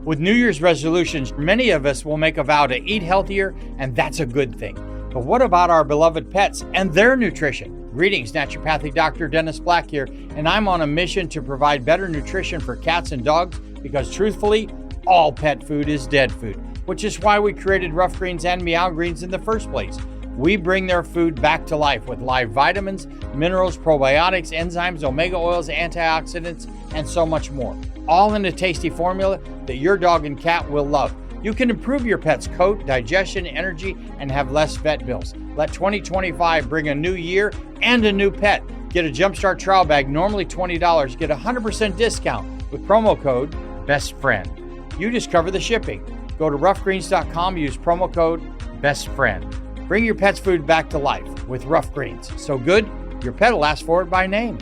With New Year's resolutions, many of us will make a vow to eat healthier, and that's a good thing. But what about our beloved pets and their nutrition? Greetings, Naturopathic Dr. Dennis Black here, and I'm on a mission to provide better nutrition for cats and dogs because truthfully, all pet food is dead food, which is why we created Rough Greens and Meow Greens in the first place. We bring their food back to life with live vitamins, minerals, probiotics, enzymes, omega oils, antioxidants, and so much more. All in a tasty formula that your dog and cat will love. You can improve your pet's coat, digestion, energy, and have less vet bills. Let 2025 bring a new year and a new pet. Get a Jumpstart trial bag, normally $20. Get a 100% discount with promo code BESTFRIEND. You just cover the shipping. Go to roughgreens.com, use promo code BESTFRIEND. Bring your pet's food back to life with Rough Greens. So good, your pet will ask for it by name.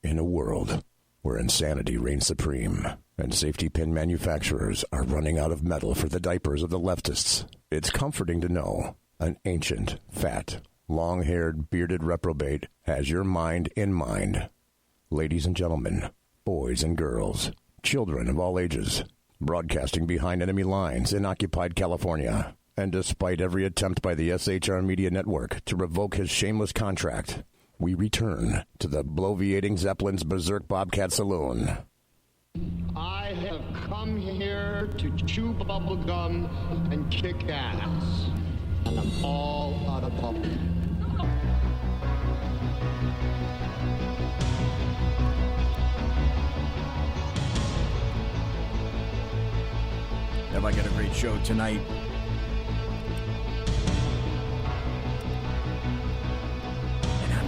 In a world where insanity reigns supreme and safety pin manufacturers are running out of metal for the diapers of the leftists, it's comforting to know an ancient, fat, long-haired, bearded reprobate has your mind in mind. Ladies and gentlemen, boys and girls, children of all ages, broadcasting behind enemy lines in occupied California, and despite every attempt by the SHR Media Network to revoke his shameless contract, we return to the bloviating Zeppelin's Berserk Bobcat Saloon. I have come here to chew bubble gum and kick ass. And I'm all out of bubble. Have I got a great show tonight?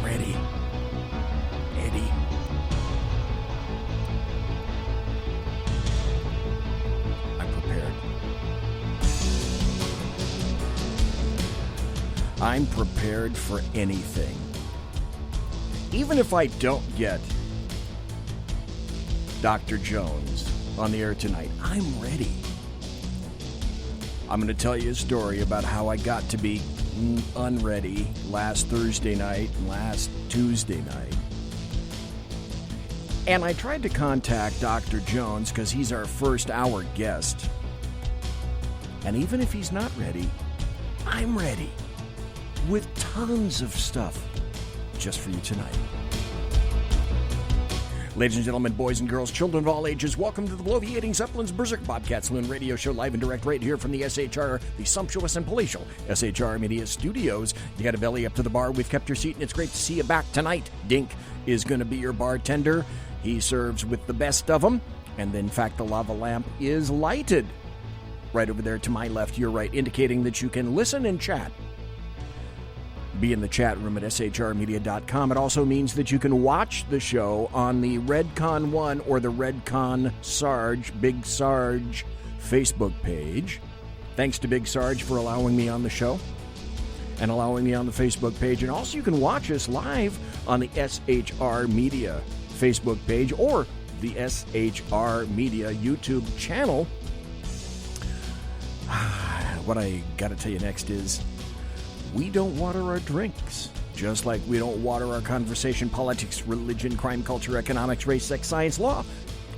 Ready, Eddie. I'm prepared. I'm prepared for anything. Even if I don't get Dr. Jones on the air tonight, I'm ready. I'm going to tell you a story about how I got to be unready last Thursday night and last Tuesday night. And I tried to contact Dr. Jones because he's our first hour guest. And even if he's not ready, I'm ready with tons of stuff just for you tonight. Ladies and gentlemen, boys and girls, children of all ages, welcome to the bloviating Zeppelin's Berserk Bobcat Saloon radio show, live and direct right here from the SHR, the sumptuous and palatial SHR Media Studios. You got a belly up to the bar, we've kept your seat, and it's great to see you back tonight. Dink is going to be your bartender. He serves with the best of them, and in fact, the lava lamp is lighted right over there to my left, your right, indicating that you can listen and chat. Be in the chat room at shrmedia.com. It also means that you can watch the show on the Redcon 1 or the Redcon Sarge, Big Sarge Facebook page. Thanks to Big Sarge for allowing me on the show and allowing me on the Facebook page. And also you can watch us live on the SHR Media Facebook page or the SHR Media YouTube channel. What I got to tell you next is we don't water our drinks, just like we don't water our conversation, politics, religion, crime, culture, economics, race, sex, science, law.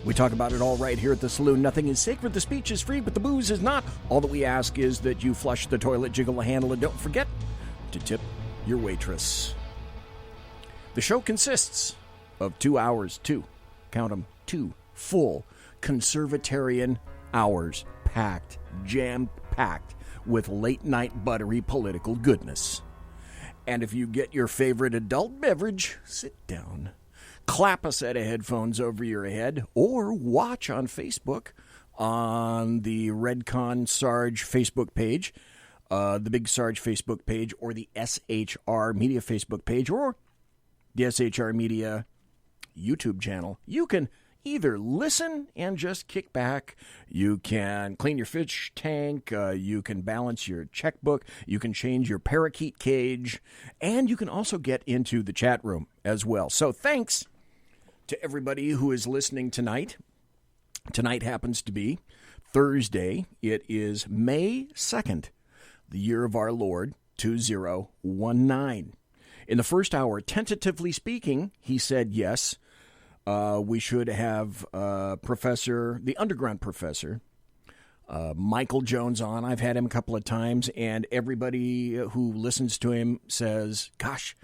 We talk about it all right here at the saloon. Nothing is sacred. The speech is free, but the booze is not. All that we ask is that you flush the toilet, jiggle the handle, and don't forget to tip your waitress. The show consists of 2 hours, count them, 2 full conservatarian hours, packed, jam-packed, with late-night buttery political goodness. And if you get your favorite adult beverage, sit down, clap a set of headphones over your head, or watch on Facebook on the Redcon Sarge Facebook page, the Big Sarge Facebook page, or the SHR Media Facebook page, or the SHR Media YouTube channel. You can either listen and just kick back. You can clean your fish tank. You can balance your checkbook. You can change your parakeet cage. And you can also get into the chat room as well. So thanks to everybody who is listening tonight. Tonight happens to be Thursday. It is May 2nd, the year of our Lord, 2019. In the first hour, tentatively speaking, he said yes. We should have the underground professor, Michael Jones on. I've had him a couple of times, and everybody who listens to him says, gosh,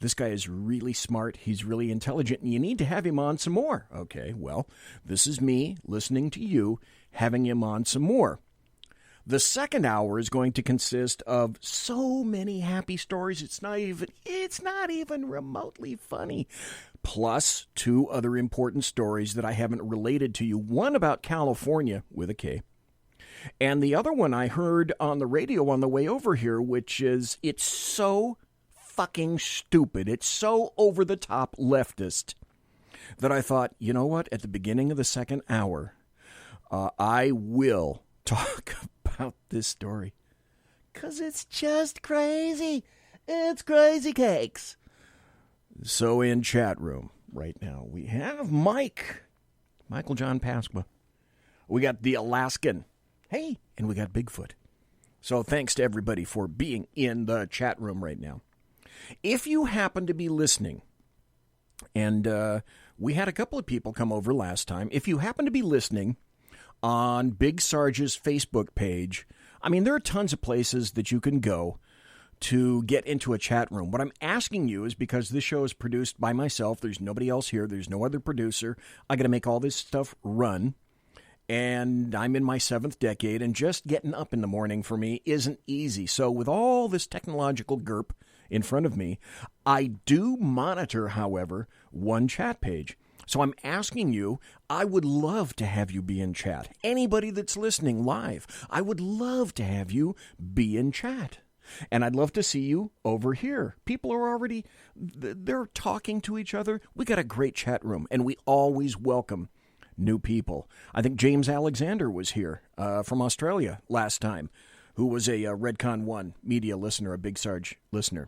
this guy is really smart. He's really intelligent, and you need to have him on some more. Okay, well, this is me listening to you, having him on some more. The second hour is going to consist of so many happy stories, it's not even remotely funny. Plus 2 other important stories that I haven't related to you. One about California, with a K. And the other one I heard on the radio on the way over here, which is, it's so fucking stupid. It's so over-the-top leftist that I thought, you know what? At the beginning of the second hour, I will talk about this story. Because it's just crazy. It's crazy cakes. So in chat room right now, we have Michael John Pasqua. We got the Alaskan. Hey, and we got Bigfoot. So thanks to everybody for being in the chat room right now. If you happen to be listening, and we had a couple of people come over last time. If you happen to be listening on Big Sarge's Facebook page, I mean, there are tons of places that you can go to get into a chat room. What I'm asking you is, because this show is produced by myself, there's nobody else here, there's no other producer, I got to make all this stuff run, and I'm in my 7th decade, and just getting up in the morning for me isn't easy. So with all this technological GURP in front of me, I do monitor, however, one chat page. So I'm asking you, I would love to have you be in chat. Anybody that's listening live, I would love to have you be in chat. And I'd love to see you over here. People are already, they're talking to each other. We got a great chat room, and we always welcome new people. I think James Alexander was here from Australia last time, who was a Redcon 1 media listener, a Big Sarge listener.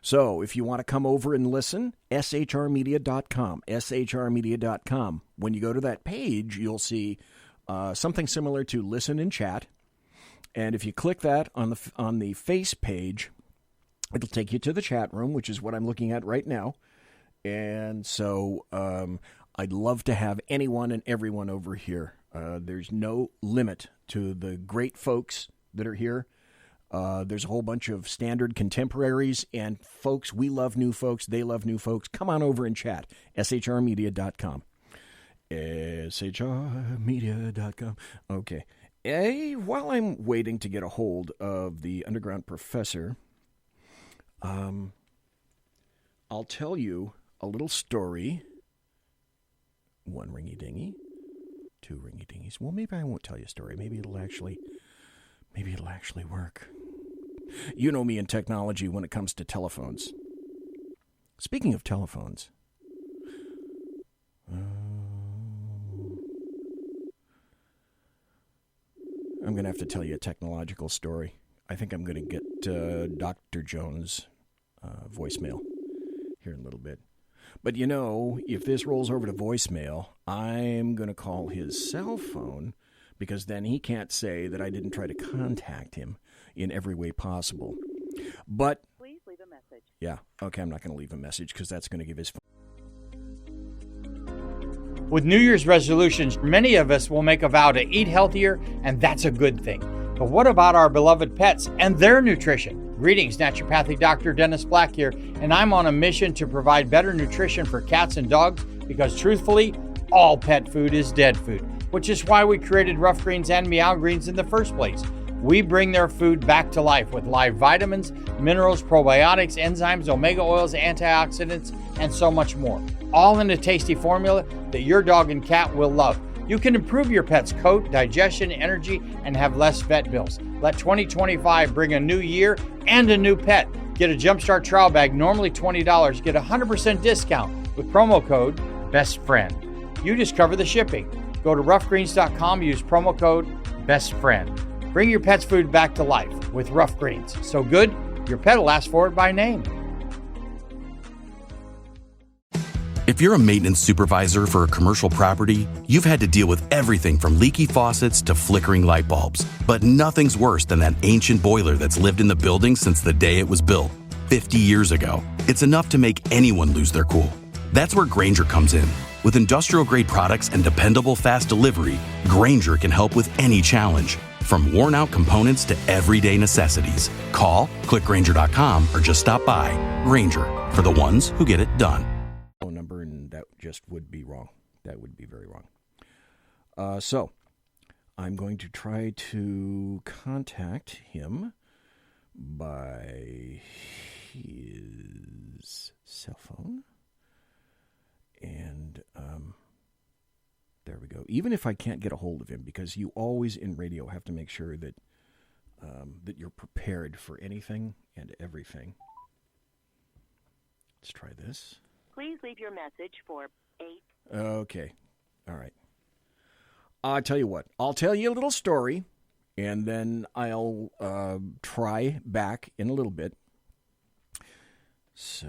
So if you want to come over and listen, shrmedia.com, shrmedia.com. When you go to that page, you'll see something similar to listen and chat. And if you click that on the face page, it'll take you to the chat room, which is what I'm looking at right now. And so I'd love to have anyone and everyone over here. There's no limit to the great folks that are here. There's a whole bunch of standard contemporaries and folks. We love new folks. They love new folks. Come on over and chat. shrmedia.com. shrmedia.com. Okay. While I'm waiting to get a hold of the underground professor, I'll tell you a little story. 1 ringy-dingy, 2 ringy-dingies. Well, maybe I won't tell you a story. Maybe it'll actually work. You know me in technology when it comes to telephones. Speaking of telephones, I'm going to have to tell you a technological story. I think I'm going to get Dr. Jones' voicemail here in a little bit. But you know, if this rolls over to voicemail, I'm going to call his cell phone, because then he can't say that I didn't try to contact him in every way possible. But please leave a message. Yeah, okay, I'm not going to leave a message because that's going to give his phone. With New Year's resolutions, many of us will make a vow to eat healthier, and that's a good thing. But what about our beloved pets and their nutrition? Greetings, naturopathic Dr. Dennis Black here, and I'm on a mission to provide better nutrition for cats and dogs, because truthfully, all pet food is dead food, which is why we created Rough Greens and Meow Greens in the first place. We bring their food back to life with live vitamins, minerals, probiotics, enzymes, omega oils, antioxidants, and so much more. All in a tasty formula that your dog and cat will love. You can improve your pet's coat, digestion, energy, and have less vet bills. Let 2025 bring a new year and a new pet. Get a Jumpstart trial bag, normally $20. Get a 100% discount with promo code BESTFRIEND. You just cover the shipping. Go to roughgreens.com, use promo code BESTFRIEND. Bring your pet's food back to life with Rough Greens. So good, your pet will ask for it by name. If you're a maintenance supervisor for a commercial property, you've had to deal with everything from leaky faucets to flickering light bulbs. But nothing's worse than that ancient boiler that's lived in the building since the day it was built, 50 years ago. It's enough to make anyone lose their cool. That's where Grainger comes in. With industrial-grade products and dependable fast delivery, Grainger can help with any challenge, from worn-out components to everyday necessities. Call, click Grainger.com, or just stop by. Grainger, for the ones who get it done. Number, and that just would be wrong. That would be very wrong. So, I'm going to try to contact him by his cell phone. And there we go. Even if I can't get a hold of him, because you always in radio have to make sure that that you're prepared for anything and everything. Let's try this. Please leave your message for 8. Okay. All right. I'll tell you what. I'll tell you a little story, and then I'll try back in a little bit. So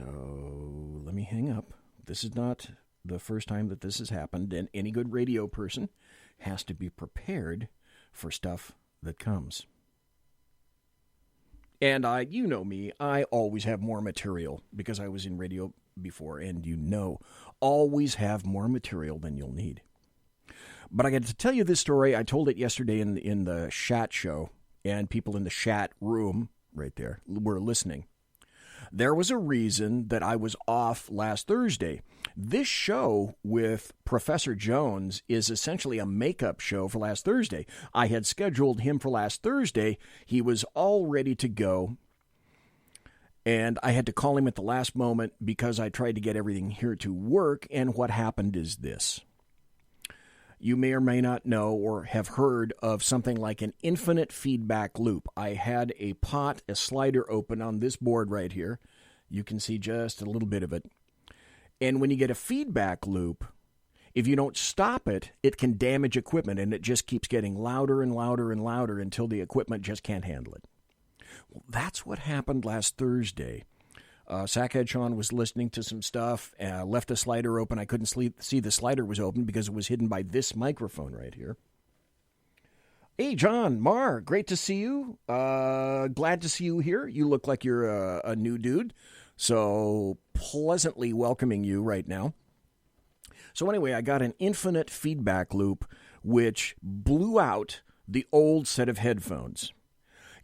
let me hang up. This is not the first time that this has happened, and any good radio person has to be prepared for stuff that comes. And you know me, I always have more material because I was in radio before, and always have more material than you'll need. But I got to tell you this story. I told it yesterday in the chat show, and people in the chat room right there were listening. There was a reason that I was off last Thursday. This show with Professor Jones is essentially a makeup show for last Thursday. I had scheduled him for last Thursday. He was all ready to go. And I had to call him at the last moment because I tried to get everything here to work. And what happened is this. You may or may not know or have heard of something like an infinite feedback loop. I had a slider open on this board right here. You can see just a little bit of it. And when you get a feedback loop, if you don't stop it, it can damage equipment, and it just keeps getting louder and louder and louder until the equipment just can't handle it. Well, that's what happened last Thursday. Sackhead Sean was listening to some stuff, left a slider open. I couldn't see the slider was open because it was hidden by this microphone right here. Hey, John, Mar, great to see you. Glad to see you here. You look like you're a new dude, so pleasantly welcoming you right now. So anyway, I got an infinite feedback loop, which blew out the old set of headphones.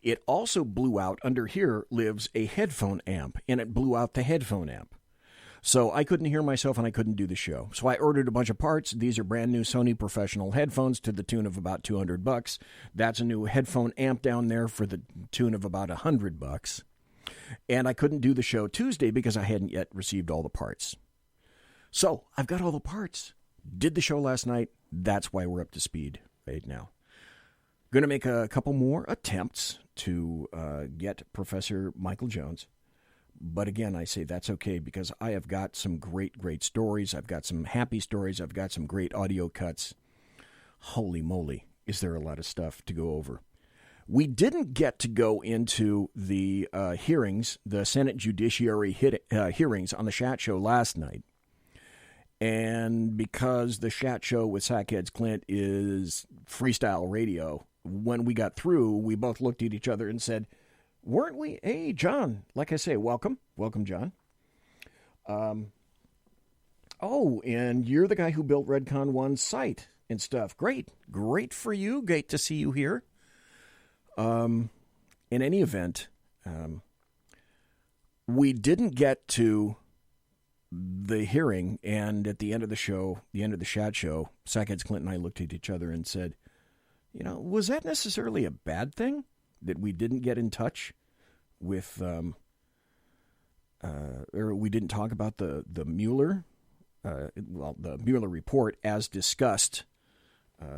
It also blew out, under here lives a headphone amp, and it blew out the headphone amp. So I couldn't hear myself and I couldn't do the show. So I ordered a bunch of parts. These are brand new Sony professional headphones to the tune of about $200. That's a new headphone amp down there for the tune of about $100. And I couldn't do the show Tuesday because I hadn't yet received all the parts. So I've got all the parts. Did the show last night. That's why we're up to speed right now. Going to make a couple more attempts to get Professor Michael Jones. But again, I say that's okay because I have got some great, great stories. I've got some happy stories. I've got some great audio cuts. Holy moly, is there a lot of stuff to go over. We didn't get to go into the hearings, the Senate Judiciary hearings on the Chat Show last night. And because the Chat Show with Sackheads Clint is freestyle radio, when we got through, we both looked at each other and said, weren't we? Hey, John, like I say, welcome. Welcome, John. Oh, and you're the guy who built Redcon 1's site and stuff. Great. Great for you. Great to see you here. In any event, we didn't get to the hearing, and at the end of the show, the end of the Chat Show, Sackheads Clint and I looked at each other and said, was that necessarily a bad thing that we didn't get in touch with, or we didn't talk about the Mueller, the Mueller report as discussed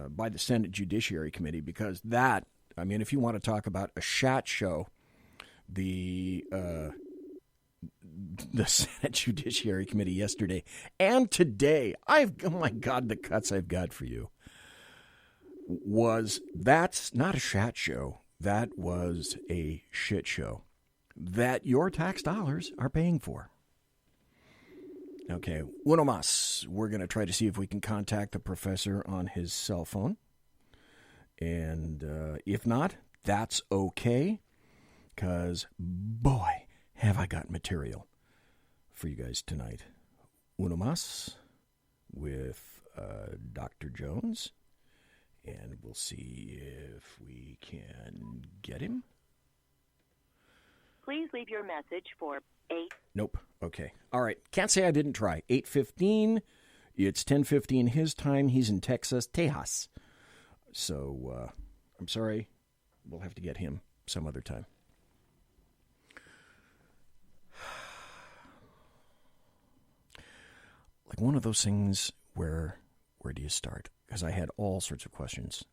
by the Senate Judiciary Committee? Because that, if you want to talk about a Chat Show, the the Senate Judiciary Committee yesterday and today, oh my God, the cuts I've got for you, that's not a shat show. That was a shit show that your tax dollars are paying for. Okay, uno más. We're going to try to see if we can contact the professor on his cell phone. And if not, that's okay, because, boy, have I got material for you guys tonight. Uno más with Dr. Jones, and we'll see if we can get him. Please leave your message for 8. Nope. Okay. All right. Can't say I didn't try. 8:15. It's 10:15 his time. He's in Texas, Tejas. So, I'm sorry. We'll have to get him some other time. Like one of those things where do you start? Because I had all sorts of questions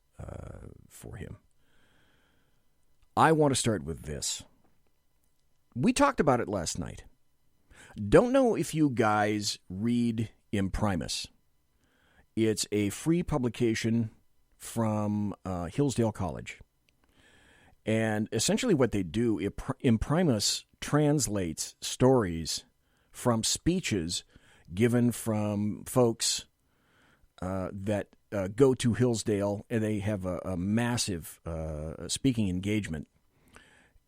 for him. I want to start with this. We talked about it last night. Don't know if you guys read Imprimis. It's a free publication from Hillsdale College. And essentially what they do, Imprimis translates stories from speeches given from folks that go to Hillsdale, and they have a massive speaking engagement.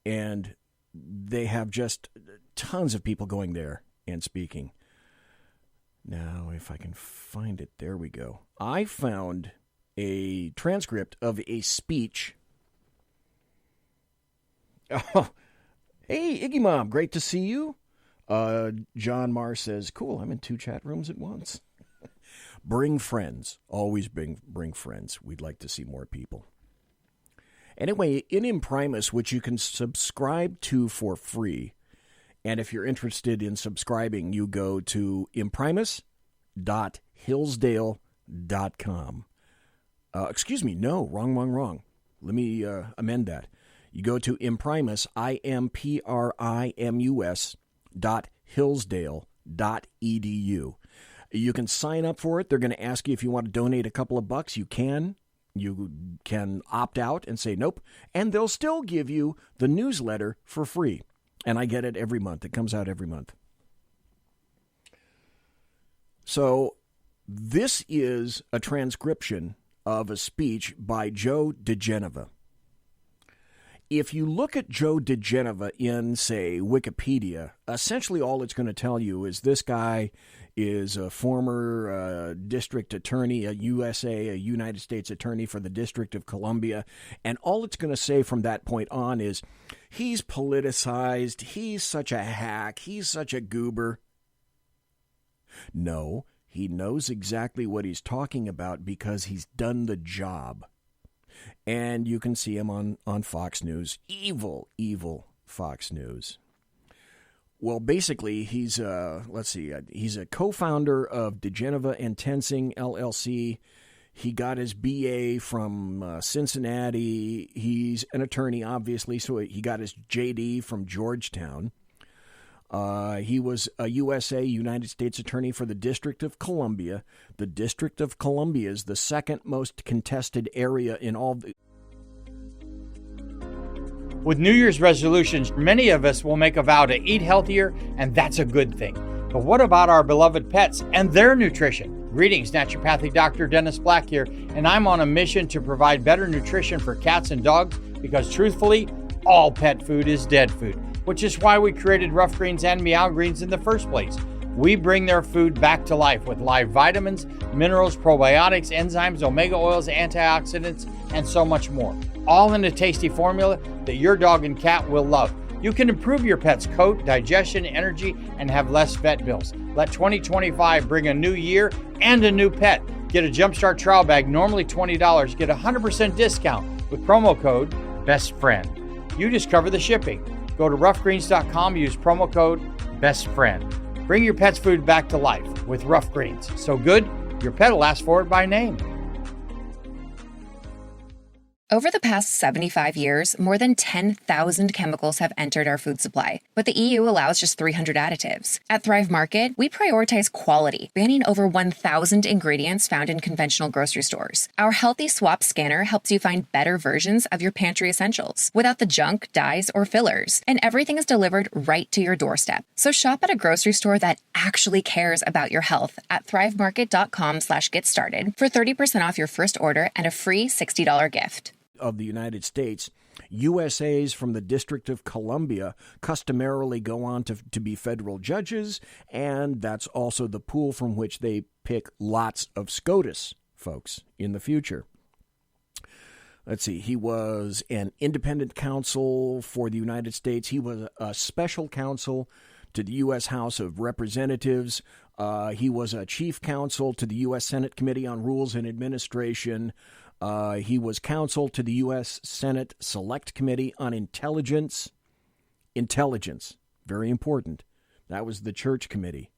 And they have just tons of people going there and speaking. Now, if I can find it, there we go. I found a transcript of a speech. Oh, hey, Iggy Mom, great to see you. John Marr says, cool, I'm in 2 chat rooms at once. Bring friends. Always bring friends. We'd like to see more people. Anyway, in Imprimis, which you can subscribe to for free, and if you're interested in subscribing, you go to imprimis.hillsdale.com. Excuse me, no, wrong. Let me amend that. You go to Imprimis, imprimus.hillsdale.edu. You can sign up for it. They're going to ask you if you want to donate a couple of bucks. You can. You can opt out and say nope, and they'll still give you the newsletter for free. And I get it every month. It comes out every month. So this is a transcription of a speech by Joe DeGeneva. If you look at Joe DeGeneva in, say, Wikipedia, essentially all it's going to tell you is this guy is a former district attorney, a United States attorney for the District of Columbia, and all it's going to say from that point on is he's politicized, he's such a hack, he's such a goober. No, he knows exactly what he's talking about because he's done the job. And you can see him on Fox News. Evil Fox News. Well, basically, he's he's a co-founder of DeGeneva and Tensing, LLC. He got his BA from Cincinnati. He's an attorney, obviously, so he got his JD from Georgetown. He was a United States attorney for the District of Columbia. The District of Columbia is the second most contested area in all the... With New Year's resolutions, many of us will make a vow to eat healthier, and that's a good thing. But what about our beloved pets and their nutrition? Greetings, Naturopathic Dr. Dennis Black here, and I'm on a mission to provide better nutrition for cats and dogs because, truthfully, all pet food is dead food, which is why we created Rough Greens and Meow Greens in the first place. We bring their food back to life with live vitamins, minerals, probiotics, enzymes, omega oils, antioxidants, and so much more. All in a tasty formula that your dog and cat will love. You can improve your pet's coat, digestion, energy, and have less vet bills. Let 2025 bring a new year and a new pet. Get a Jumpstart trial bag, normally $20. Get a 100% discount with promo code BESTFRIEND. You just cover the shipping. Go to roughgreens.com, use promo code BESTFRIEND. Bring your pet's food back to life with Rough Greens. So good, your pet will ask for it by name. Over the past 75 years, more than 10,000 chemicals have entered our food supply, but the EU allows just 300 additives. At Thrive Market, we prioritize quality, banning over 1,000 ingredients found in conventional grocery stores. Our Healthy Swap scanner helps you find better versions of your pantry essentials without the junk, dyes, or fillers, and everything is delivered right to your doorstep. So shop at a grocery store that actually cares about your health at thrivemarket.com/get-started for 30% off your first order and a free $60 gift. Of the United States, USAs from the District of Columbia customarily go on to be federal judges, and that's also the pool from which they pick lots of SCOTUS folks in the future. Let's see, he was an independent counsel for the United States. He was a special counsel to the U.S. House of Representatives. He was a chief counsel to the U.S. Senate Committee on Rules and Administration. He was counsel to the U.S. Senate Select Committee on Intelligence. Intelligence, very important. That was the Church Committee.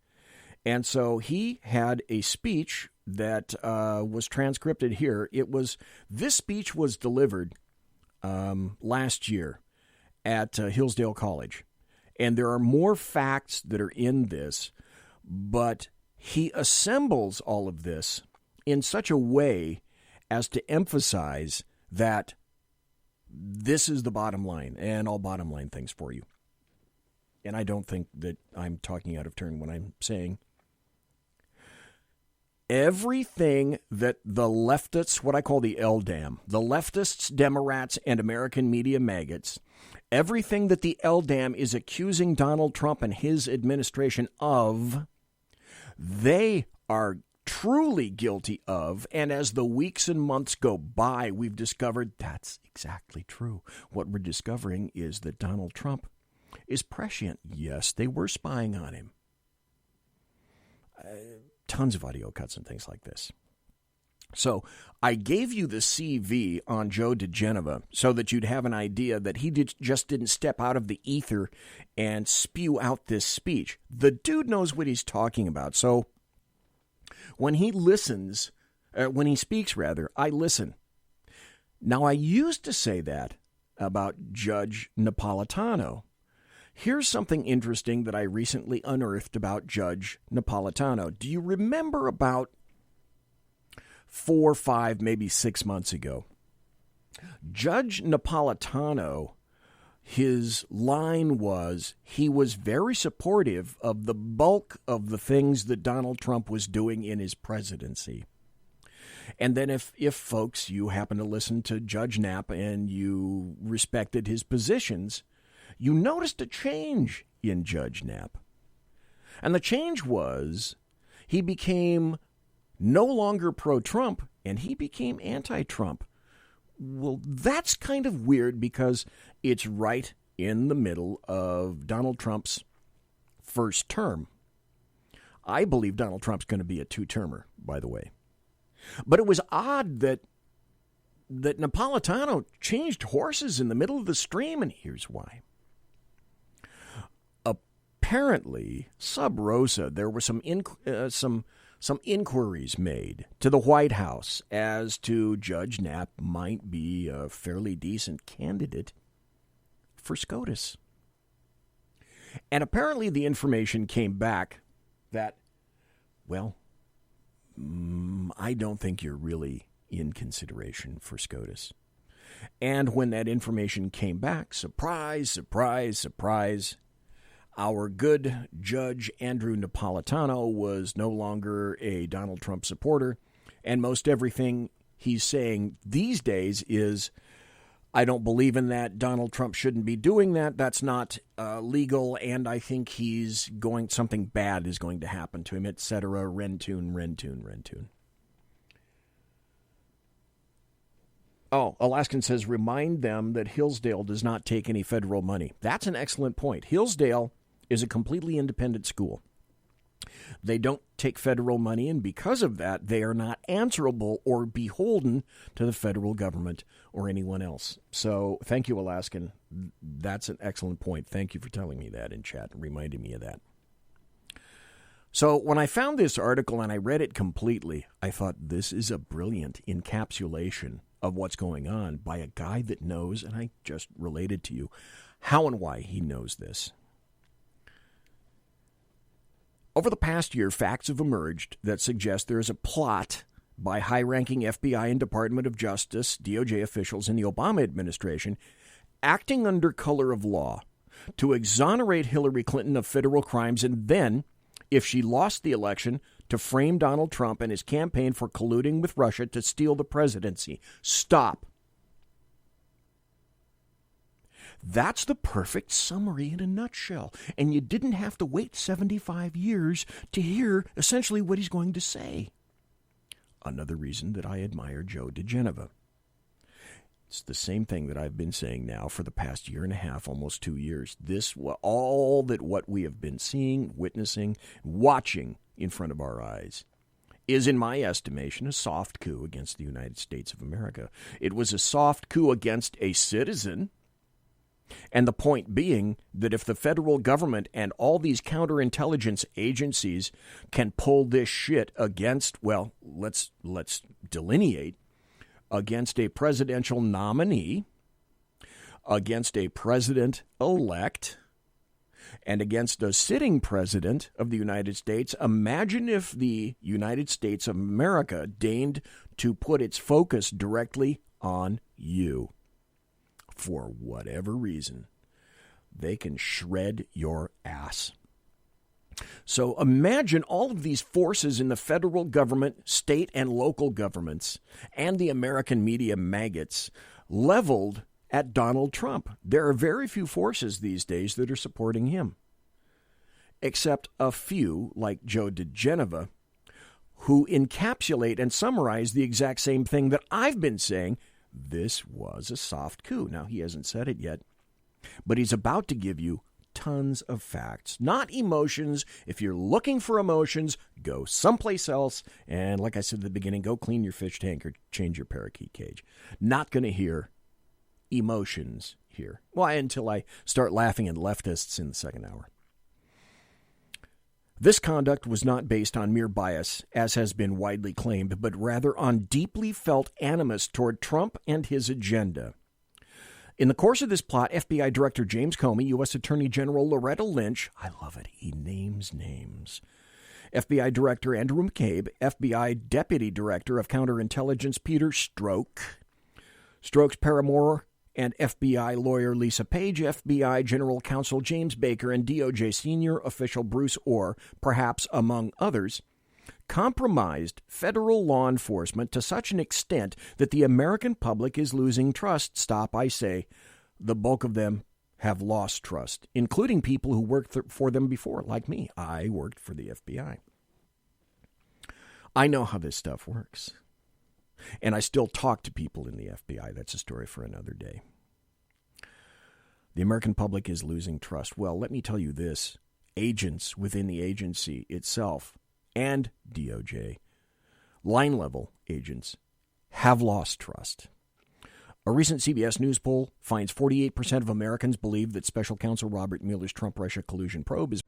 And so he had a speech that was transcribed here. This speech was delivered last year at Hillsdale College. And there are more facts that are in this, but he assembles all of this in such a way as to emphasize that this is the bottom line, and I'll bottom line things for you. And I don't think that I'm talking out of turn when I'm saying everything that the leftists, what I call the LDAM, the leftists, Democrats, and American media maggots, everything that the LDAM is accusing Donald Trump and his administration of, they are truly guilty of, and as the weeks and months go by, we've discovered that's exactly true. What we're discovering is that Donald Trump is prescient. Yes, they were spying on him. Tons of audio cuts and things like this. So I gave you the CV on Joe DeGeneva so that you'd have an idea that he just didn't step out of the ether and spew out this speech. The dude knows what he's talking about. So when he speaks, I listen. Now, I used to say that about Judge Napolitano. Here's something interesting that I recently unearthed about Judge Napolitano. Do you remember about 4, 5, maybe 6 months ago, Judge Napolitano, his line was he was very supportive of the bulk of the things that Donald Trump was doing in his presidency. And then if folks, you happen to listen to Judge Knapp and you respected his positions, you noticed a change in Judge Knapp. And the change was he became no longer pro-Trump and he became anti-Trump. Well, that's kind of weird because it's right in the middle of Donald Trump's first term. I believe Donald Trump's going to be a two-termer, by the way. But it was odd that Napolitano changed horses in the middle of the stream, and here's why. Apparently, sub rosa, there were some inquiries made to the White House as to Judge Knapp might be a fairly decent candidate for SCOTUS. And apparently the information came back that, well, I don't think you're really in consideration for SCOTUS. And when that information came back, surprise, surprise, surprise, our good Judge Andrew Napolitano was no longer a Donald Trump supporter, and most everything he's saying these days is, I don't believe in that. Donald Trump shouldn't be doing that. That's not legal, and I think something bad is going to happen to him, etc. Rentune. Oh, Alaskan says, remind them that Hillsdale does not take any federal money. That's an excellent point. Hillsdale is a completely independent school. They don't take federal money, and because of that, they are not answerable or beholden to the federal government or anyone else. So thank you, Alaskan. That's an excellent point. Thank you for telling me that in chat and reminding me of that. So when I found this article and I read it completely, I thought this is a brilliant encapsulation of what's going on by a guy that knows, and I just related to you how and why he knows this. Over the past year, facts have emerged that suggest there is a plot by high-ranking FBI and Department of Justice, DOJ officials in the Obama administration, acting under color of law to exonerate Hillary Clinton of federal crimes and then, if she lost the election, to frame Donald Trump and his campaign for colluding with Russia to steal the presidency. Stop. That's the perfect summary in a nutshell. And you didn't have to wait 75 years to hear essentially what he's going to say. Another reason that I admire Joe DeGenova. It's the same thing that I've been saying now for the past year and a half, almost 2 years. All that what we have been seeing, witnessing, watching in front of our eyes is, in my estimation, a soft coup against the United States of America. It was a soft coup against a citizen. And the point being that if the federal government and all these counterintelligence agencies can pull this shit against, well, let's delineate, against a presidential nominee, against a president-elect, and against a sitting president of the United States, imagine if the United States of America deigned to put its focus directly on you. For whatever reason, they can shred your ass. So imagine all of these forces in the federal government, state and local governments, and the American media maggots leveled at Donald Trump. There are very few forces these days that are supporting him, except a few like Joe DeGenova, who encapsulate and summarize the exact same thing that I've been saying. This was a soft coup. Now, he hasn't said it yet, but he's about to give you tons of facts, not emotions. If you're looking for emotions, go someplace else. And like I said at the beginning, go clean your fish tank or change your parakeet cage. Not going to hear emotions here. Why? Until I start laughing at leftists in the second hour. This conduct was not based on mere bias, as has been widely claimed, but rather on deeply felt animus toward Trump and his agenda. In the course of this plot, FBI Director James Comey, U.S. Attorney General Loretta Lynch, I love it, he names names, FBI Director Andrew McCabe, FBI Deputy Director of Counterintelligence Peter Strzok, Strzok's paramour and FBI lawyer Lisa Page, FBI General Counsel James Baker, and DOJ Senior Official Bruce Orr, perhaps among others, compromised federal law enforcement to such an extent that the American public is losing trust. Stop, I say. The bulk of them have lost trust, including people who worked for them before, like me. I worked for the FBI. I know how this stuff works. And I still talk to people in the FBI. That's a story for another day. The American public is losing trust. Well, let me tell you this. Agents within the agency itself and DOJ, line-level agents, have lost trust. A recent CBS News poll finds 48% of Americans believe that Special Counsel Robert Mueller's Trump-Russia collusion probe is...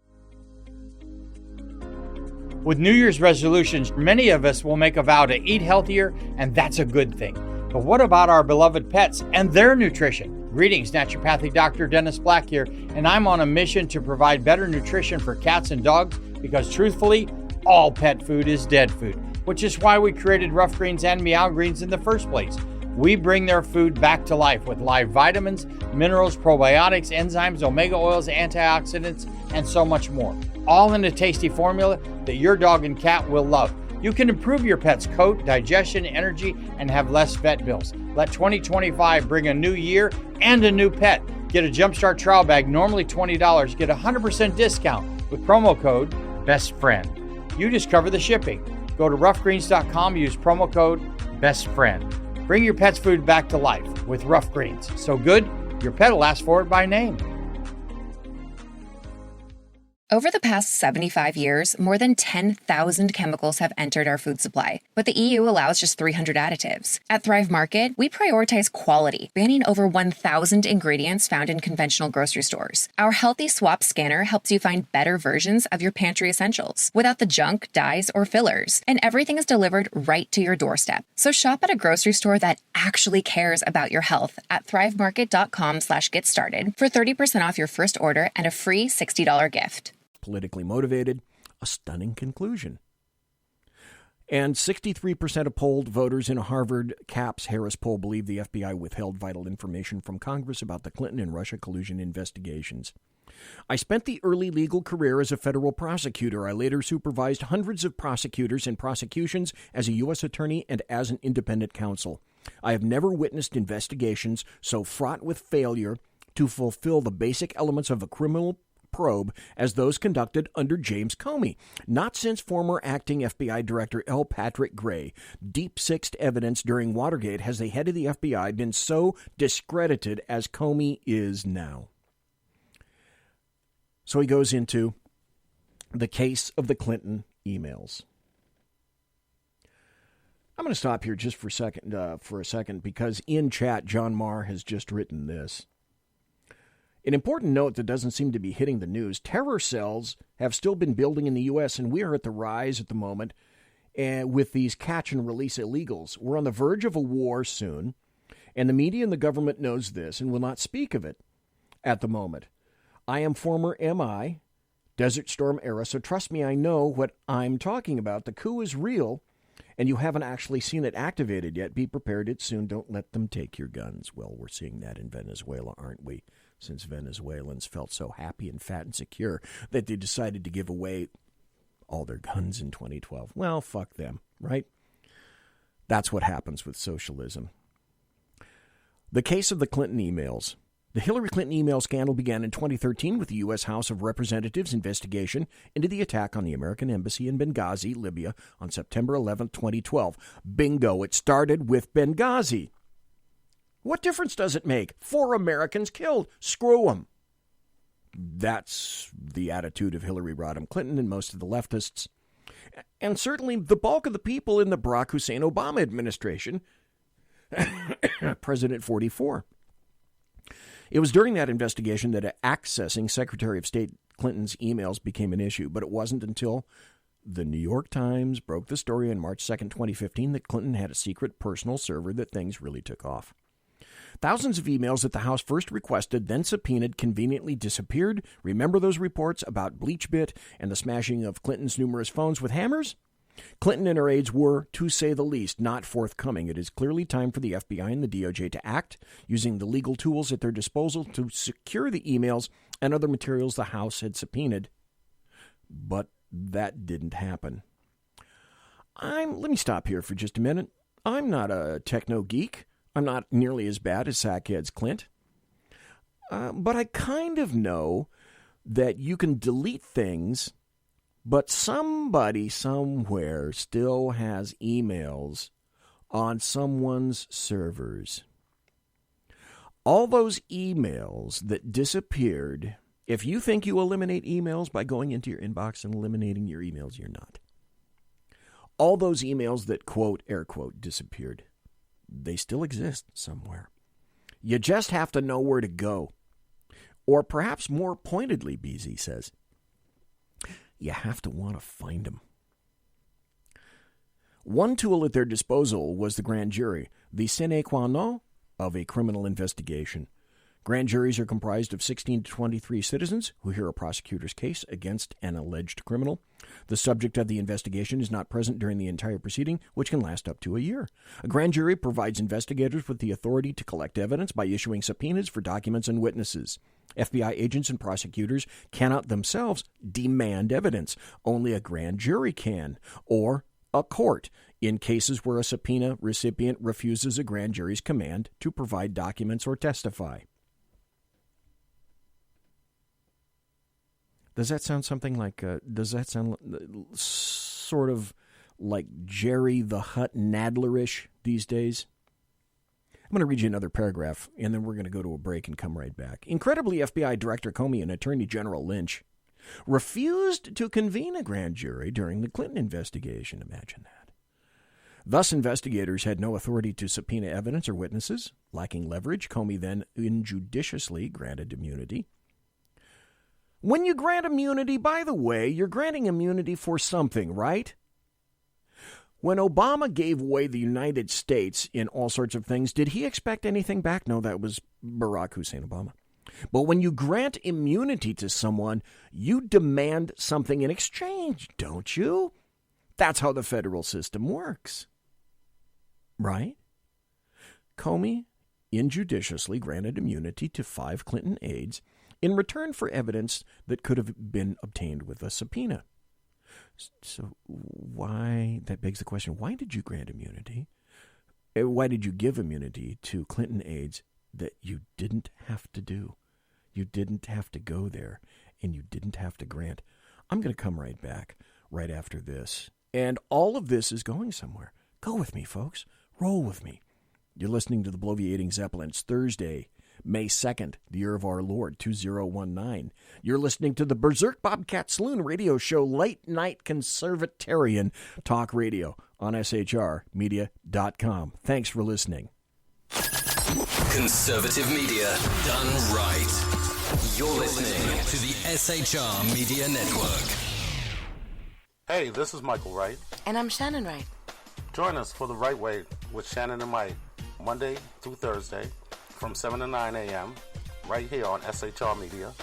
With New Year's resolutions, many of us will make a vow to eat healthier, and that's a good thing. But what about our beloved pets and their nutrition? Greetings, naturopathic Dr. Dennis Black here, and I'm on a mission to provide better nutrition for cats and dogs because, truthfully, all pet food is dead food, which is why we created Rough Greens and Meow Greens in the first place. We bring their food back to life with live vitamins, minerals, probiotics, enzymes, omega oils, antioxidants, and so much more. All in a tasty formula that your dog and cat will love. You can improve your pet's coat, digestion, energy, and have less vet bills. Let 2025 bring a new year and a new pet. Get a Jumpstart trial bag, normally $20. Get a 100% discount with promo code BESTFRIEND. You just cover the shipping. Go to roughgreens.com, use promo code BESTFRIEND. Bring your pet's food back to life with Rough Greens. So good, your pet will ask for it by name. Over the past 75 years, more than 10,000 chemicals have entered our food supply, but the EU allows just 300 additives. At Thrive Market, we prioritize quality, banning over 1,000 ingredients found in conventional grocery stores. Our Healthy Swap scanner helps you find better versions of your pantry essentials without the junk, dyes, or fillers, and everything is delivered right to your doorstep. So shop at a grocery store that actually cares about your health at thrivemarket.com/getstarted for 30% off your first order and a free $60 gift. Politically motivated, a stunning conclusion. And 63% of polled voters in a Harvard Harris poll believe the FBI withheld vital information from Congress about the Clinton and Russia collusion investigations. I spent the early legal career as a federal prosecutor. I later supervised hundreds of prosecutors in prosecutions as a U.S. attorney and as an independent counsel. I have never witnessed investigations so fraught with failure to fulfill the basic elements of a criminal probe as those conducted under James Comey, not since former acting FBI Director L. Patrick Gray deep-sixed evidence during Watergate has the head of the FBI been so discredited as Comey is now. So he goes into the case of the Clinton emails. I'm going to stop here just for a second, because in chat, John Marr has just written this. An important note that doesn't seem to be hitting the news: terror cells have still been building in the U.S., and we are at the rise at the moment with these catch-and-release illegals. We're on the verge of a war soon, and the media and the government knows this and will not speak of it at the moment. I am former MI, Desert Storm era, so trust me, I know what I'm talking about. The coup is real, and you haven't actually seen it activated yet. Be prepared, it's soon. Don't let them take your guns. Well, we're seeing that in Venezuela, aren't we? Since Venezuelans felt so happy and fat and secure that they decided to give away all their guns in 2012. Well, fuck them, right? That's what happens with socialism. The case of the Clinton emails. The Hillary Clinton email scandal began in 2013 with the U.S. House of Representatives' investigation into the attack on the American embassy in Benghazi, Libya, on September 11, 2012. Bingo, it started with Benghazi. What difference does it make? 4 Americans killed. Screw them. That's the attitude of Hillary Rodham Clinton and most of the leftists. And certainly the bulk of the people in the Barack Hussein Obama administration, President 44. It was during that investigation that accessing Secretary of State Clinton's emails became an issue, but it wasn't until the New York Times broke the story on March 2nd, 2015, that Clinton had a secret personal server that things really took off. Thousands of emails that the House first requested, then subpoenaed, conveniently disappeared. Remember those reports about BleachBit and the smashing of Clinton's numerous phones with hammers? Clinton and her aides were, to say the least, not forthcoming. It is clearly time for the FBI and the DOJ to act, using the legal tools at their disposal to secure the emails and other materials the House had subpoenaed. But that didn't happen. Let me stop here for just a minute. I'm not a techno geek. I'm not nearly as bad as Sackhead's Clint. But I kind of know that you can delete things, but somebody somewhere still has emails on someone's servers. All those emails that disappeared, if you think you eliminate emails by going into your inbox and eliminating your emails, you're not. All those emails that, quote, air quote, disappeared, they still exist somewhere. You just have to know where to go. Or perhaps more pointedly, BZ says, you have to want to find them. One tool at their disposal was the grand jury, the sine qua non of a criminal investigation. Grand juries are comprised of 16 to 23 citizens who hear a prosecutor's case against an alleged criminal. The subject of the investigation is not present during the entire proceeding, which can last up to a year. A grand jury provides investigators with the authority to collect evidence by issuing subpoenas for documents and witnesses. FBI agents and prosecutors cannot themselves demand evidence. Only a grand jury can, or a court, in cases where a subpoena recipient refuses a grand jury's command to provide documents or testify. Does that sound something like, does that sound sort of like Jerry the Hutt Nadler-ish these days? I'm going to read you another paragraph, and then we're going to go to a break and come right back. Incredibly, FBI Director Comey and Attorney General Lynch refused to convene a grand jury during the Clinton investigation. Imagine that. Thus, investigators had no authority to subpoena evidence or witnesses. Lacking leverage, Comey then injudiciously granted immunity. When you grant immunity, by the way, you're granting immunity for something, right? When Obama gave away the United States in all sorts of things, did he expect anything back? No, that was Barack Hussein Obama. But when you grant immunity to someone, you demand something in exchange, don't you? That's how the federal system works. Right? Comey injudiciously granted immunity to 5 Clinton aides in return for evidence that could have been obtained with a subpoena. So why, that begs the question, why did you grant immunity? Why did you give immunity to Clinton aides that you didn't have to do? You didn't have to go there, and you didn't have to grant. I'm going to come right back right after this. And all of this is going somewhere. Go with me, folks. Roll with me. You're listening to the Bloviating Zeppelin. It's Thursday, May 2nd, the year of our Lord, 2019. You're listening to the Berserk Bobcat Saloon radio show, late night conservatarian talk radio on SHRmedia.com. Thanks for listening. Conservative media done right. You're listening to the SHR Media Network. Hey, this is Michael Wright. And I'm Shannon Wright. Join us for The Right Way with Shannon and Mike, Monday through Thursday from 7 to 9 a.m. right here on SHR Media.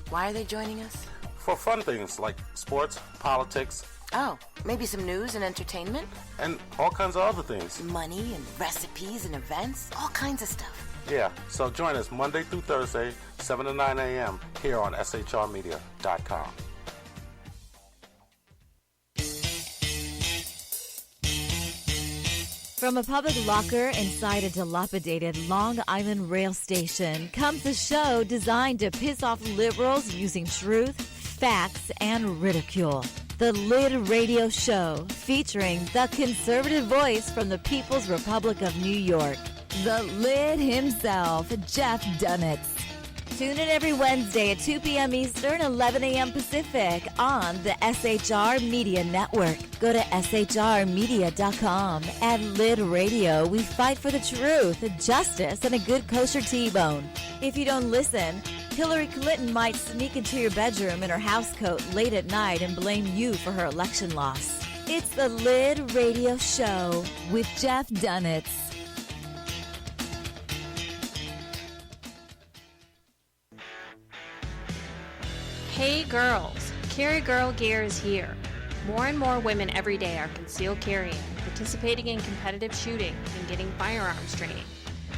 Why are they joining us? For fun things like sports, politics. Oh, maybe some news and entertainment? And all kinds of other things. Money and recipes and events, all kinds of stuff. Yeah, so join us Monday through Thursday, 7 to 9 a.m. here on SHRmedia.com. From a public locker inside a dilapidated Long Island rail station comes a show designed to piss off liberals using truth, facts, and ridicule. The Lid Radio Show, featuring the conservative voice from the People's Republic of New York, the Lid himself, Jeff Dunitz. Tune in every Wednesday at 2 p.m. Eastern, 11 a.m. Pacific on the SHR Media Network. Go to shrmedia.com. At Lid Radio, we fight for the truth, justice, and a good kosher T-bone. If you don't listen, Hillary Clinton might sneak into your bedroom in her housecoat late at night and blame you for her election loss. It's the Lid Radio Show with Jeff Dunitz. Hey girls, Carry Girl Gear is here. More and more women every day are concealed carrying, participating in competitive shooting, and getting firearms training.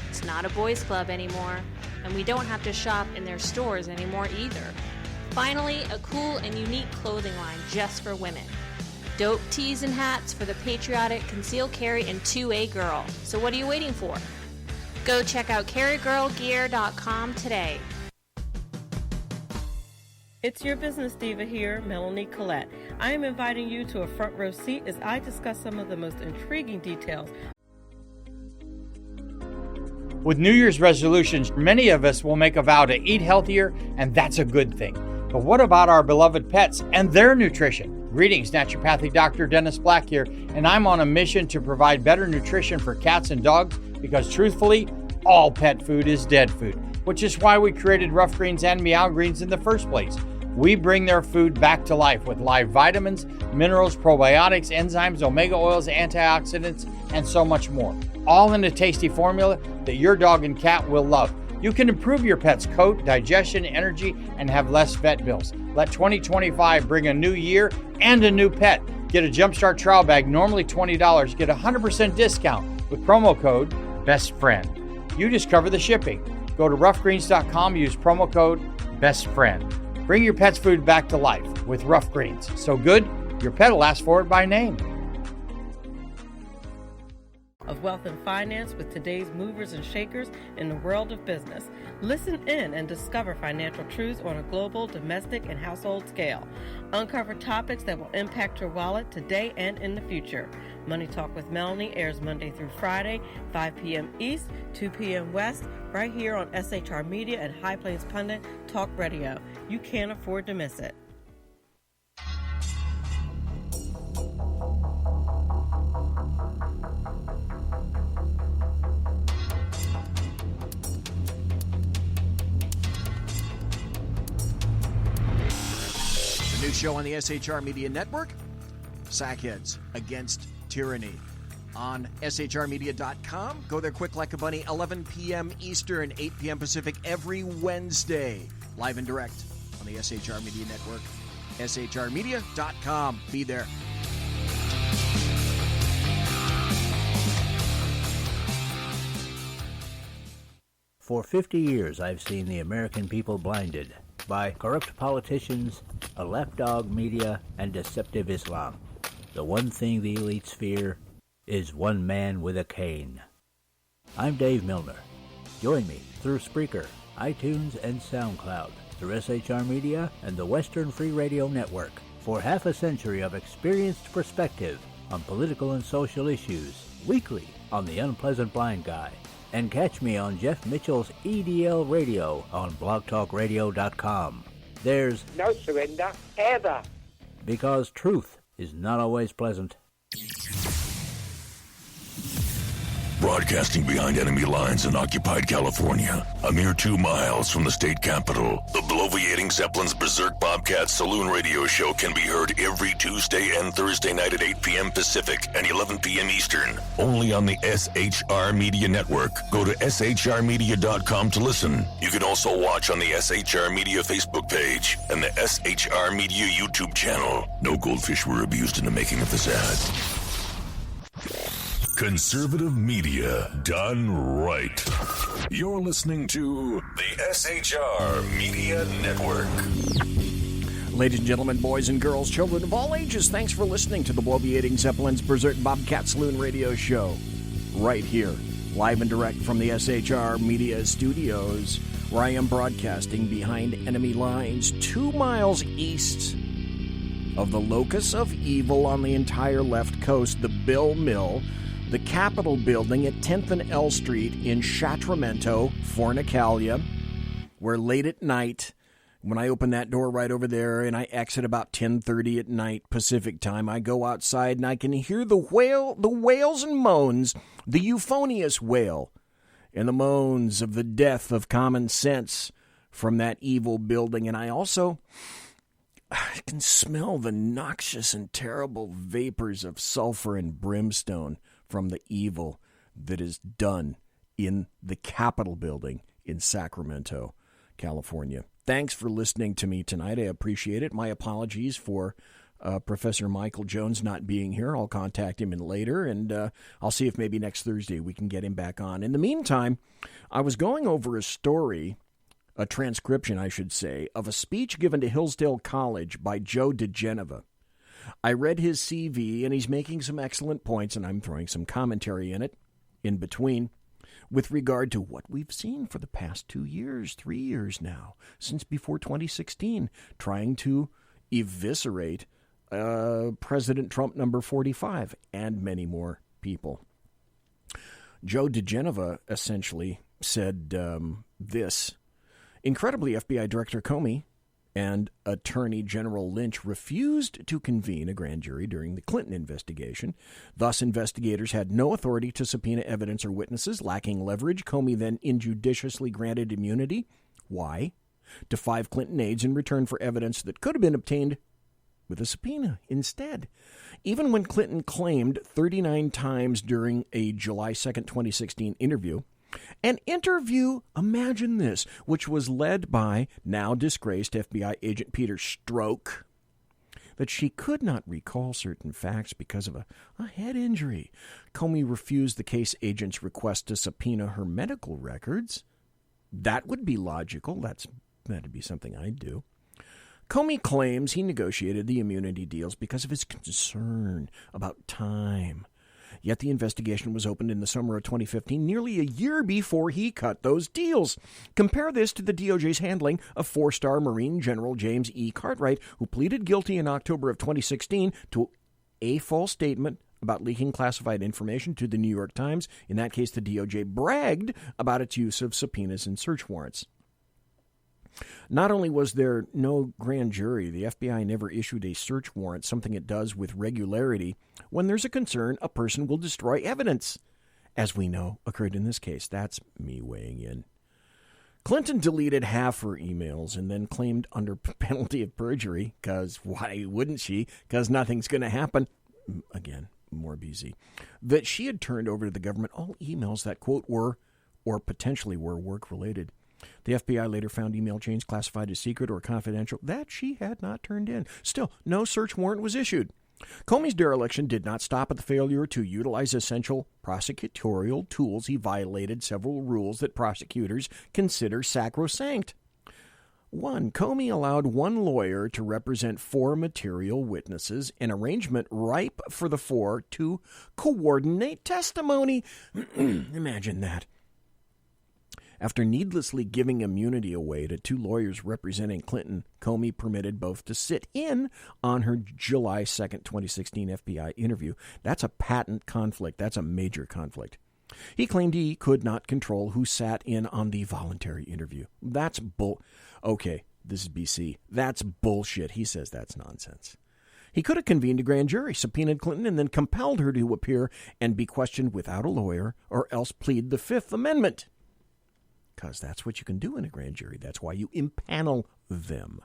It's not a boys' club anymore, and we don't have to shop in their stores anymore either. Finally, a cool and unique clothing line just for women. Dope tees and hats for the patriotic concealed carry and 2A girl. So what are you waiting for? Go check out carrygirlgear.com today. It's your business diva here, Melanie Collette. I am inviting you to a front row seat as I discuss some of the most intriguing details. With New Year's resolutions, many of us will make a vow to eat healthier, and that's a good thing. But what about our beloved pets and their nutrition? Greetings, naturopathic Dr. Dennis Black here, and I'm on a mission to provide better nutrition for cats and dogs because truthfully, all pet food is dead food, which is why we created Rough Greens and Meow Greens in the first place. We bring their food back to life with live vitamins, minerals, probiotics, enzymes, omega oils, antioxidants, and so much more. All in a tasty formula that your dog and cat will love. You can improve your pet's coat, digestion, energy, and have less vet bills. Let 2025 bring a new year and a new pet. Get a Jumpstart trial bag, normally $20. Get a 100% discount with promo code BESTFRIEND. You just cover the shipping. Go to roughgreens.com, use promo code BESTFRIEND. Bring your pet's food back to life with Rough Greens. So good, your pet will ask for it by name. Of wealth and finance with today's movers and shakers in the world of business. Listen in and discover financial truths on a global, domestic, and household scale. Uncover topics that will impact your wallet today and in the future. Money Talk with Melanie airs Monday through Friday, 5 p.m. East, 2 p.m. West, right here on SHR Media and High Plains Pundit Talk Radio. You can't afford to miss it. New show on the SHR Media Network, Sackheads Against Tyranny. On shrmedia.com. Go there quick like a bunny, 11 p.m. Eastern, 8 p.m. Pacific, every Wednesday. Live and direct on the SHR Media Network. shrmedia.com. Be there. For 50 years, I've seen the American people blinded by corrupt politicians, a lapdog media, and deceptive Islam. The one thing the elites fear is one man with a cane. I'm Dave Milner. Join me through Spreaker, iTunes, and SoundCloud, through SHR Media and the Western Free Radio Network, for half a century of experienced perspective on political and social issues, weekly on The Unpleasant Blind Guy. And catch me on Jeff Mitchell's EDL Radio on blogtalkradio.com. There's no surrender, ever. Because truth is not always pleasant. Broadcasting behind enemy lines in occupied California, a mere 2 miles from the state capital, the bloviating Zeppelin's Berserk Bobcat Saloon radio show can be heard every Tuesday and Thursday night at 8 p.m. Pacific and 11 p.m. Eastern, only on the SHR Media Network. Go to shrmedia.com to listen. You can also watch on the SHR Media Facebook page and the SHR Media YouTube channel. No goldfish were abused in the making of this ad. Conservative media done right. You're listening to the SHR Media Network. Ladies and gentlemen, boys and girls, children of all ages, thanks for listening to the bloviating Zeppelin's Berserk Bobcat Saloon radio show. Right here, live and direct from the SHR Media studios, where I am broadcasting behind enemy lines 2 miles east of the locus of evil on the entire left coast, the Bill Mill, the Capitol building at 10th and L Street in Sacramento, Fornicalia, where late at night, when I open that door right over there and I exit about 10:30 at night Pacific time, I go outside and I can hear the wails and moans, the euphonious wail, and the moans of the death of common sense from that evil building. And I can smell the noxious and terrible vapors of sulfur and brimstone from the evil that is done in the Capitol building in Sacramento, California. Thanks for listening to me tonight. I appreciate it. My apologies for Professor Michael Jones not being here. I'll contact him later, and I'll see if maybe next Thursday we can get him back on. In the meantime, I was going over a transcription, I should say, of a speech given to Hillsdale College by Joe DeGeneva. I read his CV, and he's making some excellent points, and I'm throwing some commentary in it, in between, with regard to what we've seen for the past 2 years, 3 years now, since before 2016, trying to eviscerate President Trump number 45 and many more people. Joe DeGeneva essentially said this. Incredibly, FBI Director Comey and Attorney General Lynch refused to convene a grand jury during the Clinton investigation. Thus, investigators had no authority to subpoena evidence or witnesses. Lacking leverage, Comey then injudiciously granted immunity. Why? To 5 Clinton aides in return for evidence that could have been obtained with a subpoena instead. Even when Clinton claimed 39 times during a July 2nd, 2016 interview, an interview, imagine this, which was led by now disgraced FBI agent Peter Strzok, that she could not recall certain facts because of a head injury. Comey refused the case agent's request to subpoena her medical records. That would be logical. That'd be something I'd do. Comey claims he negotiated the immunity deals because of his concern about time. Yet the investigation was opened in the summer of 2015, nearly a year before he cut those deals. Compare this to the DOJ's handling of 4-star Marine General James E. Cartwright, who pleaded guilty in October of 2016 to a false statement about leaking classified information to the New York Times. In that case, the DOJ bragged about its use of subpoenas and search warrants. Not only was there no grand jury, the FBI never issued a search warrant, something it does with regularity when there's a concern a person will destroy evidence, as we know occurred in this case. That's me weighing in. Clinton deleted half her emails and then claimed under penalty of perjury, because why wouldn't she? Because nothing's going to happen. Again, more BZ. That she had turned over to the government all emails that, quote, were or potentially were work-related. The FBI later found email chains classified as secret or confidential that she had not turned in. Still, no search warrant was issued. Comey's dereliction did not stop at the failure to utilize essential prosecutorial tools. He violated several rules that prosecutors consider sacrosanct. 1. Comey allowed one lawyer to represent 4 material witnesses, an arrangement ripe for the 4 to coordinate testimony. Imagine that. After needlessly giving immunity away to 2 lawyers representing Clinton, Comey permitted both to sit in on her July 2, 2016 FBI interview. That's a patent conflict. That's a major conflict. He claimed he could not control who sat in on the voluntary interview. That's Okay, this is BC. That's bullshit. He says that's nonsense. He could have convened a grand jury, subpoenaed Clinton, and then compelled her to appear and be questioned without a lawyer, or else plead the Fifth Amendment. Because that's what you can do in a grand jury. That's why you impanel them.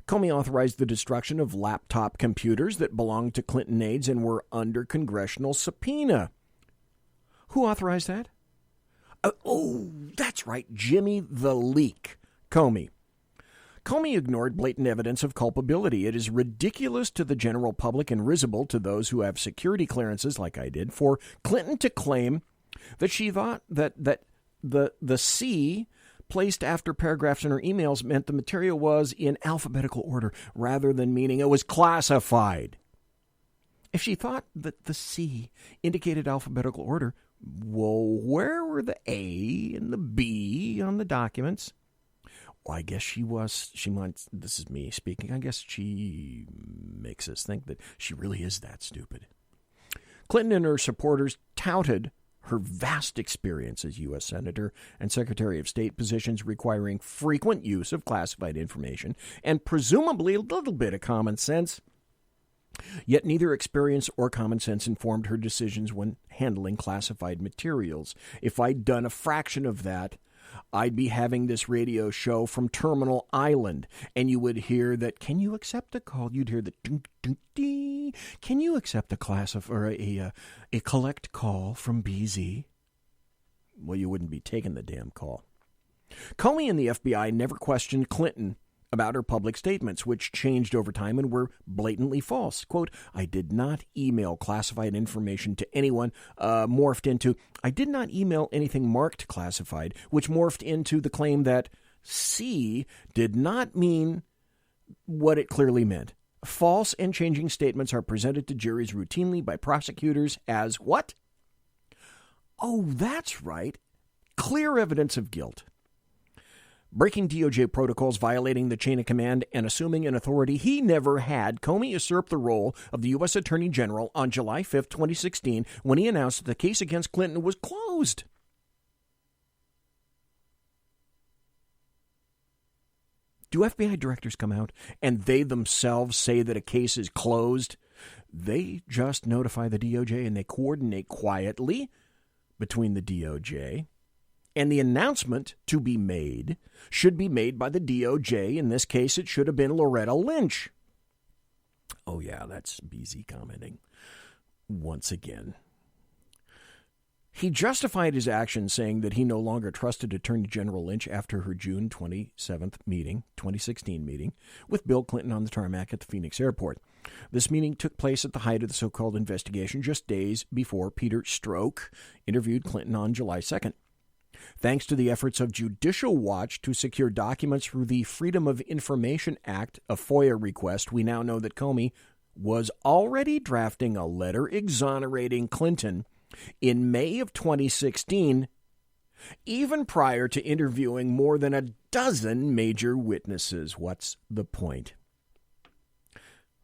Comey authorized the destruction of laptop computers that belonged to Clinton aides and were under congressional subpoena. Who authorized that? That's right, Jimmy the Leak, Comey. Comey ignored blatant evidence of culpability. It is ridiculous to the general public and risible to those who have security clearances, like I did, for Clinton to claim that she thought that the C placed after paragraphs in her emails meant the material was in alphabetical order rather than meaning it was classified. If she thought that the C indicated alphabetical order, well, where were the A and the B on the documents? Well, I guess she might, this is me speaking, I guess she makes us think that she really is that stupid. Clinton and her supporters touted her vast experience as U.S. Senator and Secretary of State positions requiring frequent use of classified information and presumably a little bit of common sense. Yet neither experience or common sense informed her decisions when handling classified materials. If I'd done a fraction of that, I'd be having this radio show from Terminal Island, and you would hear that, can you accept a call? You'd hear the ding, ding, ding. Can you accept a collect call from BZ? Well, you wouldn't be taking the damn call. Comey and the FBI never questioned Clinton about her public statements, which changed over time and were blatantly false. Quote, I did not email classified information to anyone, morphed into, I did not email anything marked classified, which morphed into the claim that C did not mean what it clearly meant. False and changing statements are presented to juries routinely by prosecutors as what? Oh, that's right. Clear evidence of guilt. Breaking DOJ protocols, violating the chain of command, and assuming an authority he never had, Comey usurped the role of the U.S. Attorney General on July 5, 2016, when he announced that the case against Clinton was closed. Do FBI directors come out and they themselves say that a case is closed? They just notify the DOJ and they coordinate quietly between the DOJ. And the announcement to be made should be made by the DOJ. In this case, it should have been Loretta Lynch. Oh, yeah, that's BZ commenting once again. He justified his actions, saying that he no longer trusted Attorney General Lynch after her June 27th meeting, 2016 meeting, with Bill Clinton on the tarmac at the Phoenix airport. This meeting took place at the height of the so-called investigation, just days before Peter Strzok interviewed Clinton on July 2nd. Thanks to the efforts of Judicial Watch to secure documents through the Freedom of Information Act, a FOIA request, we now know that Comey was already drafting a letter exonerating Clinton in May of 2016, even prior to interviewing more than a dozen major witnesses. What's the point?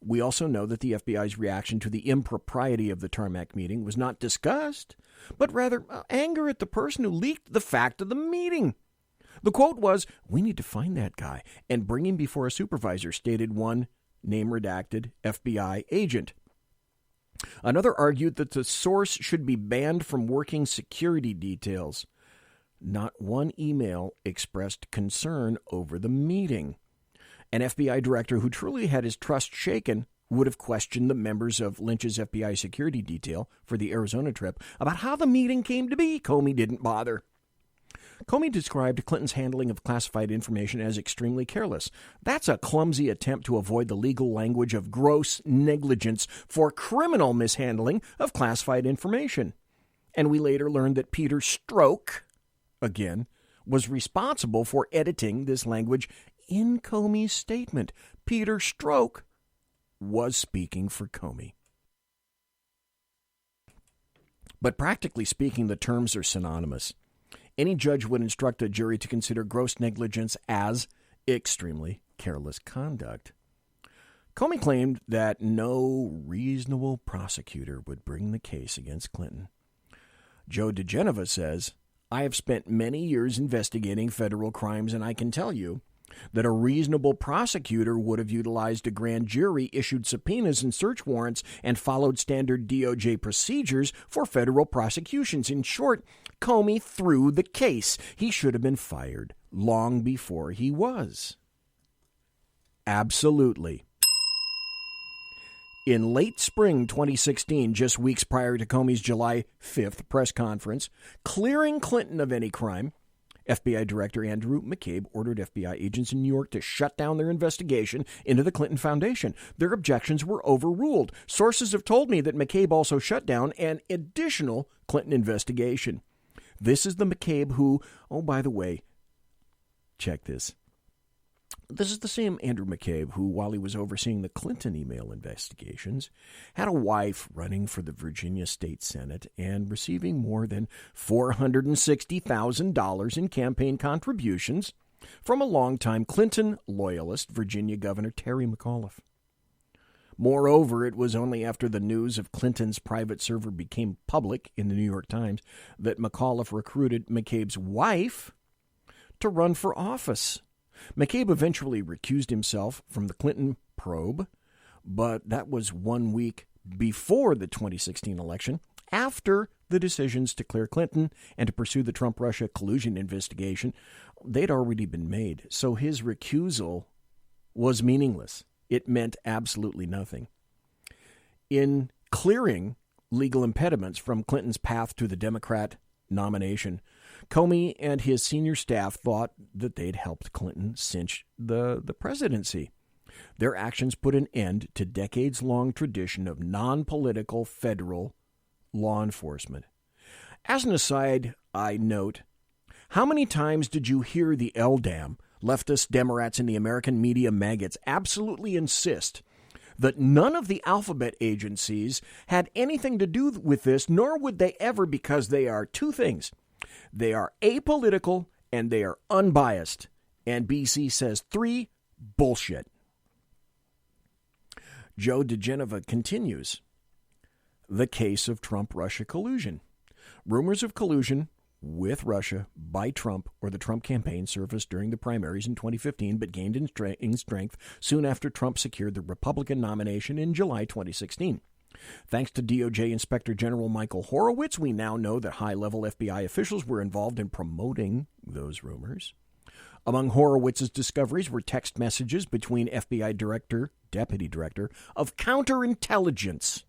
We also know that the FBI's reaction to the impropriety of the tarmac meeting was not disgust, but rather anger at the person who leaked the fact of the meeting. The quote was, "We need to find that guy and bring him before a supervisor," stated one name redacted FBI agent. Another argued that the source should be banned from working security details. Not one email expressed concern over the meeting. An FBI director who truly had his trust shaken would have questioned the members of Lynch's FBI security detail for the Arizona trip about how the meeting came to be. Comey didn't bother. Comey described Clinton's handling of classified information as extremely careless. That's a clumsy attempt to avoid the legal language of gross negligence for criminal mishandling of classified information. And we later learned that Peter Strzok, again, was responsible for editing this language in Comey's statement. Peter Strzok was speaking for Comey. But practically speaking, the terms are synonymous. Any judge would instruct a jury to consider gross negligence as extremely careless conduct. Comey claimed that no reasonable prosecutor would bring the case against Clinton. Joe DeGenova says, I have spent many years investigating federal crimes, and I can tell you that a reasonable prosecutor would have utilized a grand jury, issued subpoenas and search warrants, and followed standard DOJ procedures for federal prosecutions. In short, Comey threw the case. He should have been fired long before he was. Absolutely. In late spring 2016, just weeks prior to Comey's July 5th press conference, clearing Clinton of any crime, FBI Director Andrew McCabe ordered FBI agents in New York to shut down their investigation into the Clinton Foundation. Their objections were overruled. Sources have told me that McCabe also shut down an additional Clinton investigation. This is the McCabe who, oh, by the way, check this. This is the same Andrew McCabe who, while he was overseeing the Clinton email investigations, had a wife running for the Virginia State Senate and receiving more than $460,000 in campaign contributions from a longtime Clinton loyalist, Virginia Governor Terry McAuliffe. Moreover, it was only after the news of Clinton's private server became public in the New York Times that McAuliffe recruited McCabe's wife to run for office. McCabe eventually recused himself from the Clinton probe, but that was 1 week before the 2016 election, after the decisions to clear Clinton and to pursue the Trump-Russia collusion investigation. They'd already been made, so his recusal was meaningless. It meant absolutely nothing. In clearing legal impediments from Clinton's path to the Democrat nomination, Comey and his senior staff thought that they'd helped Clinton cinch the presidency. Their actions put an end to decades-long tradition of non-political federal law enforcement. As an aside, I note, how many times did you hear the LDAM, leftist Democrats and the American media maggots, absolutely insist that none of the alphabet agencies had anything to do with this, nor would they ever, because they are two things. They are apolitical and they are unbiased. And BC says 3, bullshit. Joe DeGenova continues. The case of Trump-Russia collusion. Rumors of collusion with Russia by Trump or the Trump campaign surfaced during the primaries in 2015, but gained in strength soon after Trump secured the Republican nomination in July 2016. Thanks to DOJ Inspector General Michael Horowitz, we now know that high-level FBI officials were involved in promoting those rumors. Among Horowitz's discoveries were text messages between FBI Deputy Director of Counterintelligence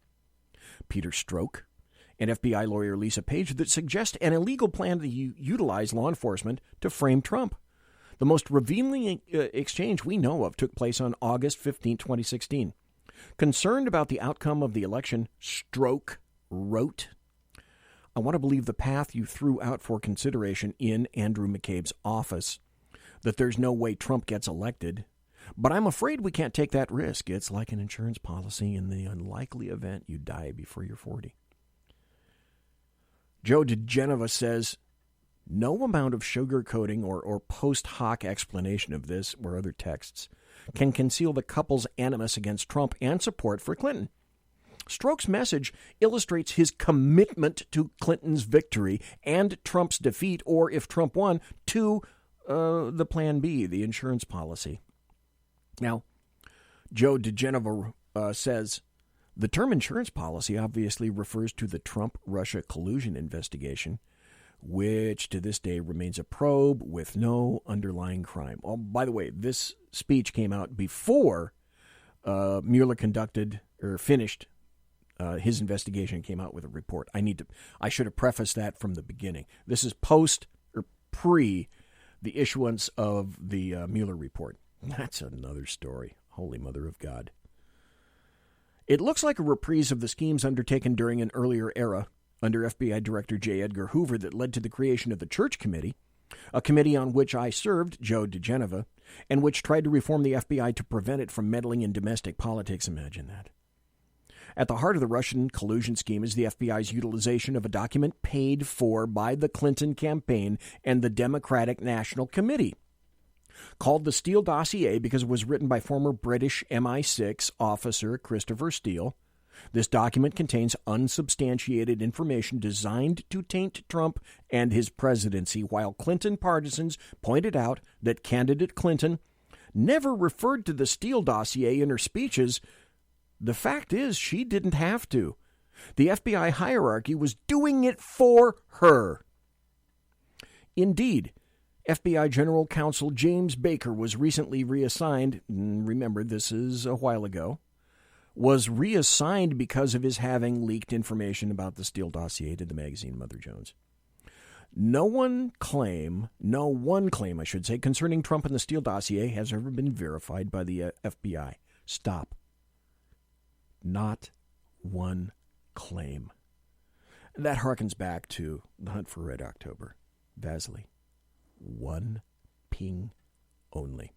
Peter Strzok and FBI lawyer Lisa Page that suggest an illegal plan to utilize law enforcement to frame Trump. The most revealing exchange we know of took place on August 15, 2016. Concerned about the outcome of the election, Strzok wrote, I want to believe the path you threw out for consideration in Andrew McCabe's office, that there's no way Trump gets elected, but I'm afraid we can't take that risk. It's like an insurance policy in the unlikely event you die before you're 40. Joe DeGenova says, no amount of sugarcoating or post hoc explanation of this or other texts can conceal the couple's animus against Trump and support for Clinton. Strzok's message illustrates his commitment to Clinton's victory and Trump's defeat, or if Trump won, to the Plan B, the insurance policy. Now, Joe DeGenova says, the term insurance policy obviously refers to the Trump-Russia collusion investigation, which to this day remains a probe with no underlying crime. Oh, by the way, this speech came out before Mueller finished his investigation, came out with a report. I should have prefaced that from the beginning. This is pre the issuance of the Mueller report. That's another story. Holy Mother of God. It looks like a reprise of the schemes undertaken during an earlier era under FBI Director J. Edgar Hoover that led to the creation of the Church Committee, a committee on which I served, Joe DeGeneva, and which tried to reform the FBI to prevent it from meddling in domestic politics. Imagine that. At the heart of the Russian collusion scheme is the FBI's utilization of a document paid for by the Clinton campaign and the Democratic National Committee. Called the Steele Dossier because it was written by former British MI6 officer Christopher Steele, this document contains unsubstantiated information designed to taint Trump and his presidency, while Clinton partisans pointed out that candidate Clinton never referred to the Steele Dossier in her speeches. The fact is, she didn't have to. The FBI hierarchy was doing it for her. Indeed, FBI General Counsel James Baker was recently reassigned. Remember, this is a while ago. Was reassigned because of his having leaked information about the Steele Dossier to the magazine Mother Jones. No one claim, concerning Trump and the Steele Dossier has ever been verified by the FBI. Stop. Not one claim. That harkens back to the Hunt for Red October. Vasily. One ping only.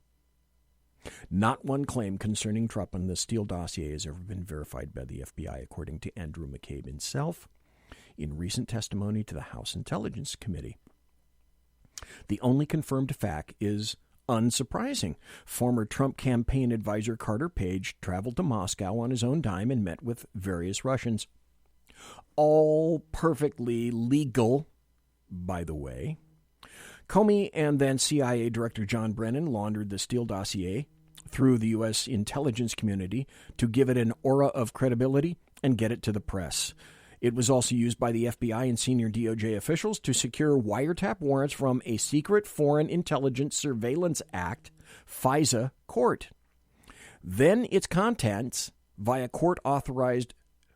Not one claim concerning Trump and the Steele Dossier has ever been verified by the FBI, according to Andrew McCabe himself in recent testimony to the House Intelligence Committee. The only confirmed fact is unsurprising. Former Trump campaign advisor Carter Page traveled to Moscow on his own dime and met with various Russians. All perfectly legal, by the way. Comey and then CIA Director John Brennan laundered the Steele Dossier through the U.S. intelligence community to give it an aura of credibility and get it to the press. It was also used by the FBI and senior DOJ officials to secure wiretap warrants from a secret Foreign Intelligence Surveillance Act, FISA, court. Then its contents, via court-authorized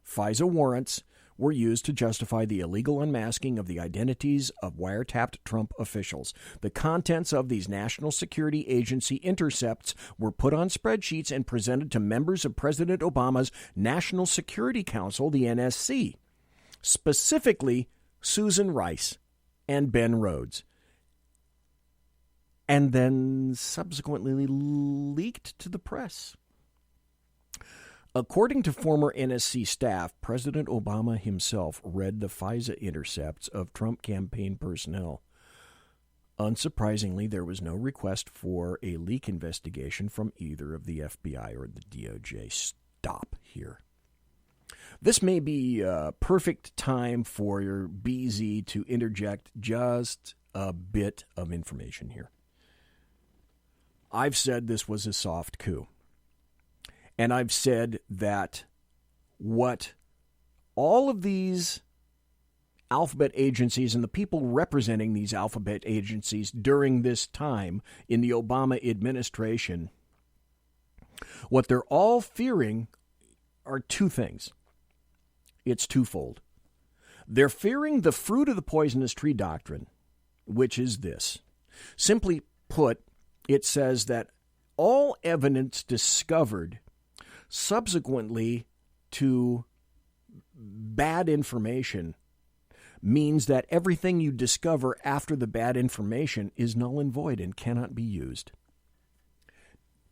FISA warrants, were used to justify the illegal unmasking of the identities of wiretapped Trump officials. The contents of these National Security Agency intercepts were put on spreadsheets and presented to members of President Obama's National Security Council, the NSC, specifically Susan Rice and Ben Rhodes, and then subsequently leaked to the press. According to former NSC staff, President Obama himself read the FISA intercepts of Trump campaign personnel. Unsurprisingly, there was no request for a leak investigation from either of the FBI or the DOJ. Stop here. This may be a perfect time for your BZ to interject just a bit of information here. I've said this was a soft coup. And I've said that what all of these alphabet agencies and the people representing these alphabet agencies during this time in the Obama administration, what they're all fearing are two things. It's twofold. They're fearing the fruit of the poisonous tree doctrine, which is this. Simply put, it says that all evidence discovered subsequently to bad information means that everything you discover after the bad information is null and void and cannot be used.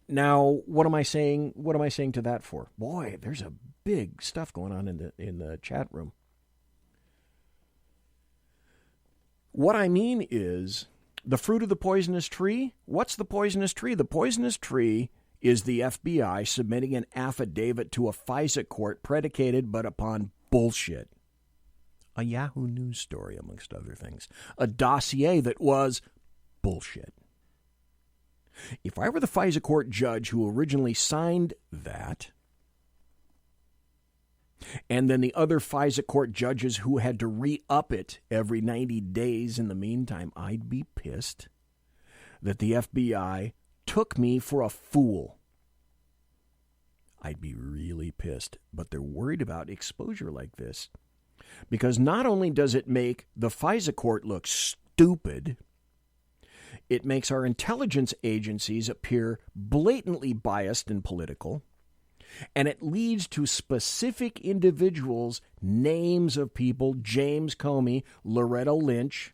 Now, what am I saying? What am I saying to that for? Boy, there's a big stuff going on in the chat room. What I mean is the fruit of the poisonous tree. What's the poisonous tree? The poisonous tree is the FBI submitting an affidavit to a FISA court predicated but upon bullshit. A Yahoo News story, amongst other things. A dossier that was bullshit. If I were the FISA court judge who originally signed that, and then the other FISA court judges who had to re-up it every 90 days in the meantime, I'd be pissed that the FBI took me for a fool. I'd be really pissed, but they're worried about exposure like this. Because not only does it make the FISA court look stupid, it makes our intelligence agencies appear blatantly biased and political, and it leads to specific individuals, names of people, James Comey, Loretta Lynch,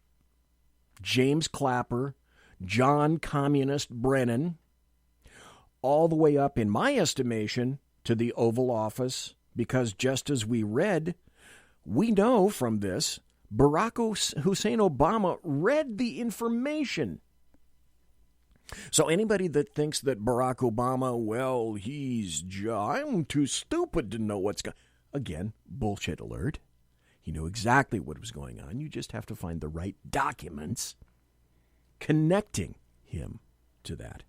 James Clapper, John Communist Brennan, all the way up, in my estimation, to the Oval Office, because just as we read, we know from this, Barack Hussein Obama read the information. So anybody that thinks that Barack Obama, well, I'm too stupid to know what's going on. Again, bullshit alert. He knew exactly what was going on. You just have to find the right documents connecting him to that.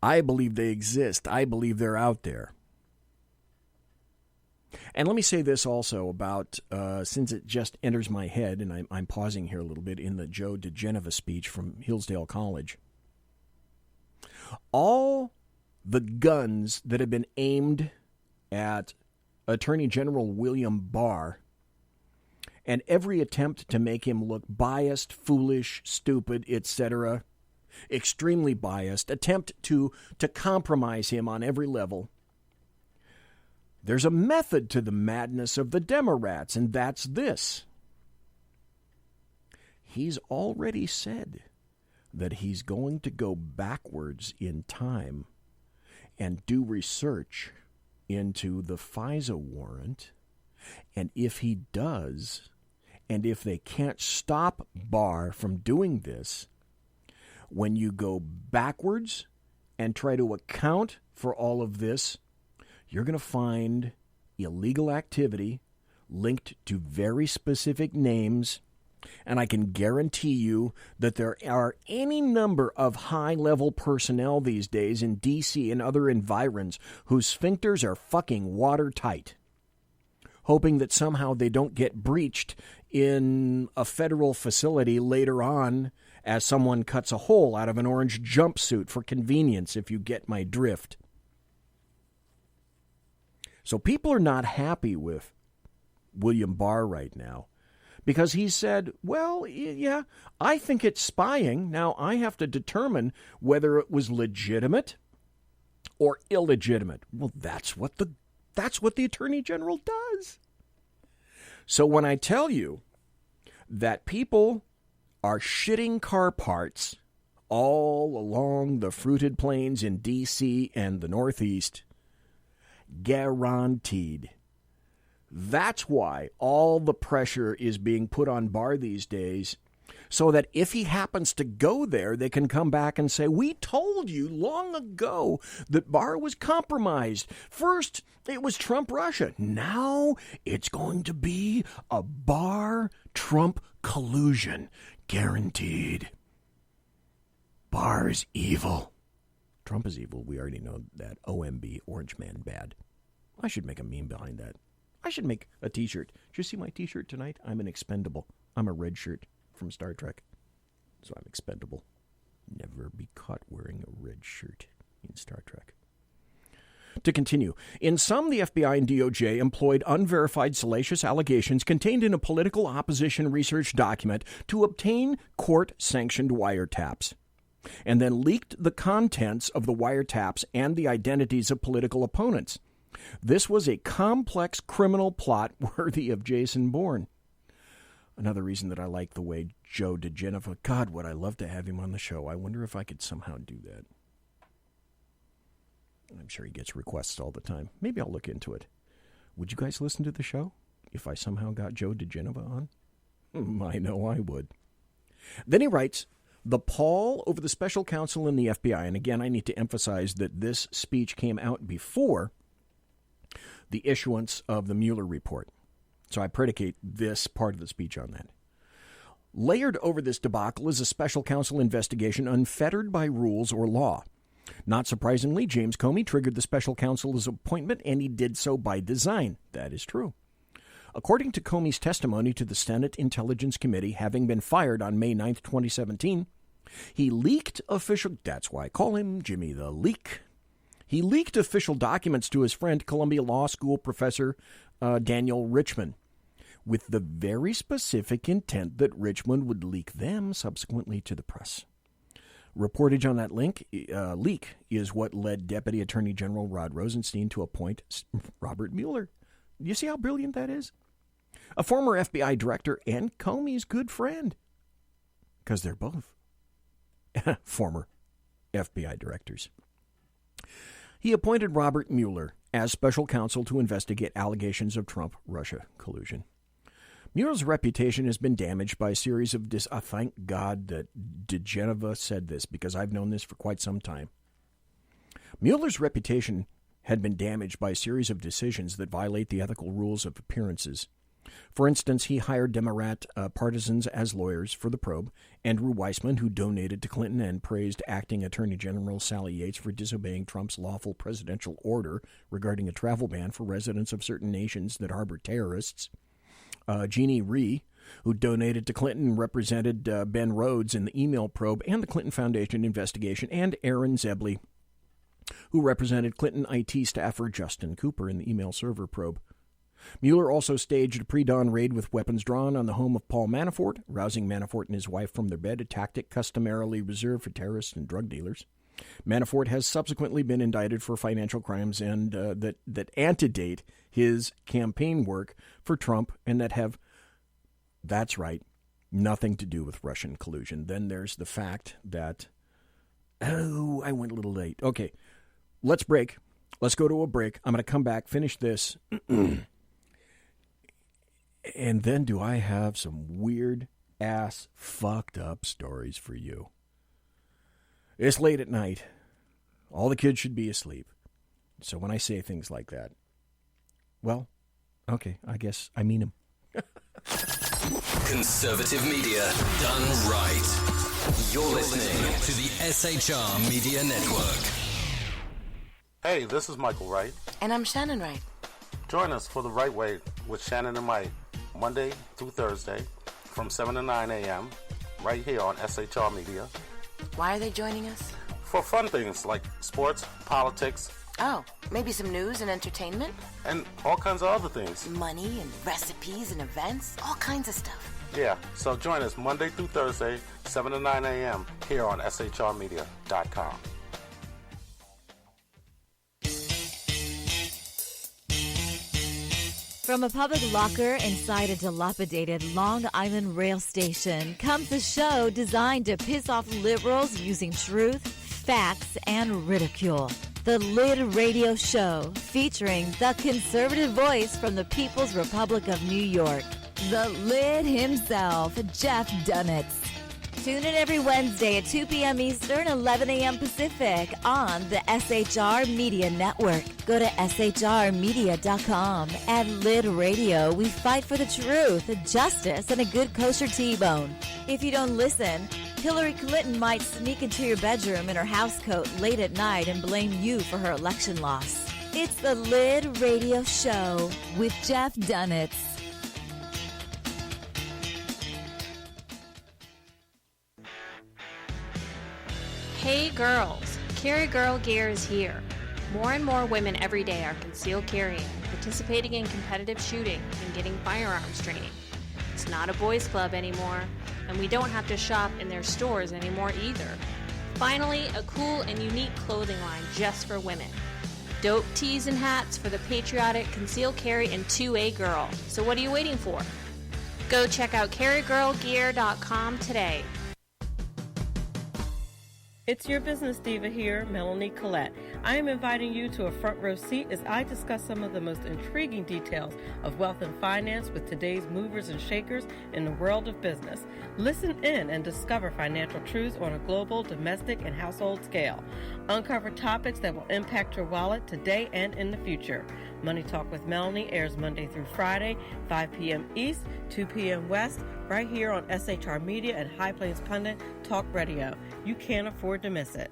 I believe they exist. I believe they're out there. And let me say this also about, since it just enters my head, and I'm pausing here a little bit, in the Joe DeGenova speech from Hillsdale College. All the guns that have been aimed at Attorney General William Barr, and every attempt to make him look biased, foolish, stupid, etc., extremely biased, attempt to compromise him on every level. There's a method to the madness of the Demorats, and that's this. He's already said that he's going to go backwards in time and do research into the FISA warrant. And if he does, and if they can't stop Barr from doing this, when you go backwards and try to account for all of this, you're going to find illegal activity linked to very specific names, and I can guarantee you that there are any number of high-level personnel these days in D.C. and other environs whose sphincters are fucking watertight, hoping that somehow they don't get breached in a federal facility later on as someone cuts a hole out of an orange jumpsuit for convenience, if you get my drift. So people are not happy with William Barr right now because he said, well, yeah, I think it's spying. Now I have to determine whether it was legitimate or illegitimate. Well, that's what the Attorney General does. So when I tell you that people are shitting car parts all along the fruited plains in D.C. and the Northeast, guaranteed. That's why all the pressure is being put on Barr these days, so that if he happens to go there, they can come back and say, we told you long ago that Barr was compromised. First, it was Trump-Russia. Now it's going to be a Barr-Trump collusion. Guaranteed. Barr is evil. Trump is evil. We already know that. OMB, Orange Man Bad. I should make a meme behind that. I should make a t-shirt. Did you see my t-shirt tonight? I'm an expendable. I'm a red shirt from Star Trek. So I'm expendable. Never be caught wearing a red shirt in Star Trek. To continue, in some, the FBI and DOJ employed unverified salacious allegations contained in a political opposition research document to obtain court-sanctioned wiretaps, and then leaked the contents of the wiretaps and the identities of political opponents. This was a complex criminal plot worthy of Jason Bourne. Another reason that I like the way Joe DeGenova, God, would I love to have him on the show. I wonder if I could somehow do that. I'm sure he gets requests all the time. Maybe I'll look into it. Would you guys listen to the show if I somehow got Joe DeGenova on? I know I would. Then he writes, the pall over the special counsel in the FBI, and again, I need to emphasize that this speech came out before the issuance of the Mueller report. So I predicate this part of the speech on that. Layered over this debacle is a special counsel investigation unfettered by rules or law. Not surprisingly, James Comey triggered the special counsel's appointment, and he did so by design. That is true. According to Comey's testimony to the Senate Intelligence Committee, having been fired on May 9, 2017, he leaked official... That's why I call him Jimmy the Leak. He leaked official documents to his friend, Columbia Law School professor Daniel Richman, with the very specific intent that Richman would leak them subsequently to the press. Reportage on that leak is what led Deputy Attorney General Rod Rosenstein to appoint Robert Mueller. You see how brilliant that is? A former FBI director and Comey's good friend. Because they're both former FBI directors. He appointed Robert Mueller as special counsel to investigate allegations of Trump-Russia collusion. Mueller's reputation has been damaged by a series of thank God that DeGeneva said this, because I've known this for quite some time. Mueller's reputation had been damaged by a series of decisions that violate the ethical rules of appearances. For instance, he hired Democrat partisans as lawyers for the probe. Andrew Weissman, who donated to Clinton and praised acting Attorney General Sally Yates for disobeying Trump's lawful presidential order regarding a travel ban for residents of certain nations that harbor terrorists. Jeannie Rhee, who donated to Clinton and represented Ben Rhodes in the email probe and the Clinton Foundation investigation, and Aaron Zebley, who represented Clinton IT staffer Justin Cooper in the email server probe. Mueller also staged a pre-dawn raid with weapons drawn on the home of Paul Manafort, rousing Manafort and his wife from their bed, a tactic customarily reserved for terrorists and drug dealers. Manafort has subsequently been indicted for financial crimes and that antedate his campaign work for Trump and that have, that's right, nothing to do with Russian collusion. Then there's the fact that, I went a little late. Okay, let's break. Let's go to a break. I'm going to come back, finish this, and then do I have some weird-ass, fucked-up stories for you. It's late at night. All the kids should be asleep. So when I say things like that, well, okay, I guess I mean them. Conservative media done right. You're listening to the SHR Media Network. Hey, this is Michael Wright. And I'm Shannon Wright. Join us for The Right Way with Shannon and Mike, Monday through Thursday from 7 to 9 a.m. right here on SHR Media. Why are they joining us? For fun things like sports, politics. Oh, maybe some news and entertainment? And all kinds of other things. Money and recipes and events, all kinds of stuff. Yeah, so join us Monday through Thursday, 7 to 9 a.m. here on shrmedia.com. From a public locker inside a dilapidated Long Island rail station comes a show designed to piss off liberals using truth, facts, and ridicule. The Lid Radio Show, featuring the conservative voice from the People's Republic of New York, the Lid himself, Jeff Dunitz. Tune in every Wednesday at 2 p.m. Eastern, 11 a.m. Pacific on the SHR Media Network. Go to shrmedia.com. At Lid Radio, we fight for the truth, justice, and a good kosher T-bone. If you don't listen, Hillary Clinton might sneak into your bedroom in her housecoat late at night and blame you for her election loss. It's the Lid Radio Show with Jeff Dunitz. Hey girls, Carry Girl Gear is here. More and more women every day are concealed carrying, participating in competitive shooting, and getting firearms training. It's not a boys' club anymore, and we don't have to shop in their stores anymore either. Finally, a cool and unique clothing line just for women. Dope tees and hats for the patriotic, concealed carry, and 2A girl. So what are you waiting for? Go check out carrygirlgear.com today. It's your business diva here, Melanie Collette. I am inviting you to a front row seat as I discuss some of the most intriguing details of wealth and finance with today's movers and shakers in the world of business. Listen in and discover financial truths on a global, domestic, and household scale. Uncover topics that will impact your wallet today and in the future. Money Talk with Melanie airs Monday through Friday, 5 p.m. East, 2 p.m. West, right here on SHR Media and High Plains Pundit Talk Radio. You can't afford to miss it.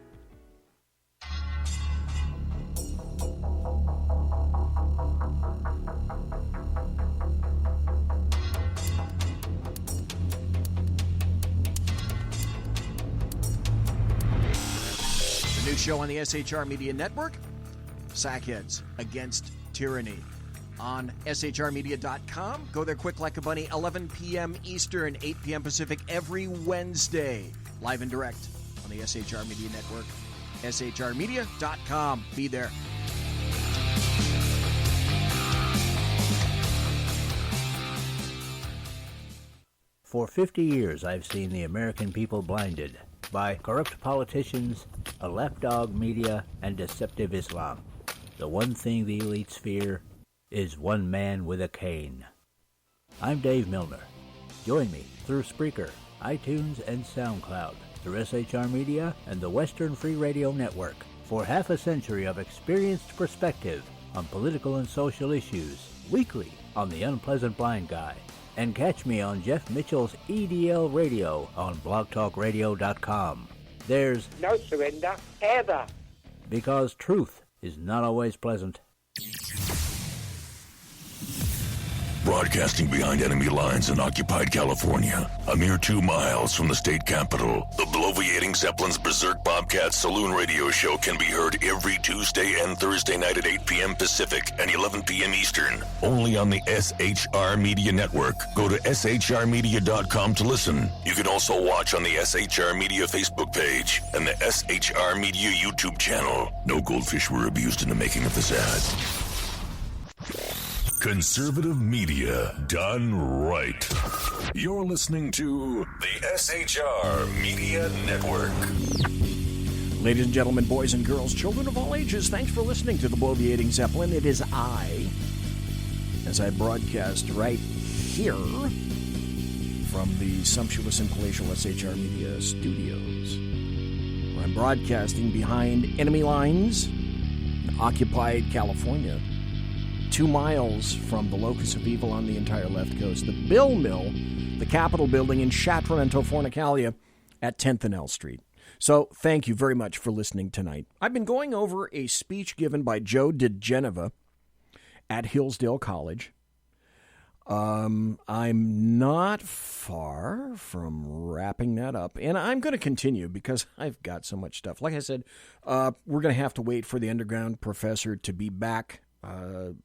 new show on the SHR Media Network, Sackheads Against Tyranny, on shrmedia.com. Go there quick like a bunny, 11 p.m. Eastern, 8 p.m. Pacific, every Wednesday, live and direct on the SHR Media Network, shrmedia.com. Be there. For 50 years, I've seen the American people blinded by corrupt politicians, a lapdog media, and deceptive Islam. The one thing the elites fear is one man with a cane. I'm Dave Milner. Join me through Spreaker, iTunes, and SoundCloud, through SHR Media and the Western Free Radio Network, for half a century of experienced perspective on political and social issues, weekly on The Unpleasant Blind Guy. And catch me on Jeff Mitchell's EDL Radio on blogtalkradio.com. There's no surrender, ever. Because truth is not always pleasant. Broadcasting behind enemy lines in occupied California, a mere 2 miles from the state capital, the bloviating Zeppelin's Berserk Bobcat Saloon radio show can be heard every Tuesday and Thursday night at 8 p.m. Pacific and 11 p.m. Eastern, only on the SHR Media Network. Go to shrmedia.com to listen. You can also watch on the SHR Media Facebook page and the SHR Media YouTube channel. No goldfish were abused in the making of this ad. Conservative media done right. You're listening to the SHR Media Network. Ladies and gentlemen, boys and girls, children of all ages, thanks for listening to the Bloviating Zeppelin. It is I, as I broadcast right here from the sumptuous and palatial SHR Media studios, where I'm broadcasting behind enemy lines in occupied California, 2 miles from the locus of evil on the entire left coast, the Bill Mill, the Capitol building in Sacramento, Fornicalia at 10th and L Street. So thank you very much for listening tonight. I've been going over a speech given by Joe DeGeneva at Hillsdale College. I'm not far from wrapping that up, and I'm going to continue because I've got so much stuff. Like I said, we're going to have to wait for the underground professor to be back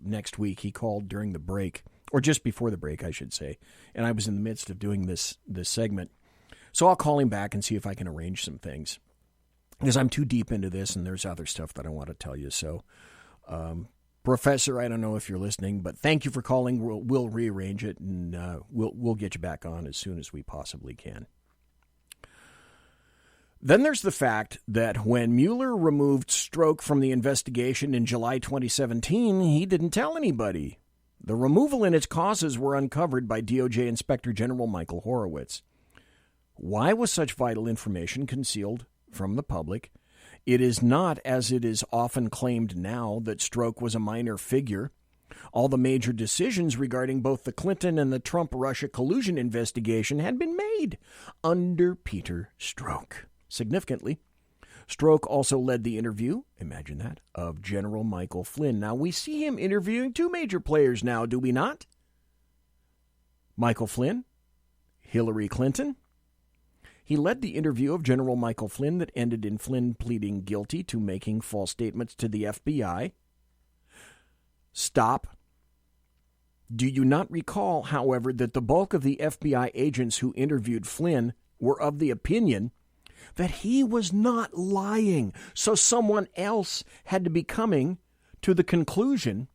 next week. He called during the break, or just before the break, I should say, and I was in the midst of doing this segment. So I'll call him back and see if I can arrange some things, because I'm too deep into this, and there's other stuff that I want to tell you. So, Professor, I don't know if you're listening, but thank you for calling. We'll rearrange it, and we'll get you back on as soon as we possibly can. Then there's the fact that when Mueller removed Stroke from the investigation in July 2017, he didn't tell anybody. The removal and its causes were uncovered by DOJ Inspector General Michael Horowitz. Why was such vital information concealed from the public? It is not, as it is often claimed now, that Stroke was a minor figure. All the major decisions regarding both the Clinton and the Trump-Russia collusion investigation had been made under Peter Stroke. Significantly, Stroke also led the interview, imagine that, of General Michael Flynn. Now, we see him interviewing 2 major players now, do we not? Michael Flynn, Hillary Clinton. He led the interview of General Michael Flynn that ended in Flynn pleading guilty to making false statements to the FBI. Stop. Do you not recall, however, that the bulk of the FBI agents who interviewed Flynn were of the opinion that he was not lying, so someone else had to be coming to the conclusion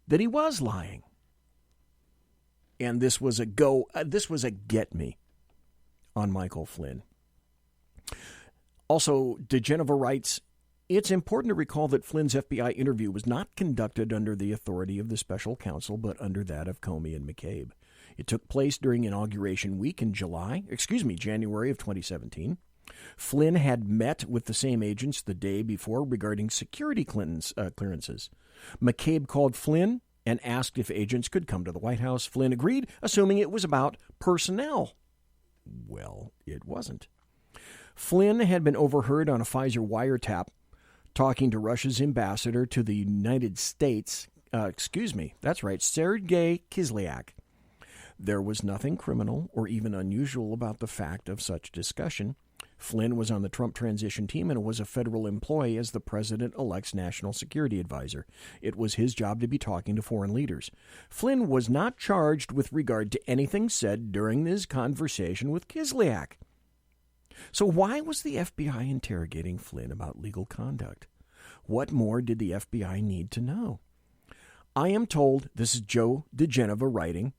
that he was lying? And this was a get me on Michael Flynn. Also, DeGeneva writes, it's important to recall that Flynn's FBI interview was not conducted under the authority of the special counsel, but under that of Comey and McCabe. It took place during Inauguration Week in January of 2017. Flynn had met with the same agents the day before regarding security clearances. McCabe called Flynn and asked if agents could come to the White House. Flynn agreed, assuming it was about personnel. Well, it wasn't. Flynn had been overheard on a Pfizer wiretap talking to Russia's ambassador to the United States, that's right, Sergei Kislyak. There was nothing criminal or even unusual about the fact of such discussion. Flynn was on the Trump transition team and was a federal employee as the president-elect's national security advisor. It was his job to be talking to foreign leaders. Flynn was not charged with regard to anything said during his conversation with Kislyak. So why was the FBI interrogating Flynn about legal conduct? What more did the FBI need to know? I am told, this is Joe DeGeneva writing,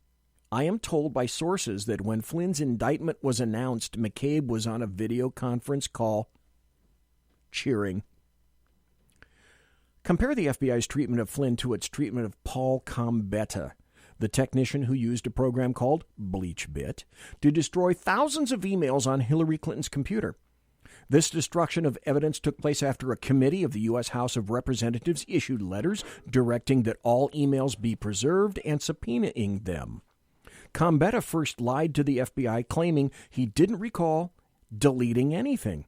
I am told by sources that when Flynn's indictment was announced, McCabe was on a video conference call cheering. Compare the FBI's treatment of Flynn to its treatment of Paul Gambetta, the technician who used a program called BleachBit to destroy thousands of emails on Hillary Clinton's computer. This destruction of evidence took place after a committee of the U.S. House of Representatives issued letters directing that all emails be preserved and subpoenaing them. Gambetta first lied to the FBI, claiming he didn't recall deleting anything.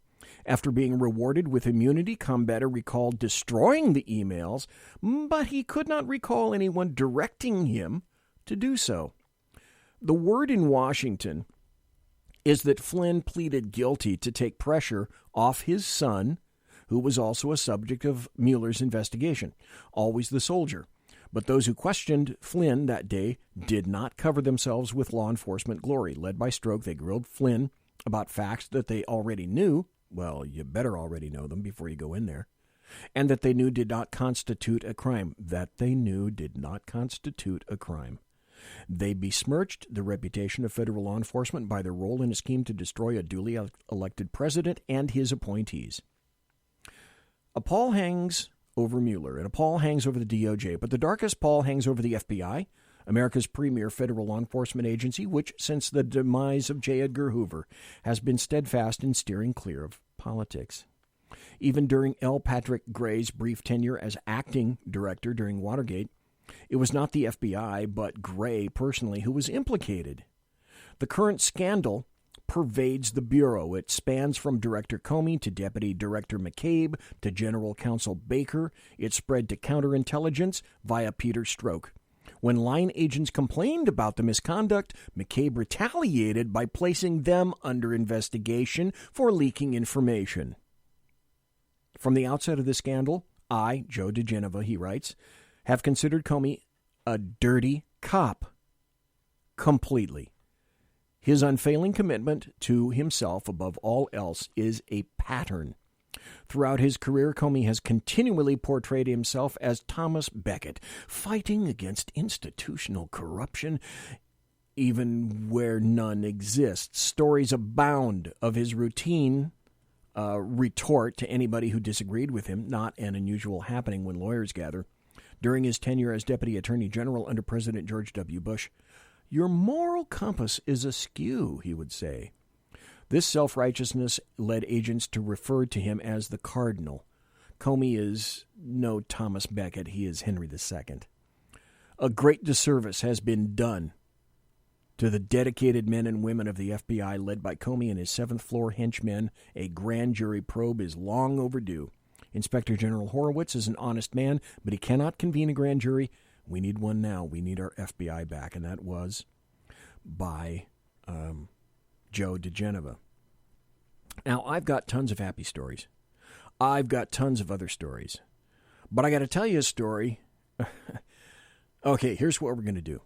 After being rewarded with immunity, Gambetta recalled destroying the emails, but he could not recall anyone directing him to do so. The word in Washington is that Flynn pleaded guilty to take pressure off his son, who was also a subject of Mueller's investigation, always the soldier. But those who questioned Flynn that day did not cover themselves with law enforcement glory. Led by Stroke, they grilled Flynn about facts that they already knew. Well, you better already know them before you go in there. And that they knew did not constitute a crime. They besmirched the reputation of federal law enforcement by their role in a scheme to destroy a duly elected president and his appointees. A pall hangs over Mueller, and a pall hangs over the DOJ, but the darkest pall hangs over the FBI, America's premier federal law enforcement agency, which, since the demise of J. Edgar Hoover, has been steadfast in steering clear of politics. Even during L. Patrick Gray's brief tenure as acting director during Watergate, it was not the FBI, but Gray personally who was implicated. The current scandal pervades the Bureau. It spans from Director Comey to Deputy Director McCabe to General Counsel Baker. It spread to counterintelligence via Peter Stroke. When line agents complained about the misconduct, McCabe retaliated by placing them under investigation for leaking information. From the outset of the scandal, I, Joe DeGeneva, he writes, have considered Comey a dirty cop. Completely. His unfailing commitment to himself above all else is a pattern. Throughout his career, Comey has continually portrayed himself as Thomas Becket, fighting against institutional corruption even where none exists. Stories abound of his routine retort to anybody who disagreed with him, not an unusual happening when lawyers gather. During his tenure as Deputy Attorney General under President George W. Bush, "Your moral compass is askew," he would say. This self-righteousness led agents to refer to him as the Cardinal. Comey is no Thomas Becket, he is Henry II. A great disservice has been done to the dedicated men and women of the FBI led by Comey and his seventh-floor henchmen. A grand jury probe is long overdue. Inspector General Horowitz is an honest man, but he cannot convene a grand jury. We need one now. We need our FBI back, and that was by Joe DeGeneva. Now, I've got tons of happy stories. I've got tons of other stories. But I got to tell you a story. Okay, here's what we're going to do.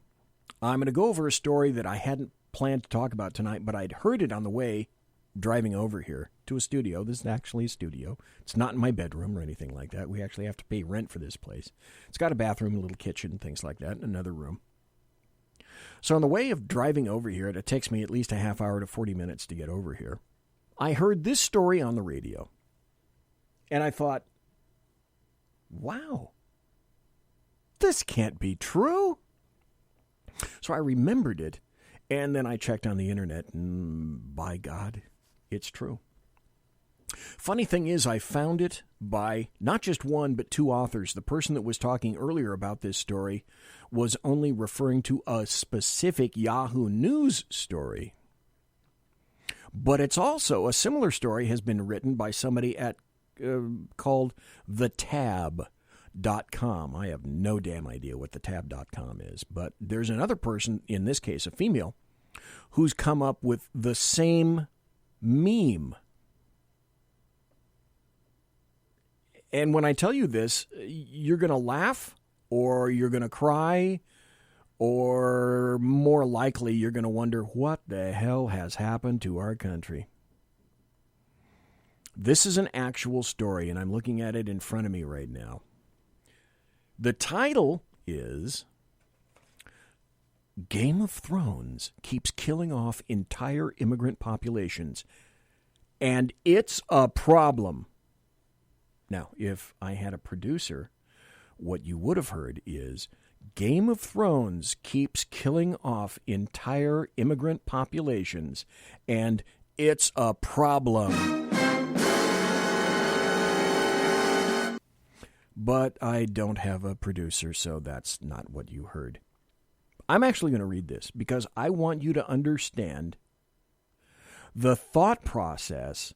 I'm going to go over a story that I hadn't planned to talk about tonight, but I'd heard it on the way driving over here to a studio. This is actually a studio. It's not in my bedroom or anything like that. We actually have to pay rent for this place. It's got a bathroom, a little kitchen, things like that, and another room. So on the way of driving over here, it takes me at least a half hour to 40 minutes to get over here. I heard this story on the radio, and I thought, wow, this can't be true. So I remembered it, and then I checked on the internet, and by God, it's true. Funny thing is, I found it by not just one, but two authors. The person that was talking earlier about this story was only referring to a specific Yahoo News story. But it's also, a similar story has been written by somebody at called thetab.com. I have no damn idea what thetab.com is, but there's another person, in this case a female, who's come up with the same meme And when I tell you this, you're going to laugh or you're going to cry or more likely you're going to wonder what the hell has happened to our country. This is an actual story, and I'm looking at it in front of me right now. The title is Game of Thrones Keeps Killing Off Entire Immigrant Populations, and It's a Problem. Now, if I had a producer, what you would have heard is Game of Thrones keeps killing off entire immigrant populations, and it's a problem. But I don't have a producer, so that's not what you heard. I'm actually going to read this because I want you to understand the thought process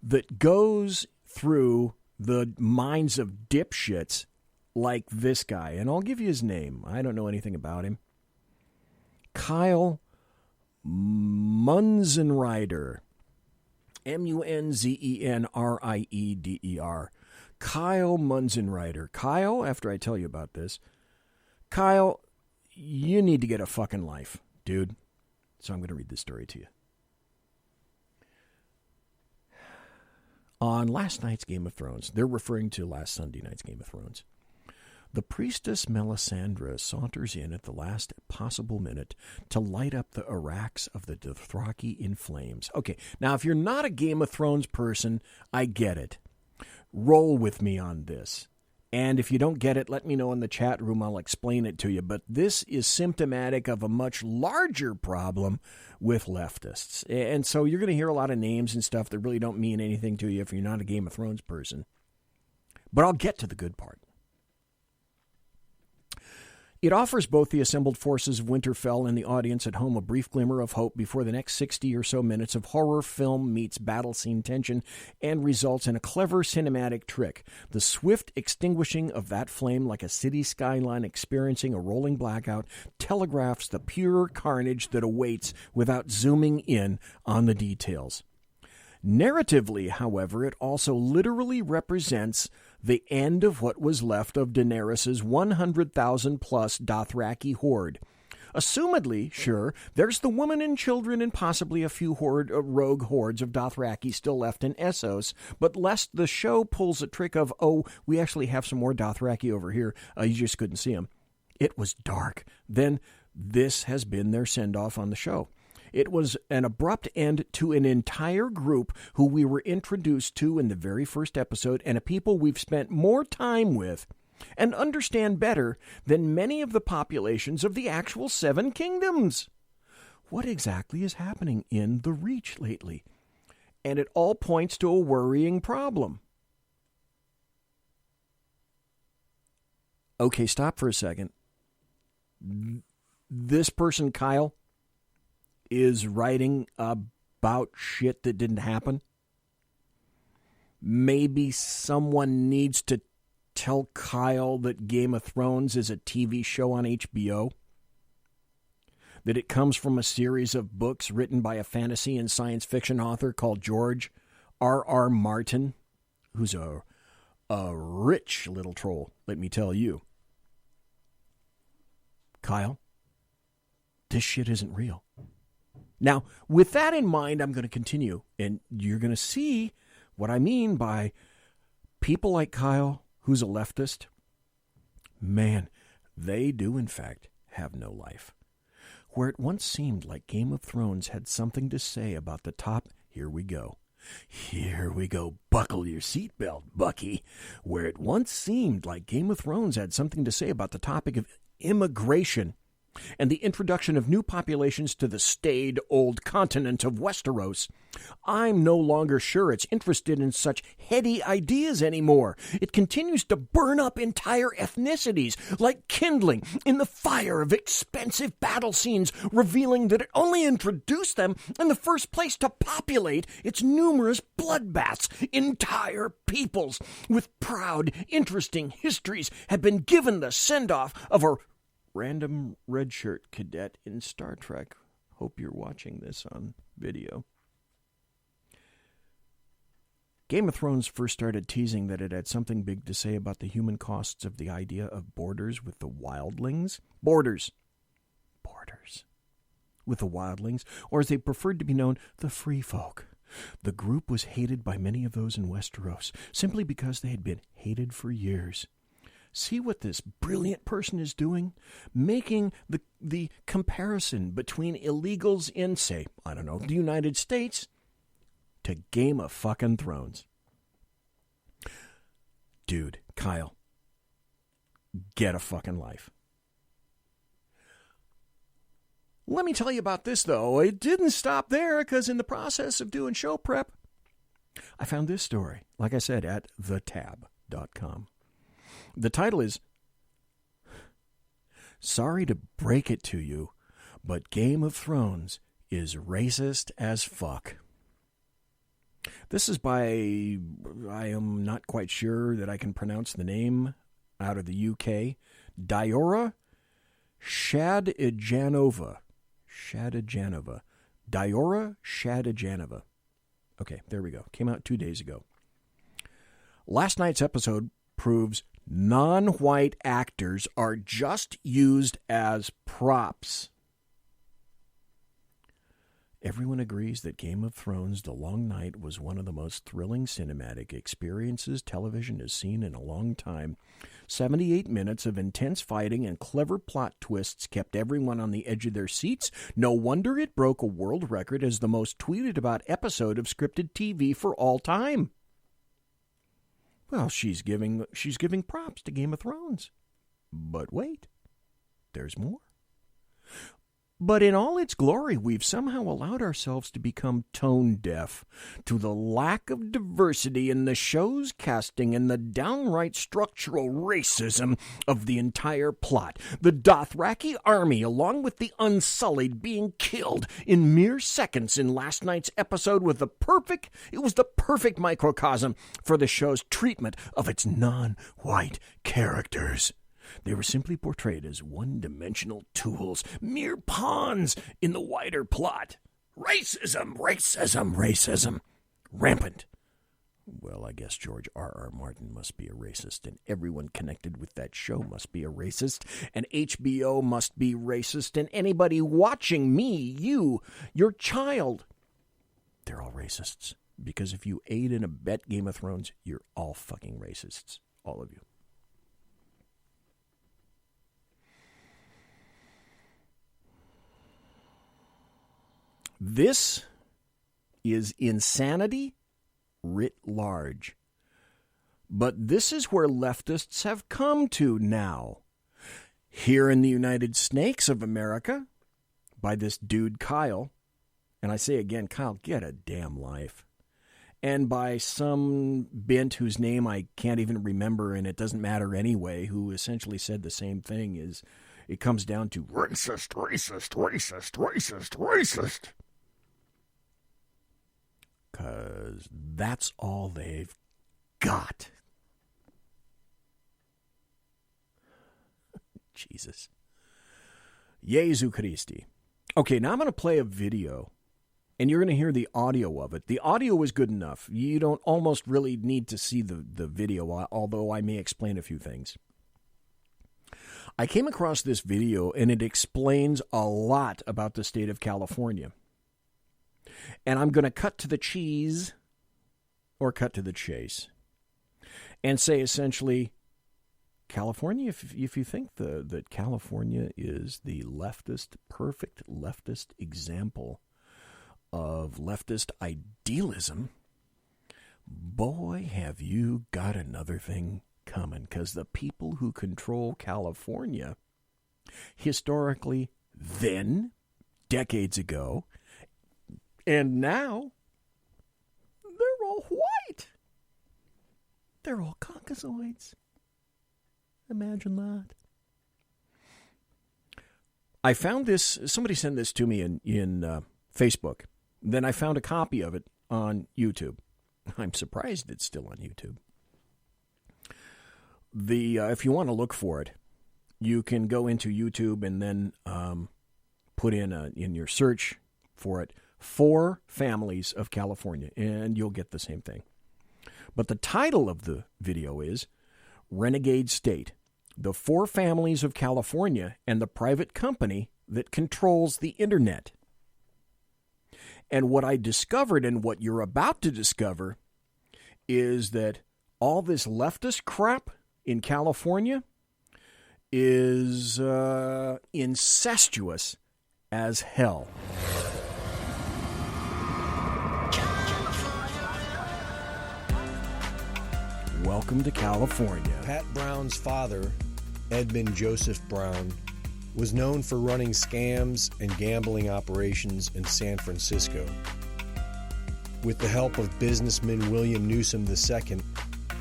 that goes through the minds of dipshits like this guy. And I'll give you his name. I don't know anything about him. Kyle Munzenrieder. Munzenrieder. Kyle Munzenrieder. Kyle, after I tell you about this, Kyle, you need to get a fucking life, dude. So I'm going to read this story to you. On last night's Game of Thrones, they're referring to last Sunday night's Game of Thrones, the priestess Melisandre saunters in at the last possible minute to light up the Iraqs of the Dothraki in flames. Okay, now if you're not a Game of Thrones person, I get it. Roll with me on this. And if you don't get it, let me know in the chat room. I'll explain it to you. But this is symptomatic of a much larger problem with leftists. And so you're going to hear a lot of names and stuff that really don't mean anything to you if you're not a Game of Thrones person. But I'll get to the good part. It offers both the assembled forces of Winterfell and the audience at home a brief glimmer of hope before the next 60 or so minutes of horror film meets battle scene tension and results in a clever cinematic trick. The swift extinguishing of that flame like a city skyline experiencing a rolling blackout telegraphs the pure carnage that awaits without zooming in on the details. Narratively, however, it also literally represents the end of what was left of Daenerys' 100,000-plus Dothraki horde. Assumedly, sure, there's the women and children and possibly a few rogue hordes of Dothraki still left in Essos, but lest the show pulls a trick of, oh, we actually have some more Dothraki over here, you just couldn't see them. It was dark. Then this has been their send-off on the show. It was an abrupt end to an entire group who we were introduced to in the very first episode and a people we've spent more time with and understand better than many of the populations of the actual Seven Kingdoms. What exactly is happening in the Reach lately? And it all points to a worrying problem. Okay, stop for a second. This person, Kyle, is writing about shit that didn't happen. Maybe someone needs to tell Kyle that Game of Thrones is a TV show on HBO, that it comes from a series of books written by a fantasy and science fiction author called George R.R. Martin, who's a rich little troll, let me tell you. Kyle, this shit isn't real. Now, with that in mind, I'm going to continue, and you're going to see what I mean by people like Kyle, who's a leftist. Man, they do, in fact, have no life. Where it once seemed like Game of Thrones had something to say about the top, here we go. Here we go. Buckle your seatbelt, Bucky. Where it once seemed like Game of Thrones had something to say about the topic of immigration and the introduction of new populations to the staid old continent of Westeros, I'm no longer sure it's interested in such heady ideas anymore. It continues to burn up entire ethnicities like kindling in the fire of expensive battle scenes, revealing that it only introduced them in the first place to populate its numerous bloodbaths. Entire peoples with proud, interesting histories have been given the send-off of a random red shirt cadet in Star Trek. Hope you're watching this on video. Game of Thrones first started teasing that it had something big to say about the human costs of the idea of borders with the wildlings. Borders with the wildlings, or as they preferred to be known, the free folk. The group was hated by many of those in Westeros, simply because they had been hated for years. See what this brilliant person is doing? Making the comparison between illegals in, say, I don't know, the United States to Game of fucking Thrones. Dude, Kyle, get a fucking life. Let me tell you about this, though. It didn't stop there, because in the process of doing show prep, I found this story, like I said, at thetab.com. The title is, Sorry to break it to you, but Game of Thrones is racist as fuck. This is by, I am not quite sure that I can pronounce the name, out of the UK, Diora Shadajanova. Diora Shadajanova. Okay, there we go. Came out 2 days ago. Last night's episode proves non-white actors are just used as props. Everyone agrees that Game of Thrones The Long Night was one of the most thrilling cinematic experiences television has seen in a long time. 78 minutes of intense fighting and clever plot twists kept everyone on the edge of their seats. No wonder it broke a world record as the most tweeted about episode of scripted TV for all time. Well, she's giving props to Game of Thrones. But wait, there's more. But in all its glory, we've somehow allowed ourselves to become tone deaf to the lack of diversity in the show's casting and the downright structural racism of the entire plot. The Dothraki army, along with the Unsullied, being killed in mere seconds in last night's episode was the perfect microcosm for the show's treatment of its non-white characters. They were simply portrayed as one-dimensional tools, mere pawns in the wider plot. Racism, racism, racism. Rampant. Well, I guess George R.R. Martin must be a racist, and everyone connected with that show must be a racist, and HBO must be racist, and anybody watching me, you, your child, they're all racists. Because if you aid and abet Game of Thrones, you're all fucking racists. All of you. This is insanity writ large. But this is where leftists have come to now. Here in the United Snakes of America, by this dude Kyle, and I say again, Kyle, get a damn life. And by some bint whose name I can't even remember, and it doesn't matter anyway, who essentially said the same thing, is it comes down to racist, racist, racist, racist, racist. Because that's all they've got. Jesus. Jesu Christi. Okay, now I'm going to play a video, and you're going to hear the audio of it. The audio is good enough. You don't almost really need to see the video, although I may explain a few things. I came across this video, and it explains a lot about the state of California. And I'm going to cut to the cheese, or cut to the chase, and say essentially, California, if you think that California is the perfect leftist example of leftist idealism, boy, have you got another thing coming. Because the people who control California, historically, then, decades ago, and now, they're all white. They're all Caucasoids. Imagine that. I found this, somebody sent this to me in Facebook. Then I found a copy of it on YouTube. I'm surprised it's still on YouTube. If you want to look for it, you can go into YouTube and then put in your search for it, 4 families of California, and you'll get the same thing. But the title of the video is Renegade State, the 4 families of California and the private company that controls the internet. And what I discovered, and what you're about to discover, is that all this leftist crap in California is incestuous as hell. Welcome to California. Pat Brown's father, Edmund Joseph Brown, was known for running scams and gambling operations in San Francisco. With the help of businessman William Newsom II,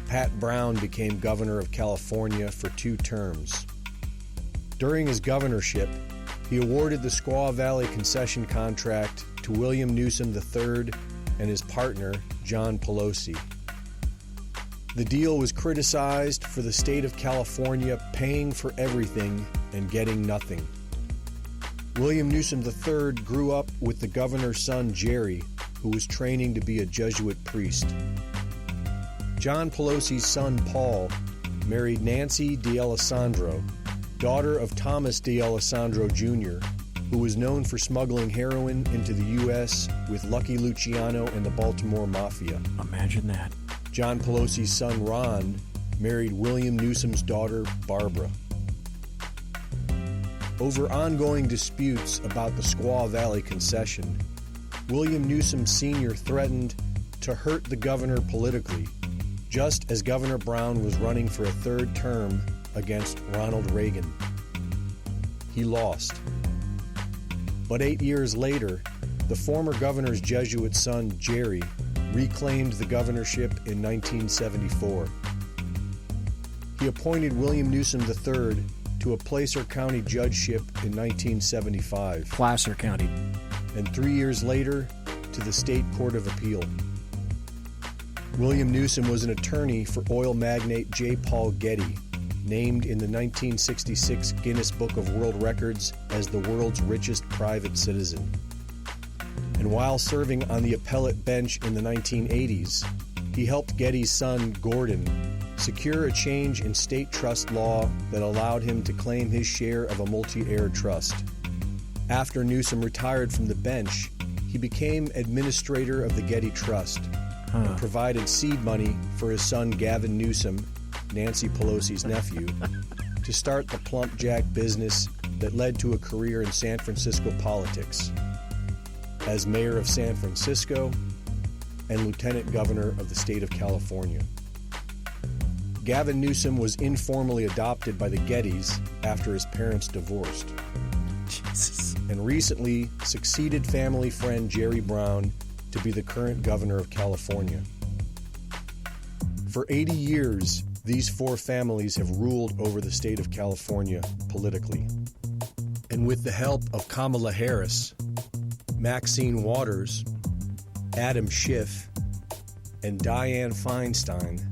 Pat Brown became governor of California for 2 terms. During his governorship, he awarded the Squaw Valley concession contract to William Newsom III and his partner, John Pelosi. The deal was criticized for the state of California paying for everything and getting nothing. William Newsom III grew up with the governor's son, Jerry, who was training to be a Jesuit priest. John Pelosi's son, Paul, married Nancy D'Alessandro, daughter of Thomas D'Alessandro Jr., who was known for smuggling heroin into the U.S. with Lucky Luciano and the Baltimore Mafia. Imagine that. John Pelosi's son, Ron, married William Newsom's daughter, Barbara. Over ongoing disputes about the Squaw Valley concession, William Newsom Sr. threatened to hurt the governor politically, just as Governor Brown was running for a 3rd term against Ronald Reagan. He lost. But 8 years later, the former governor's Jesuit son, Jerry, reclaimed the governorship in 1974. He appointed William Newsom III to a Placer County judgeship in 1975. Placer County. And 3 years later, to the State Court of Appeal. William Newsom was an attorney for oil magnate J. Paul Getty, named in the 1966 Guinness Book of World Records as the world's richest private citizen. And while serving on the appellate bench in the 1980s, he helped Getty's son, Gordon, secure a change in state trust law that allowed him to claim his share of a multi-heir trust. After Newsom retired from the bench, he became administrator of the Getty Trust and provided seed money for his son Gavin Newsom, Nancy Pelosi's nephew, to start the plump jack business that led to a career in San Francisco politics as mayor of San Francisco and lieutenant governor of the state of California. Gavin Newsom was informally adopted by the Gettys after his parents divorced. Jesus. And recently succeeded family friend Jerry Brown to be the current governor of California. For 80 years, these 4 families have ruled over the state of California politically. And with the help of Kamala Harris, Maxine Waters, Adam Schiff, and Dianne Feinstein,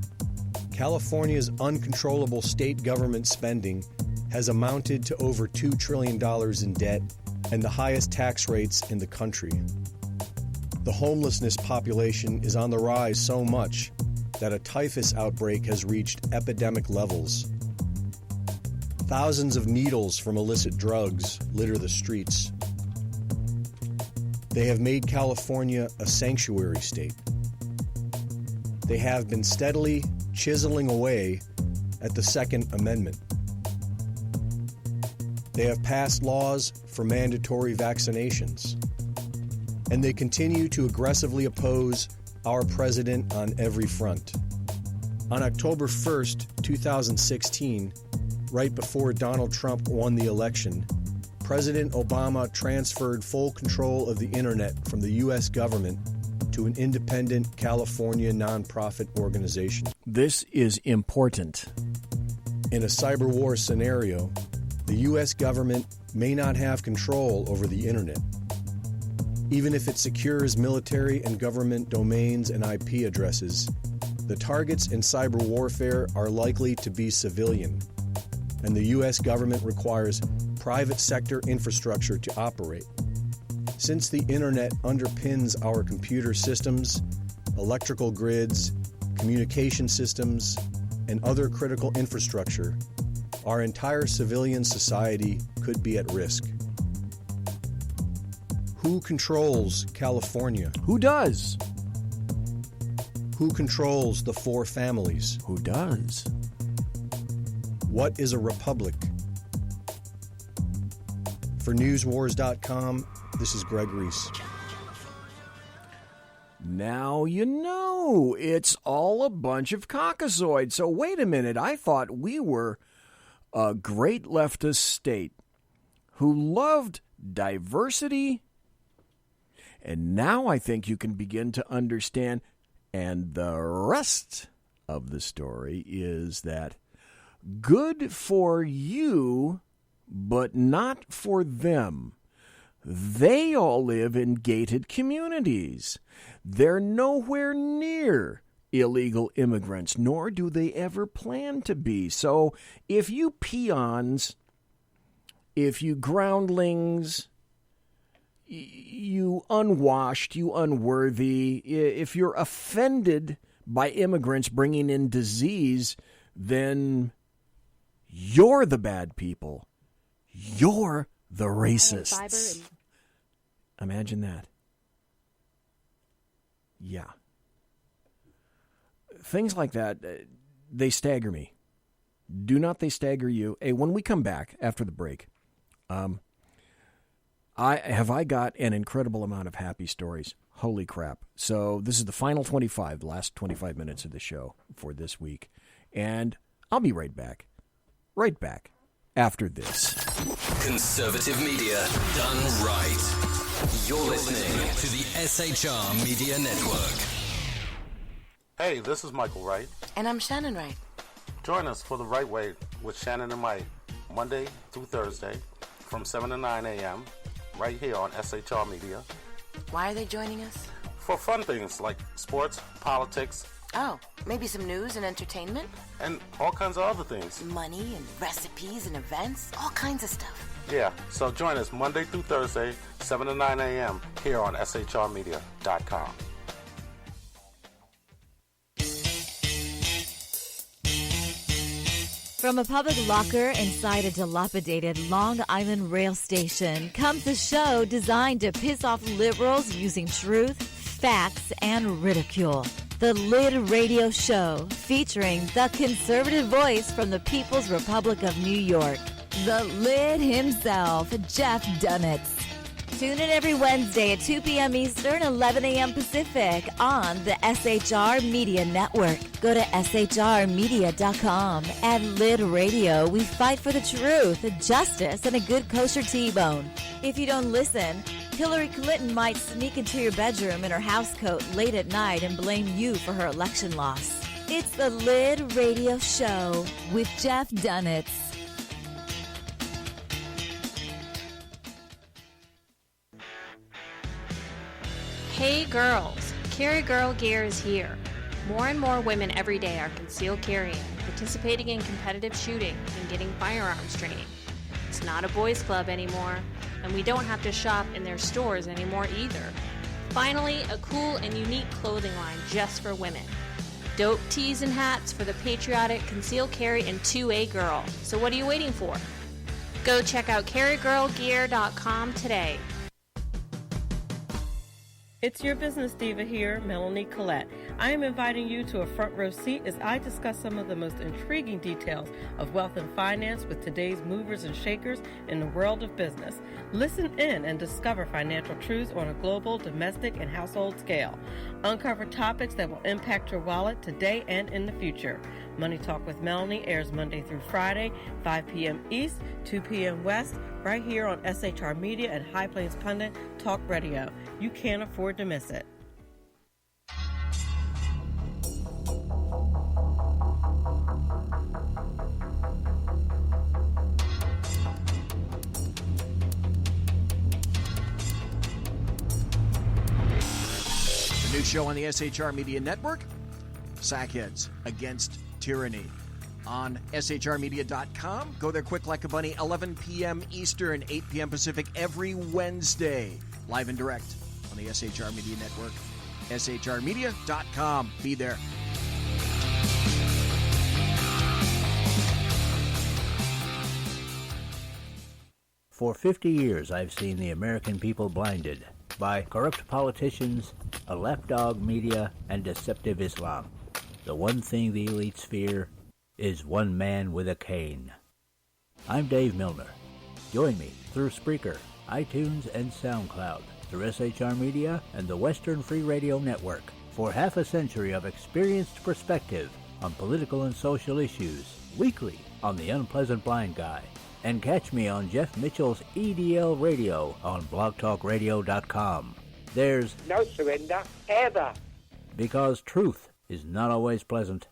California's uncontrollable state government spending has amounted to over $2 trillion in debt and the highest tax rates in the country. The homelessness population is on the rise so much that a typhus outbreak has reached epidemic levels. Thousands of needles from illicit drugs litter the streets. They have made California a sanctuary state. They have been steadily chiseling away at the Second Amendment. They have passed laws for mandatory vaccinations. And they continue to aggressively oppose our president on every front. On October 1st, 2016, right before Donald Trump won the election, President Obama transferred full control of the internet from the U.S. government to an independent California nonprofit organization. This is important. In a cyber war scenario, the U.S. government may not have control over the internet. Even if it secures military and government domains and IP addresses, the targets in cyber warfare are likely to be civilian, and the U.S. government requires private sector infrastructure to operate. Since the internet underpins our computer systems, electrical grids, communication systems, and other critical infrastructure, our entire civilian society could be at risk. Who controls California? Who does? Who controls the four families? Who does? What is a republic? For newswars.com, this is Greg Reese. Now you know it's all a bunch of Caucasoid. So wait a minute, I thought we were a great leftist state who loved diversity. And now I think you can begin to understand, and the rest of the story is that good for you, but not for them. They all live in gated communities. They're nowhere near illegal immigrants, nor do they ever plan to be. So if you peons, if you groundlings, you unwashed, you unworthy, if you're offended by immigrants bringing in disease, then you're the bad people. You're the racists. Imagine that. Yeah. Things like that, they stagger me. Do not they stagger you? Hey, when we come back after the break, I got an incredible amount of happy stories. Holy crap. So this is the final 25, the last 25 minutes of the show for this week. And I'll be right back. Right back after this. Conservative media done right. You're listening to the SHR Media Network. Hey, this is Michael Wright. And I'm Shannon Wright. Join us for The Right Way with Shannon and Mike, Monday through Thursday from 7 to 9 a.m. right here on SHR Media. Why are they joining us? For fun things like sports, politics. Oh, maybe some news and entertainment? And all kinds of other things. Money and recipes and events, all kinds of stuff. Yeah, so join us Monday through Thursday, 7 to 9 a.m. here on SHRmedia.com. From a public locker inside a dilapidated Long Island rail station comes a show designed to piss off liberals using truth, facts, and ridicule. The Lid Radio Show, featuring the conservative voice from the People's Republic of New York, the Lid himself, Jeff Dunitz. Tune in every Wednesday at 2 p.m. Eastern, 11 a.m. Pacific on the SHR Media Network. Go to shrmedia.com. At Lid Radio, we fight for the truth, justice, and a good kosher T-bone. If you don't listen, Hillary Clinton might sneak into your bedroom in her housecoat late at night and blame you for her election loss. It's the Lid Radio Show with Jeff Dunitz. Hey girls, Carry Girl Gear is here. More and more women every day are concealed carrying, participating in competitive shooting, and getting firearms training. It's not a boys' club anymore, and we don't have to shop in their stores anymore either. Finally, a cool and unique clothing line just for women. Dope tees and hats for the patriotic concealed carry and 2A girl. So what are you waiting for? Go check out carrygirlgear.com today. It's your business diva here, Melanie Collette. I am inviting you to a front row seat as I discuss some of the most intriguing details of wealth and finance with today's movers and shakers in the world of business. Listen in and discover financial truths on a global, domestic, and household scale. Uncover topics that will impact your wallet today and in the future. Money Talk with Melanie airs Monday through Friday, 5 p.m. East, 2 p.m. West, right here on SHR Media and High Plains Pundit Talk Radio. You can't afford to miss it. The new show on the SHR Media Network, Sackheads Against Tyranny. On shrmedia.com. Go there quick like a bunny, 11 p.m. Eastern, 8 p.m. Pacific every Wednesday. Live and direct on the SHR Media Network. shrmedia.com. Be there. For 50 years, I've seen the American people blinded by corrupt politicians, a lapdog media, and deceptive Islam. The one thing the elites fear is one man with a cane. I'm Dave Milner. Join me through Spreaker, iTunes, and SoundCloud, through SHR Media and the Western Free Radio Network, for half a century of experienced perspective on political and social issues, weekly on The Unpleasant Blind Guy. And catch me on Jeff Mitchell's EDL Radio on blogtalkradio.com. There's no surrender, ever. Because truth is not always pleasant.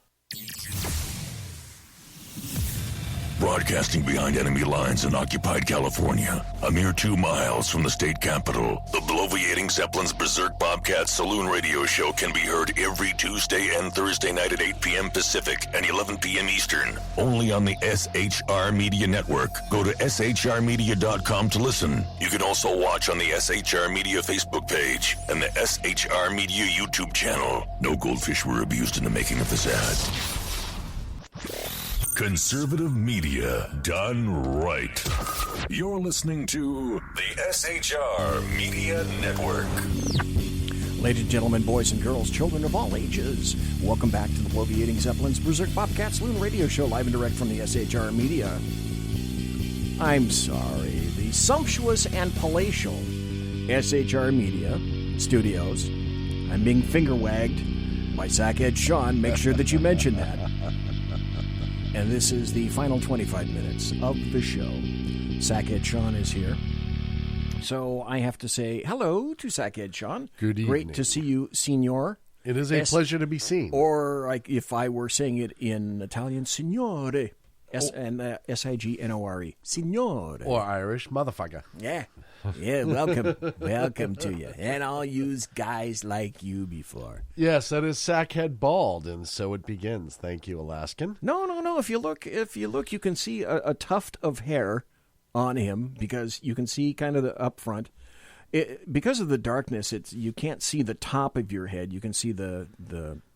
Broadcasting behind enemy lines in occupied California, a mere 2 miles from the state capital, the bloviating Zeppelin's Berserk Bobcat Saloon radio show can be heard every Tuesday and Thursday night at 8 p.m. Pacific and 11 p.m. Eastern, only on the SHR Media Network. Go to shrmedia.com to listen. You can also watch on the SHR Media Facebook page and the SHR Media YouTube channel. No goldfish were abused in the making of this ad. Conservative media done right. You're listening to the SHR Media Network. Ladies and gentlemen, boys and girls, children of all ages, welcome back to the bloviating Zeppelin's Berserk Bobcat Saloon radio show, live and direct from the SHR Media. I'm sorry, the sumptuous and palatial SHR Media Studios. I'm being finger-wagged by Sackhead Sean. Make sure that you mention that. And this is the final 25 minutes of the show. Sackhead Sean is here. So I have to say hello to Sackhead Sean. Good evening. Great to see you, Signor. It is a pleasure to be seen. Or like if I were saying it in Italian, Signore. S-I-G-N-O-R-E. Signore. Or Irish, motherfucker. Yeah. Yeah, welcome. Welcome to you. And I'll use guys like you before. Yes, that is Sackhead Bald, and so it begins. Thank you, Alaskan. No. If you look, you can see a tuft of hair on him because you can see kind of the up front. Because of the darkness, you can't see the top of your head. You can see the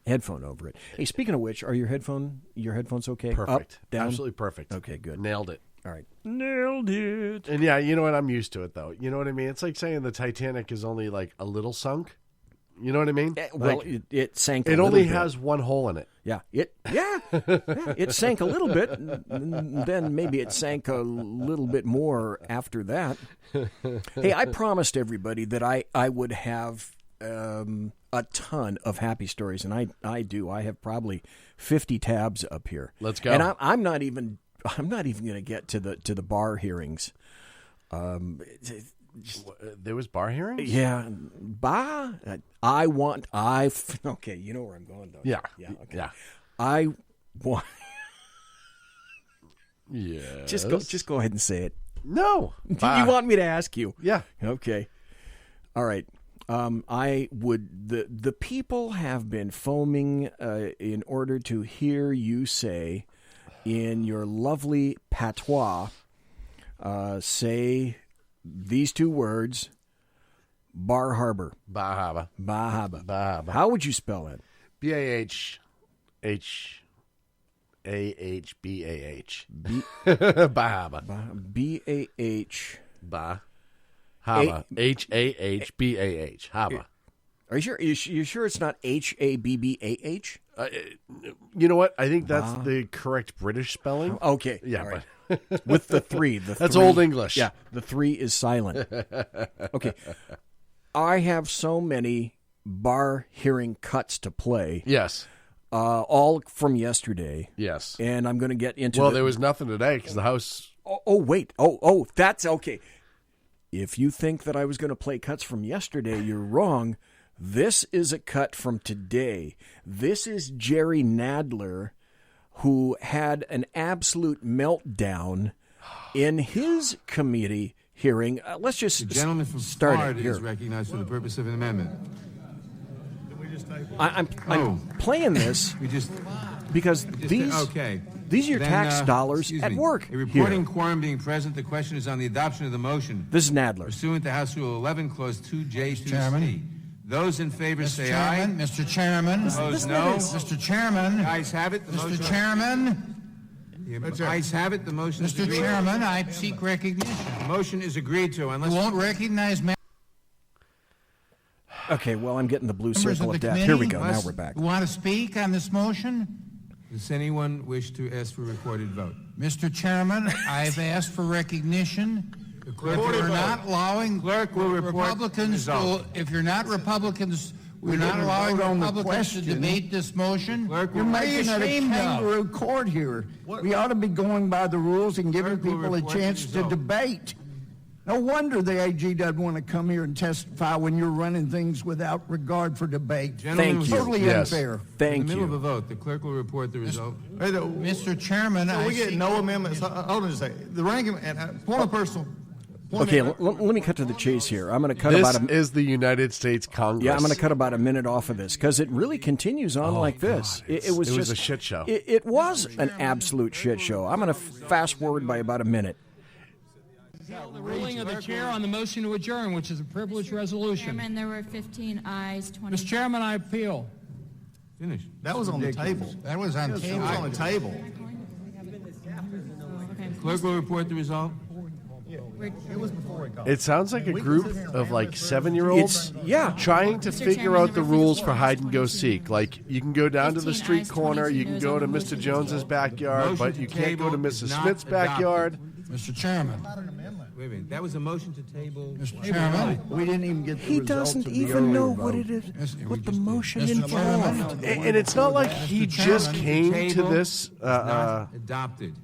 headphone over it. Hey, speaking of which, are your headphones okay? Perfect. Up, down? Absolutely perfect. Okay, good. Nailed it. All right. Nailed it. And yeah, you know what? I'm used to it, though. You know what I mean? It's like saying the Titanic is only like a little sunk. You know what I mean? Well, like, it sank a It little only bit. has one hole in it. Yeah. It sank a little bit. And then maybe it sank a little bit more after that. Hey, I promised everybody that I would have a ton of happy stories, and I do. I have probably 50 tabs up here. Let's go. And I'm not even going to get to the bar hearings. There was bar hearings? Yeah, bar. Okay, you know where I'm going, though. Yeah. Okay. Yeah. I want. Yes. Just go ahead and say it. No. Do you want me to ask you? Yeah. Okay. All right. I would. The people have been foaming in order to hear you say, in your lovely patois, say these two words: Bar Harbor. Bar Harbor. Bar Harbor. Bar Harbor. How would you spell it? B-A-H-H-A-H-B-A-H. Bar Harbor. B-A-H. Bar Harbor. H-A-H-B-A-H. Harbor. Are you sure? You sure it's not H-A-B-B-A-H? You know what? I think that's the correct British spelling. Okay. Yeah, all right. but with the three. That's Old English. Yeah, the 3 is silent. Okay. I have so many bar hearing cuts to play. Yes. All from yesterday. Yes. And I'm going to get into there was nothing today because the house... wait. Oh, that's okay. If you think that I was going to play cuts from yesterday, you're wrong. This is a cut from today. This is Jerry Nadler, who had an absolute meltdown in his committee hearing. Let's just the gentleman from start Florida it here. is recognized for the purpose of an amendment. I'm playing this because these are your tax dollars at work. A reporting quorum being present, the question is on the adoption of the motion. This is Nadler. Pursuant to House Rule 11, Clause 2J, 2C. Those in favor say aye. Mr. Chairman. Opposed, no. Mr. Chairman. The ayes have it. The Mr. motion. Chairman. The ayes have it. The motion is Mr. agreed. Chairman, I seek recognition. The motion is agreed to. Unless You won't recognize Okay, well, I'm getting the blue members circle of of the death. committee. Here we go. Now we're back. You want to speak on this motion? Does anyone wish to ask for a recorded vote? Mr. Chairman, I've asked for recognition. If you're not allowing Clerk will report Republicans the result. if you're not Republicans, we're not didn't allowing vote on the Republicans to question. debate this motion. You're making it a kangaroo court here. We ought to be going by the rules and giving people a chance to debate. No wonder the AG doesn't want to come here and testify when you're running things without regard for debate. Thank you. Totally unfair. Thank In the middle you. of a vote, the clerk will report the result. Mr. Chairman, So I we get seek- no amendments. Hold on a second. The ranking, point of personal. Okay, let me cut to the chase here. I'm going to cut This about is the United States Congress. Yeah, I'm going to cut about a minute off of this because it really continues on like this. It was just a shit show. It was an absolute shit show. I'm going to fast forward by about a minute. The ruling of the chair on the motion to adjourn, which is a privileged resolution. Chairman, there were 15 ayes, 20. Mr. Chairman, I appeal. Finish. That was on the table. That was on That table. was on the table. Clerk will report the result. It was before it got. It sounds like a group of like 7-year-olds, yeah, trying to Mr. figure Chairman, out the there were rules 15 for hide and go seek. Like you can go down to the 15 street ayes, corner, 22 you can noes go on to the Mr. motion to Jones's table. backyard, Motion but to you can't go to table is Mrs. not Smith's adopted. backyard. Mr. Chairman. Wait a minute. That was a motion to table. Mr. Chairman. We didn't even get the He results doesn't of the even earlier know vote. what it is, what the motion Mr. involved. Chairman. And it's not like he just came to Table this. is not adopted.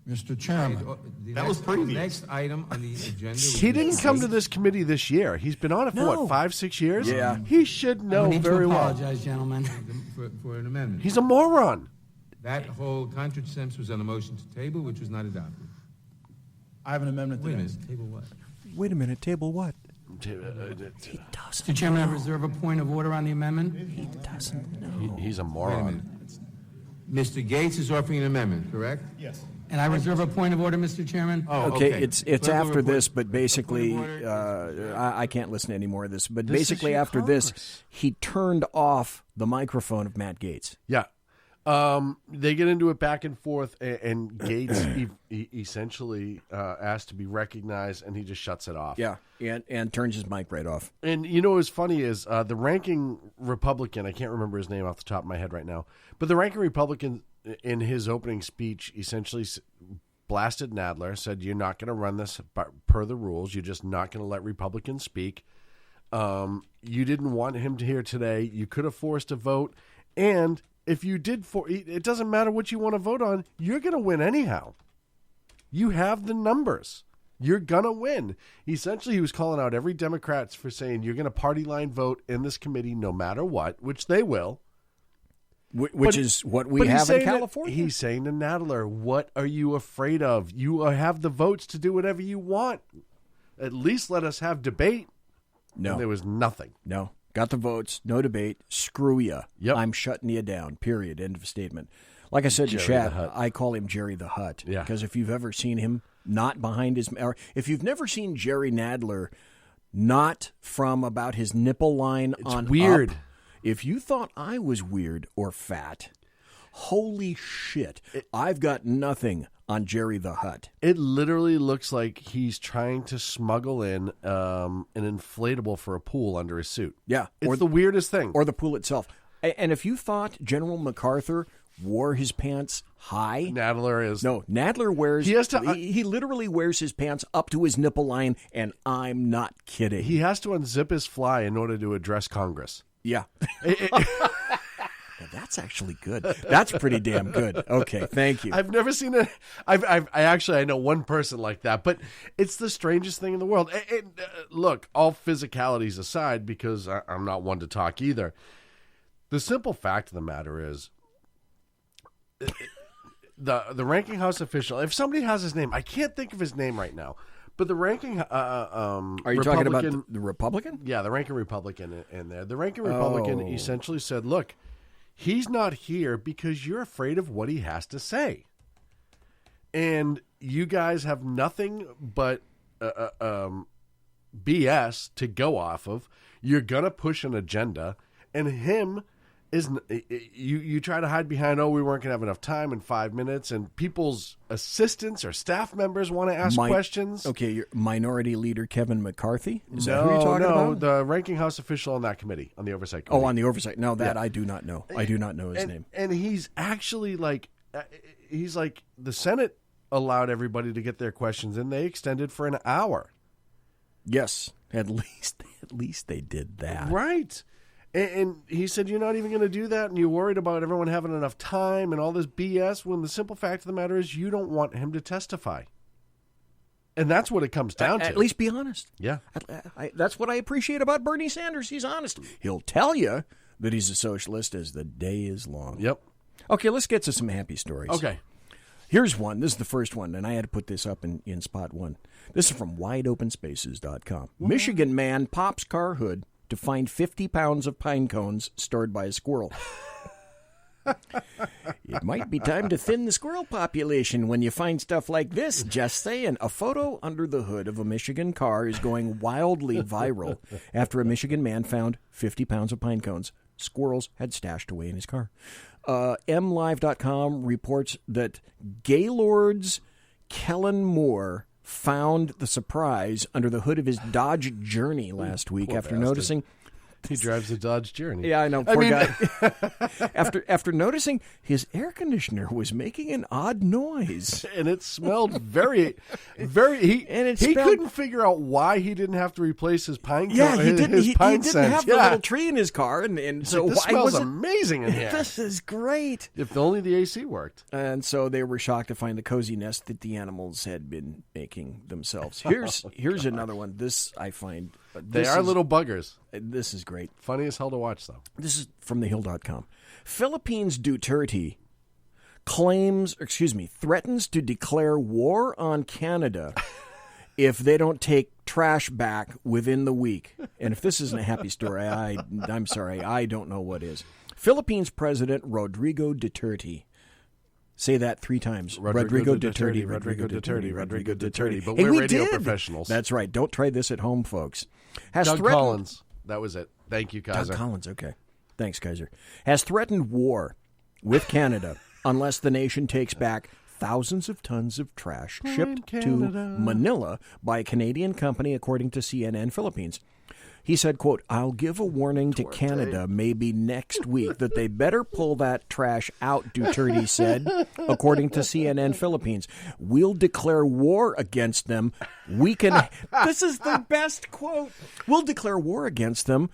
Mr. Chairman. That was previous. Next item on the agenda. He didn't come to this committee this year. He's been on it for No. what, 5-6 years? Yeah. He should know very well. gentlemen. for an amendment. He's a moron. That whole contract was on a motion to table, which was not adopted. I have an amendment to Wait a this. minute. Table what? Wait a minute, table what? Mr. Chairman, I reserve a point of order on the amendment. He doesn't know. He's a Wait a moron. minute. Mr. Gates is offering an amendment, correct? Yes. And I reserve a point of order, Mr. Chairman. Oh, Okay, it's Clerk will after report- this, but basically, Point of order. I can't listen to any more of this. But This is basically, your after this, he turned off the microphone of Matt Gaetz. Yeah. They get into it back and forth, and Gates he essentially asked to be recognized, and he just shuts it off. Yeah, and turns his mic right off. And you know what's funny is the ranking Republican, I can't remember his name off the top of my head right now, but the ranking Republican in his opening speech essentially blasted Nadler, said, "You're not going to run this per the rules. You're just not going to let Republicans speak. You didn't want him to hear today. You could have forced a vote. And if you did, it doesn't matter what you want to vote on. You're going to win anyhow. You have the numbers. You're going to win." Essentially, he was calling out every Democrat for saying, you're going to party line vote in this committee no matter what, which they will. Which is what we have in California. He's saying to Nadler, what are you afraid of? You have the votes to do whatever you want. At least let us have debate. No. And there was nothing. No. Got the votes, no debate, screw ya. Yep. I'm shutting you down, period, end of statement. Like I said to Jerry Chad, the Hutt. I call him Jerry the Hutt. Yeah. Because if you've ever seen him not behind his, or if you've never seen Jerry Nadler not from about his nipple line on weird. up, if you thought I was weird or fat, holy shit, I've got nothing on Jerry the Hutt. It literally looks like he's trying to smuggle in an inflatable for a pool under his suit. Yeah. It's the weirdest thing. Or the pool itself. And if you thought General MacArthur wore his pants high, Nadler is. No, Nadler wears. He has to. He literally wears his pants up to his nipple line, and I'm not kidding. He has to unzip his fly in order to address Congress. Yeah. That's actually good. That's pretty damn good. Okay, thank you. I've never seen it. I know one person like that, but it's the strangest thing in the world. Look, all physicalities aside, because I'm not one to talk either. The simple fact of the matter is, the ranking House official. If somebody has his name, I can't think of his name right now. But the ranking, are you talking about the Republican? Yeah, the ranking Republican in there. The ranking Republican essentially said, "Look, he's not here because you're afraid of what he has to say, and you guys have nothing but BS to go off of. You're gonna push an agenda, and him you try to hide behind, we weren't going to have enough time in 5 minutes, and people's assistants or staff members want to ask questions. Okay, your Minority Leader Kevin McCarthy? Is that who you're talking about? The ranking House official on that committee, on the oversight committee. Oh, on the oversight. No, that I do not know. I do not know his name. And he's actually he's like, the Senate allowed everybody to get their questions in. They extended for an hour. Yes, at least they did that. Right. And he said, you're not even going to do that, and you're worried about everyone having enough time and all this BS, when the simple fact of the matter is you don't want him to testify. And that's what it comes down to. At least be honest. Yeah. That's what I appreciate about Bernie Sanders. He's honest. He'll tell you that he's a socialist as the day is long. Yep. Okay, let's get to some happy stories. Okay. Here's one. This is the first one, and I had to put this up in spot one. This is from wideopenspaces.com. Michigan man pops car hood to find 50 pounds of pine cones stored by a squirrel. It might be time to thin the squirrel population when you find stuff like this. Just saying. A photo under the hood of a Michigan car is going wildly viral after a Michigan man found 50 pounds of pine cones squirrels had stashed away in his car. MLive.com reports that Gaylord's Kellen Moore found the surprise under the hood of his Dodge Journey last week after noticing... He drives a Dodge Journey. Yeah, I know. Poor guy. After noticing his air conditioner was making an odd noise. And it smelled very... He couldn't figure out why he didn't have to replace his pine scent. Yeah, he didn't have the little tree in his car. And so this smells amazing in here. This is great. If only the AC worked. And so they were shocked to find the cozy nest that the animals had been making themselves. Here's another one. This I find... They are little buggers. This is great. Funny as hell to watch, though. This is from thehill.com. Philippines Duterte threatens to declare war on Canada if they don't take trash back within the week. And if this isn't a happy story, I'm sorry, I don't know what is. Philippines President Rodrigo Duterte. Say that 3 times. Rodrigo Duterte. Rodrigo Duterte. But Hey, we're we radio did. professionals. That's right. Don't try this at home, folks. Doug Collins. That was it. Thank you, Kaiser. Doug Collins, okay. Thanks, Kaiser. Has threatened war with Canada unless the nation takes back thousands of tons of trash shipped to Manila by a Canadian company, according to CNN Philippines. He said, quote, I'll give a warning to Canada maybe next week that they better pull that trash out, Duterte said, according to CNN Philippines. We'll declare war against them. We can... This is the best quote. We'll declare war against them.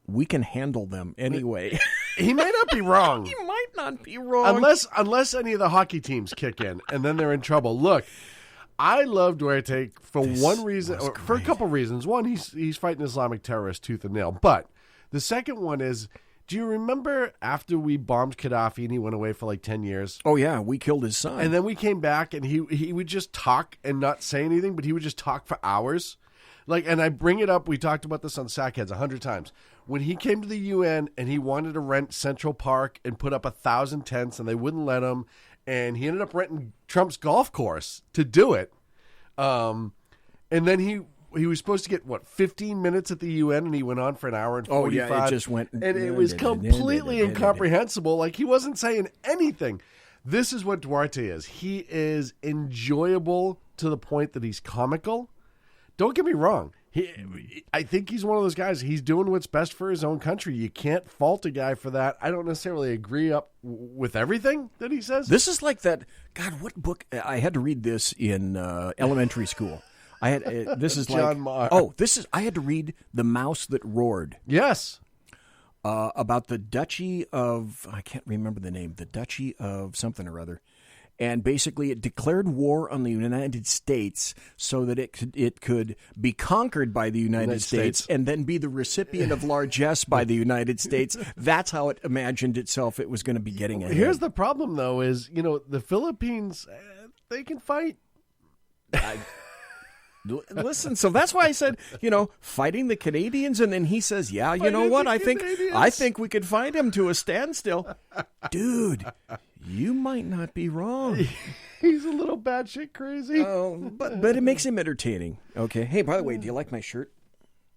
We can handle them anyway. He may not be wrong. He might not be wrong. Unless any of the hockey teams kick in, and then they're in trouble. Look, I love Duarte for one reason, or for a couple reasons. One, he's fighting Islamic terrorists tooth and nail. But the second one is, do you remember after we bombed Gaddafi and he went away for like 10 years? Oh, yeah. We killed his son. And then we came back and he would just talk and not say anything, but he would just talk for hours. And I bring it up. We talked about this on Sackheads 100 times. When he came to the UN and he wanted to rent Central Park and put up 1,000 tents and they wouldn't let him. And he ended up renting Trump's golf course to do it. And then he was supposed to get, 15 minutes at the UN, and he went on for an hour and 45. Oh, yeah, it just went... And it was completely incomprehensible. Like, he wasn't saying anything. This is what Duarte is. He is enjoyable to the point that he's comical. Don't get me wrong. I think he's one of those guys. He's doing what's best for his own country. You can't fault a guy for that. I don't necessarily agree with everything that he says. This is like that. God, what book? I had to read this in elementary school. I had this is John Marr. I had to read The Mouse That Roared. Yes. About the Duchy of, I can't remember the name, the Duchy of something or other. And basically it declared war on the United States so that it could be conquered by the United States and then be the recipient of largesse by the United States. That's how it imagined itself it was going to be getting ahead. Here's the problem, though, is, the Philippines, they can fight. Listen, so that's why I said, fighting the Canadians, and then he says, yeah, you know what? I think we could find him to a standstill. Dude, you might not be wrong. He's a little batshit crazy. Oh, but it makes him entertaining. Okay. Hey, by the way, do you like my shirt?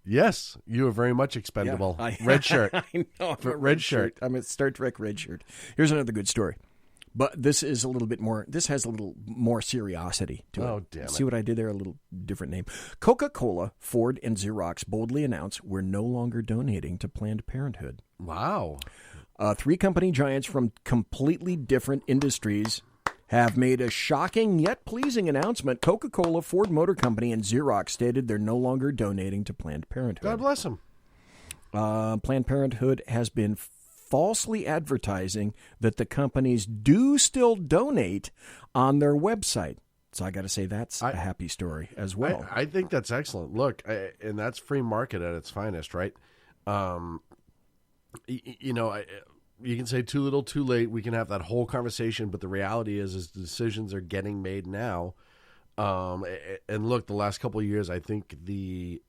Yes, you are very much expendable. Yeah, red shirt. I know. I'm a red shirt. I'm a Star Trek red shirt. Here's another good story. But this is a little bit more, this has a little more seriosity to it. Oh, damn it. See what I did there? A little different name. Coca-Cola, Ford, and Xerox boldly announced we're no longer donating to Planned Parenthood. Wow. 3 company giants from completely different industries have made a shocking yet pleasing announcement. Coca-Cola, Ford Motor Company, and Xerox stated they're no longer donating to Planned Parenthood. God bless them. Planned Parenthood has been falsely advertising that the companies do still donate on their website. So I got to say that's a happy story as well. I think that's excellent. Look, and that's free market at its finest, right? You can say too little, too late. We can have that whole conversation, but the reality is decisions are getting made now. And look, the last couple of years, I think the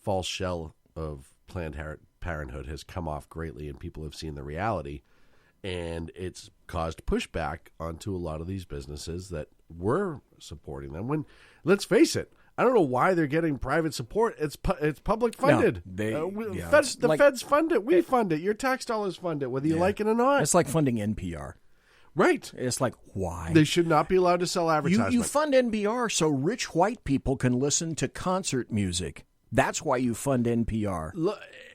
false shell of Planned Parenthood has come off greatly, and people have seen the reality, and it's caused pushback onto a lot of these businesses that were supporting them. When, let's face it, I don't know why they're getting private support. It's public funded. The feds fund it. We fund it. Your tax dollars fund it, whether you like it or not. It's like funding NPR. Right. It's like, why? They should not be allowed to sell advertisement. You fund NPR so rich white people can listen to concert music. That's why you fund NPR.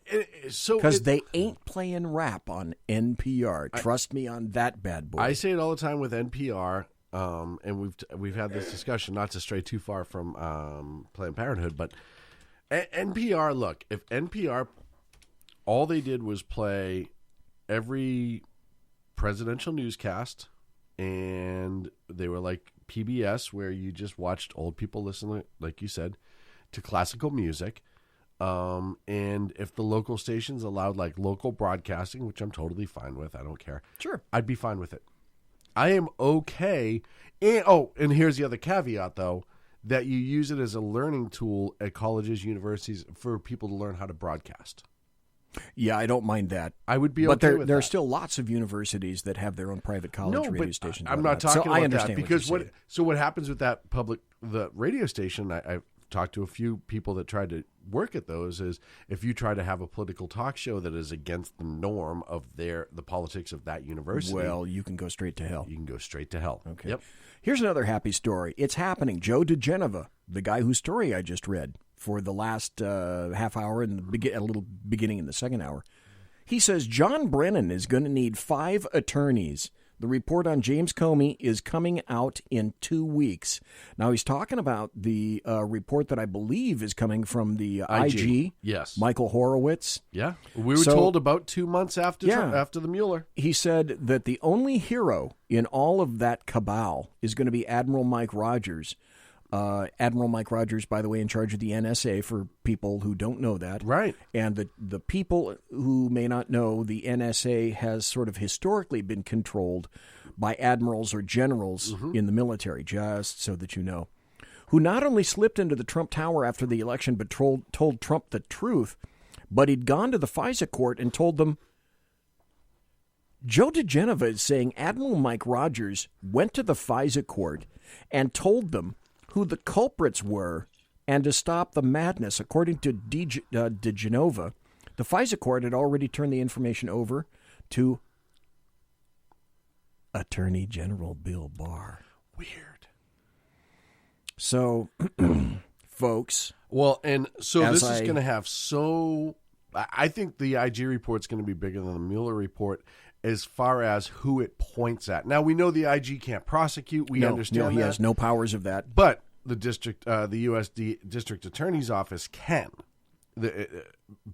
Because they ain't playing rap on NPR. Trust me on that bad boy. I say it all the time with NPR. And we've had this discussion, not to stray too far from Planned Parenthood, but NPR, look, if NPR, all they did was play every presidential newscast, and they were like PBS, where you just watched old people listen, like you said, to classical music. And if the local stations allowed like local broadcasting, which I'm totally fine with, I don't care. Sure. I'd be fine with it. I am okay. And here's the other caveat, though, that you use it as a learning tool at colleges, universities, for people to learn how to broadcast. Yeah, I don't mind that. I would be but okay with there that. are still lots of universities that have their own private college radio stations. I'm not talking about I understand that. Because what what happens with that the radio station, I've talked to a few people that tried to work at those, is if you try to have a political talk show that is against the norm of the politics of that university, well, you can go straight to hell. You can go straight to hell. Okay. Yep. Here's another happy story. It's happening. Joe DeGenova, the guy whose story I just read for the last half hour and a little beginning in the second hour, he says John Brennan is going to need 5 attorneys. The report on James Comey is coming out in 2 weeks. Now, he's talking about the report that I believe is coming from the IG. Yes. Michael Horowitz. Yeah. We were told about 2 months after the Mueller. He said that the only hero in all of that cabal is going to be Admiral Mike Rogers. Admiral Mike Rogers, by the way, in charge of the NSA, for people who don't know that. Right. And the people who may not know, the NSA has sort of historically been controlled by admirals or generals in the military, just so that you know, who not only slipped into the Trump Tower after the election but told Trump the truth, but he'd gone to the FISA court and told them. Joe DeGenova is saying Admiral Mike Rogers went to the FISA court and told them who the culprits were, and to stop the madness. According to DeGenova, the FISA court had already turned the information over to Attorney General Bill Barr. Weird. So, folks. Well, and so this is going to have I think the IG report's going to be bigger than the Mueller report as far as who it points at. Now, we know the IG can't prosecute. We understand he has no powers of that. But the U.S. District Attorney's Office can.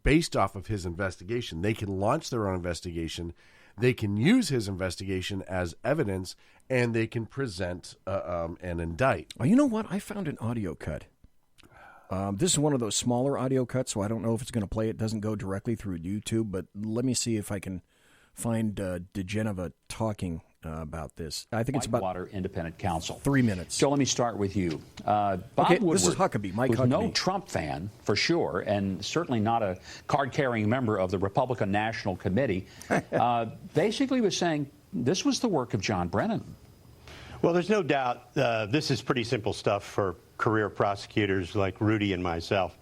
Based off of his investigation, they can launch their own investigation. They can use his investigation as evidence, and they can present and indict. Oh, you know what? I found an audio cut. This is one of those smaller audio cuts, so I don't know if it's going to play. It doesn't go directly through YouTube, but let me see if I can find DeGenova talking about this. I think it's about Whitewater Independent Counsel. 3 minutes. So let me start with you. Bob okay, Woodward, this is Huckabee, Mike who's Huckabee. no Trump fan, for sure, and certainly not a card-carrying member of the Republican National Committee, basically was saying this was the work of John Brennan. Well, there's no doubt this is pretty simple stuff for career prosecutors like Rudy and myself.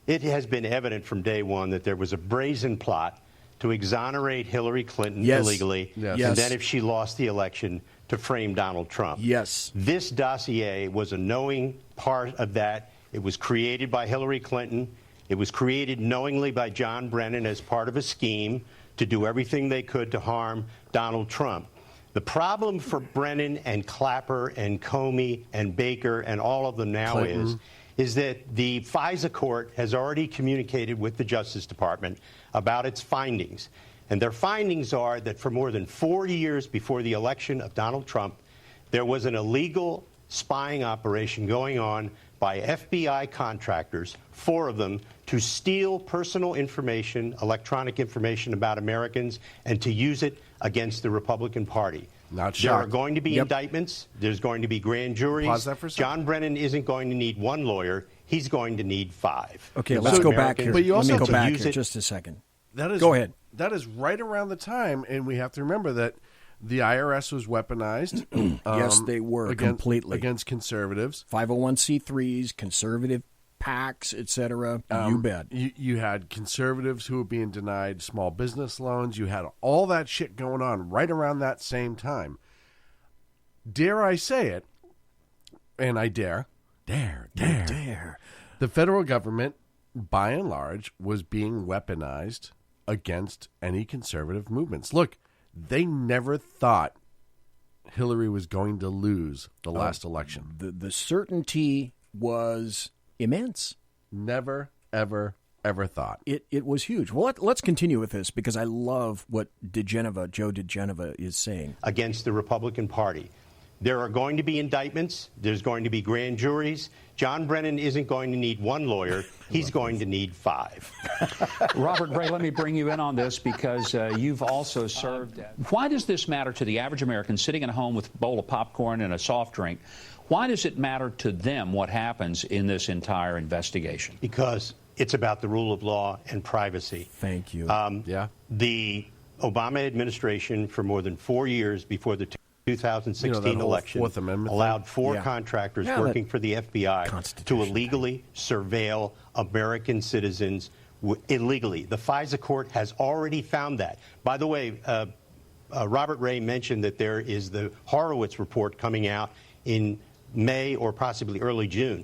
It has been evident from day one that there was a brazen plot to exonerate Hillary Clinton illegally, and then if she lost the election, to frame Donald Trump. Yes. This dossier was a knowing part of that. It was created by Hillary Clinton. It was created knowingly by John Brennan as part of a scheme to do everything they could to harm Donald Trump. The problem for Brennan and Clapper and Comey and Baker and all of them now is that the FISA court has already communicated with the Justice Department about its findings. And their findings are that for more than 4 years before the election of Donald Trump, there was an illegal spying operation going on by FBI contractors, 4 of them, to steal personal information, electronic information about Americans, and to use it against the Republican Party. There are going to be indictments. There's going to be grand juries. Pause that for a second. John Brennan isn't going to need 1 lawyer. He's going to need 5. Okay, let's go back here. But you also Let me go back use here it- just a second. Go ahead. That is right around the time, and we have to remember that the IRS was weaponized. Yes, they were completely against conservatives, 501c3s, conservative PACs, etc. You bet. You had conservatives who were being denied small business loans. You had all that shit going on right around that same time. Dare I say it? And I dare. The federal government, by and large, was being weaponized against any conservative movements. Look, they never thought Hillary was going to lose the last election. The certainty was immense. Never, ever thought. It was huge. Well, let's continue with this because I love what Joe DeGeneva is saying. Against the Republican Party. There are going to be indictments. There's going to be grand juries. John Brennan isn't going to need 1 lawyer. He's going to need 5. Robert Ray, let me bring you in on this because you've also served. Why does this matter to the average American sitting at home with a bowl of popcorn and a soft drink? Why does it matter to them what happens in this entire investigation? Because it's about the rule of law and privacy. Thank you. The Obama administration, for more than 4 years before the 2016 election, Fourth Amendment allowed 4 contractors working for the FBI to illegally surveil American citizens illegally. The FISA court has already found that. By the way, Robert Ray mentioned that there is the Horowitz report coming out in May or possibly early June.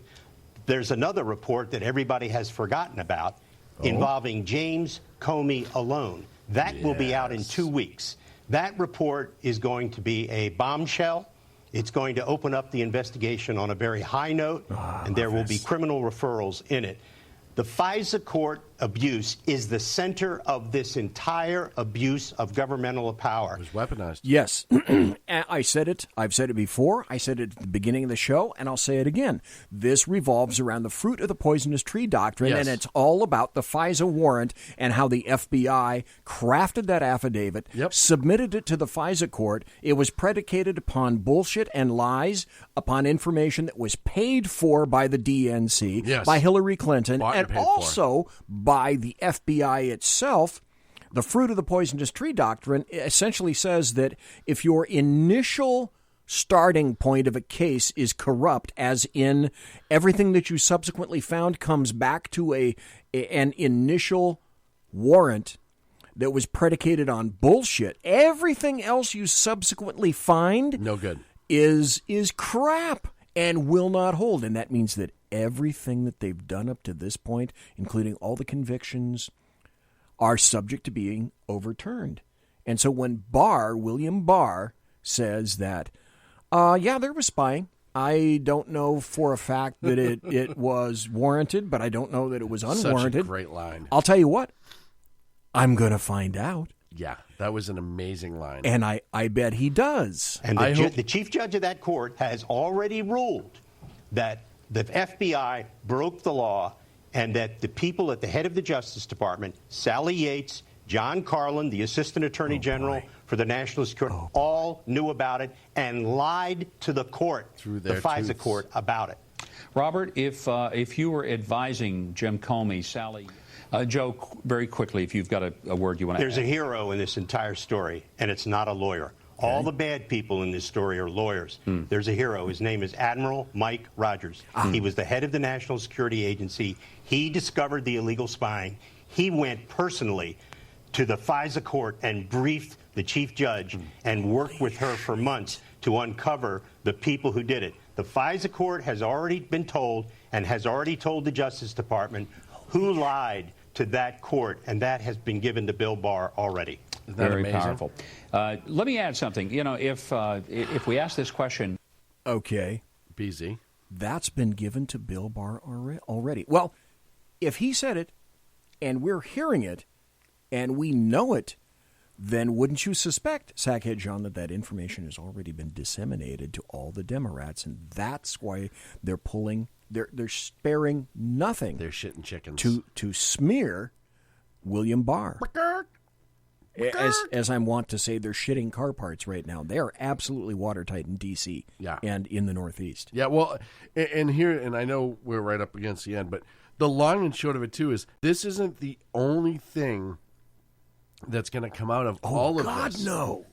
There's another report that everybody has forgotten about involving James Comey alone. That will be out in 2 weeks. That report is going to be a bombshell. It's going to open up the investigation on a very high note, and there will be criminal referrals in it. The FISA court abuse is the center of this entire abuse of governmental power. It was weaponized. Yes. I said it. I've said it before. I said it at the beginning of the show, and I'll say it again. This revolves around the fruit of the poisonous tree doctrine, and it's all about the FISA warrant and how the FBI crafted that affidavit, submitted it to the FISA court. It was predicated upon bullshit and lies, upon information that was paid for by the DNC, by Hillary Clinton, and also by the FBI itself. The fruit of the poisonous tree doctrine essentially says that if your initial starting point of a case is corrupt, as in everything that you subsequently found comes back to an initial warrant that was predicated on bullshit, everything else you subsequently find no good is crap and will not hold. And that means that everything that they've done up to this point, including all the convictions, are subject to being overturned. And so when William Barr, says that, there was spying. I don't know for a fact that it was warranted, but I don't know that it was unwarranted. Such a great line. I'll tell you what, I'm going to find out. Yeah, that was an amazing line. And I bet he does. And the chief judge of that court has already ruled that the FBI broke the law and that the people at the head of the Justice Department, Sally Yates, John Carlin, the Assistant Attorney General for the National Security, all knew about it and lied to the court, the FISA court, about it. Robert, if you were advising Jim Comey, Sally, Joe, very quickly, if you've got a word you want to add. There's a hero in this entire story, and it's not a lawyer. All the bad people in this story are lawyers. There's a hero. His name is Admiral Mike Rogers. He was the head of the National Security Agency. He discovered the illegal spying. He went personally to the FISA court and briefed the chief judge and worked with her for months to uncover the people who did it. The FISA court has already been told and has already told the Justice Department who lied to that court, and that has been given to Bill Barr already. Very powerful. Let me add something. You know, if we ask this question... Okay. BZ. That's been given to Bill Barr already. Well, if he said it, and we're hearing it, and we know it, then wouldn't you suspect, Sackhead John, that information has already been disseminated to all the Democrats, and that's why they're pulling... They're sparing nothing. They're shitting chickens. To smear William Barr. As I'm wont to say, they're shitting car parts right now. They are absolutely watertight in D.C. And in the Northeast. Yeah, well, and here, and I know we're right up against the end, but the long and short of it, too, is this isn't the only thing that's going to come out of all of God, this. No.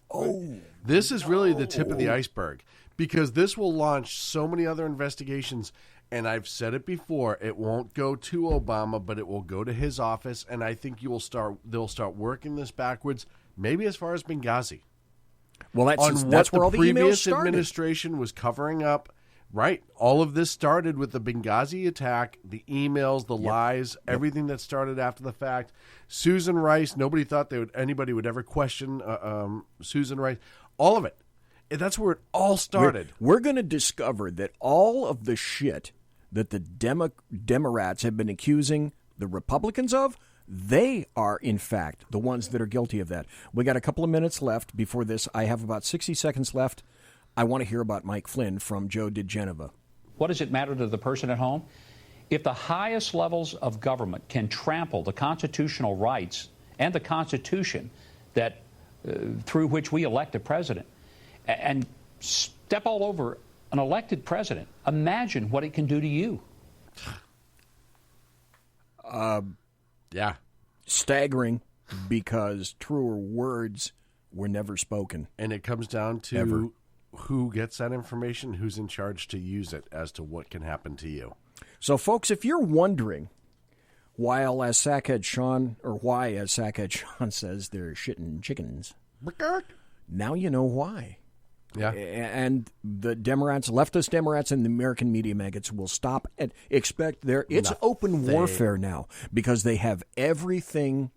This is really the tip of the iceberg, because this will launch so many other investigations. And I've said it before, it won't go to Obama, but it will go to his office, and I think they'll start working this backwards, maybe as far as Benghazi. Well, that's where all the emails started. The previous administration was covering up. Right. All of this started with the Benghazi attack, the emails, the lies, everything that started after the fact. Susan Rice, nobody thought anybody would ever question Susan Rice. All of it. That's where it all started. We're going to discover that all of the shit that the Democrats have been accusing the Republicans of, they are, in fact, the ones that are guilty of that. We got a couple of minutes left before this. I have about 60 seconds left. I want to hear about Mike Flynn from Joe DeGeneva. What does it matter to the person at home? If the highest levels of government can trample the constitutional rights and the Constitution that through which we elect a president and step all over an elected president, imagine what it can do to you. Yeah. Staggering, because truer words were never spoken. And it comes down to who gets that information, who's in charge to use it as to what can happen to you. So, folks, if you're wondering why, as Sackhead Sean says they're shitting chickens, now you know why. Yeah. And the Democrats, leftist Democrats, and the American media maggots will stop and expect it's open warfare now, because they have everything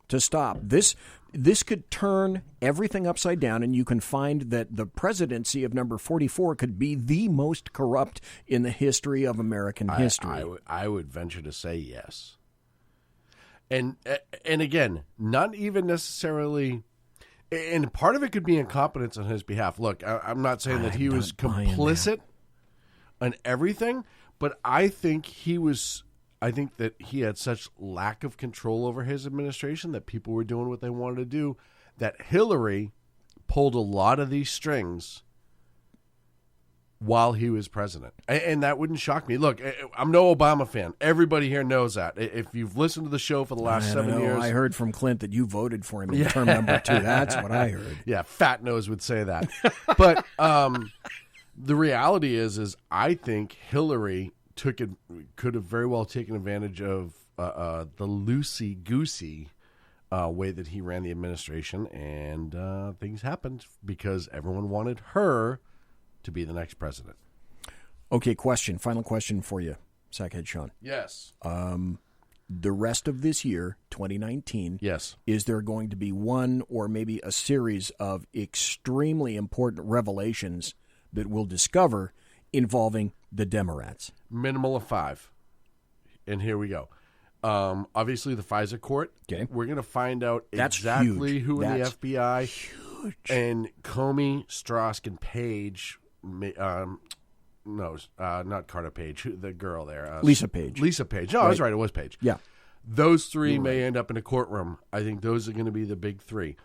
to stop. This could turn everything upside down, and you can find that the presidency of number 44 could be the most corrupt in the history of American history. I would venture to say yes. And again, not even necessarily... And part of it could be incompetence on his behalf. Look, I'm not saying that he was complicit on everything, but I think that he had such lack of control over his administration that people were doing what they wanted to do, that Hillary pulled a lot of these strings while he was president. And that wouldn't shock me. Look, I'm no Obama fan. Everybody here knows that. If you've listened to the show for the last 7 years. I heard from Clint that you voted for him in term number 2. That's what I heard. Yeah, Fat Nose would say that. But the reality is I think Hillary could have very well taken advantage of the loosey-goosey way that he ran the administration, and things happened because everyone wanted her to be the next president. Okay, final question for you, Sackhead Sean. Yes. The rest of this year, 2019, yes, is there going to be one or maybe a series of extremely important revelations that we'll discover involving the Democrats? Minimal of 5. And here we go. Obviously, the FISA court. Okay. We're going to find out That's exactly huge. who in the FBI. Huge. And Comey, Strzok, and Page. Not Carter Page. The girl there. Lisa Page. Lisa Page. No, I was right. It was Page. Yeah. Those three may end up in a courtroom. I think those are going to be the big 3.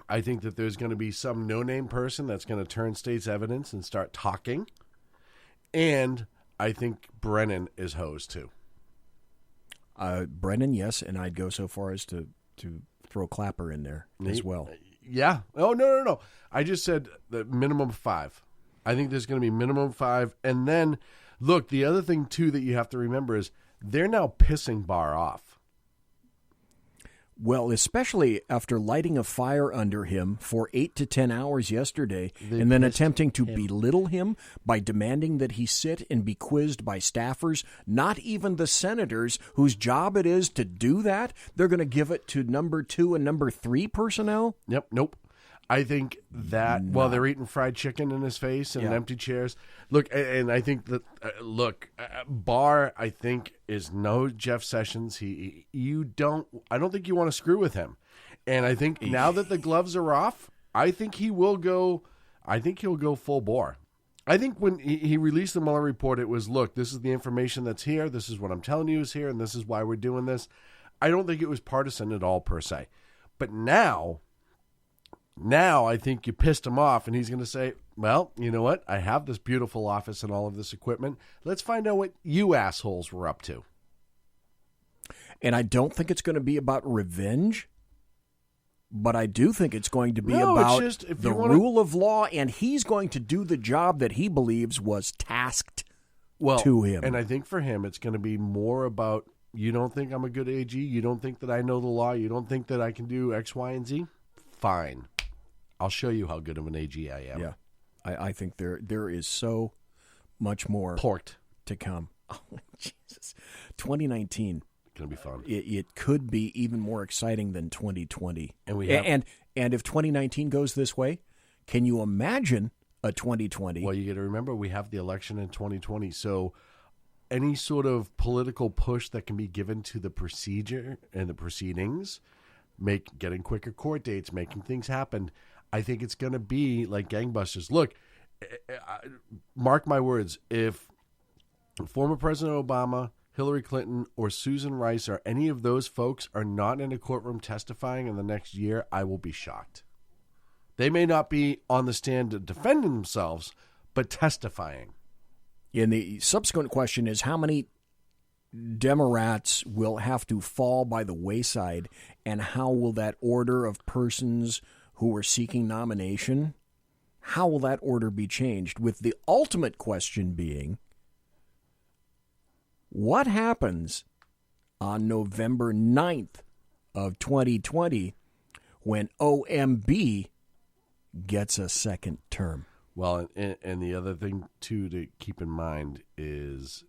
I think that there's going to be some no-name person that's going to turn state's evidence and start talking. And I think Brennan is hosed too. Brennan, yes, and I'd go so far as to throw Clapper in there as well. Yeah. Oh, no. I just said the minimum 5. I think there's going to be minimum 5. And then, look, the other thing, too, that you have to remember is they're now pissing Barr off. Well, especially after lighting a fire under him for 8 to 10 hours yesterday and then attempting to belittle him by demanding that he sit and be quizzed by staffers, not even the senators whose job it is to do that. They're going to give it to number 2 and number 3 personnel? Yep, nope. I think that while they're eating fried chicken in his face and empty chairs. Look, and I think that, Barr, I think, is no Jeff Sessions. I don't think you want to screw with him. And I think now that the gloves are off, I think he'll go full bore. I think when he released the Mueller report, it was, look, this is the information that's here. This is what I'm telling you is here, and this is why we're doing this. I don't think it was partisan at all, per se. But now I think you pissed him off, and he's going to say, well, you know what? I have this beautiful office and all of this equipment. Let's find out what you assholes were up to. And I don't think it's going to be about revenge, but I do think it's going to be about the rule of law, and he's going to do the job that he believes was tasked to him. And I think for him, it's going to be more about, you don't think I'm a good AG? You don't think that I know the law? You don't think that I can do X, Y, and Z? Fine. I'll show you how good of an AG I am. Yeah. I think there is so much more to come. Oh, Jesus. 2019. Going to be fun. It could be even more exciting than 2020. And if 2019 goes this way, can you imagine a 2020? Well, you got to remember we have the election in 2020. So any sort of political push that can be given to the procedure and the proceedings, getting quicker court dates, making things happen, I think it's going to be like gangbusters. Look, mark my words, if former President Obama, Hillary Clinton, or Susan Rice or any of those folks are not in a courtroom testifying in the next year, I will be shocked. They may not be on the stand defending themselves, but testifying. And the subsequent question is, how many Democrats will have to fall by the wayside, and how will that order of persons who are seeking nomination, how will that order be changed? With the ultimate question being, what happens on November 9th of 2020 when OMB gets a second term? Well, and the other thing, too, to keep in mind is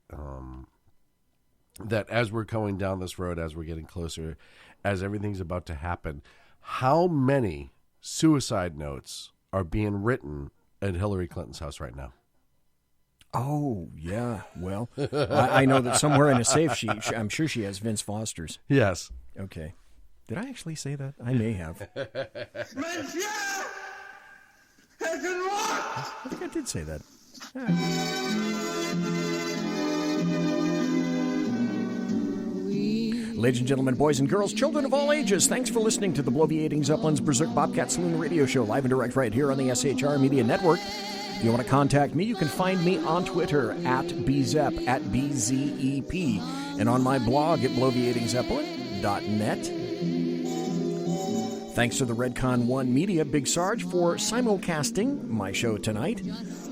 that as we're going down this road, as we're getting closer, as everything's about to happen, how many suicide notes are being written at Hillary Clinton's house right now? Oh, yeah. Well, I know that somewhere in a safe, I'm sure she has Vince Foster's. Yes. Okay. Did I actually say that? I may have. I think I did say that. Ladies and gentlemen, boys and girls, children of all ages, thanks for listening to the Bloviating Zeppelin's Berserk Bobcat Saloon radio show, live and direct right here on the SHR Media Network. If you want to contact me, you can find me on Twitter at BZEP, at BZEP, and on my blog at bloviatingzeppelin.net. Thanks to the Redcon One Media, Big Sarge, for simulcasting my show tonight.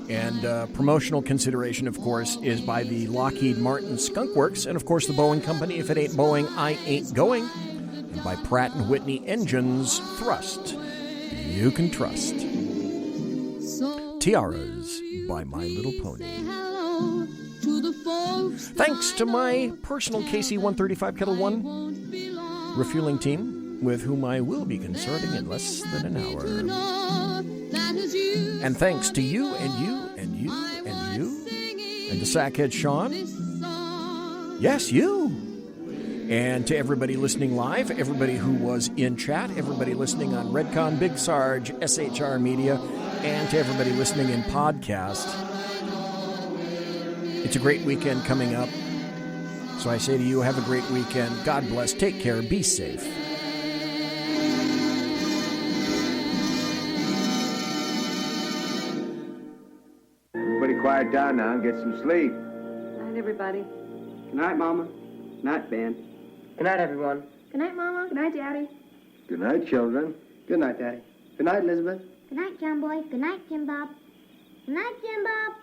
And promotional consideration, of course, is by the Lockheed Martin Skunk Works, and, of course, the Boeing Company. If it ain't Boeing, I ain't going. And by Pratt & Whitney Engines, Thrust, you can trust. Tiaras by My Little Pony. Thanks to my personal KC-135 Kettle One refueling team, with whom I will be consorting in less than an hour. And thanks to you and you and you and you and to Sackhead Sean. Yes, you. And to everybody listening live, everybody who was in chat, everybody listening on Redcon, Big Sarge, SHR Media, and to everybody listening in podcast. It's a great weekend coming up. So I say to you, have a great weekend. God bless. Take care. Be safe. Everybody quiet down now and get some sleep. Good night, everybody. Good night, Mama. Good night, Ben. Good night, everyone. Good night, Mama. Good night, Daddy. Good night, children. Good night, Daddy. Good night, Elizabeth. Good night, John Boy. Good night, Jim Bob. Good night, Jim Bob.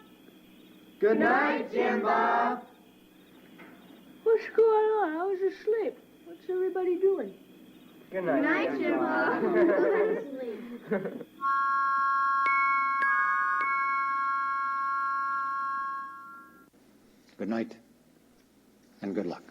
Good night, Jim Bob. What's going on? I was asleep. What's everybody doing? Good night, Jim Bob. Go to sleep. Good night, and good luck.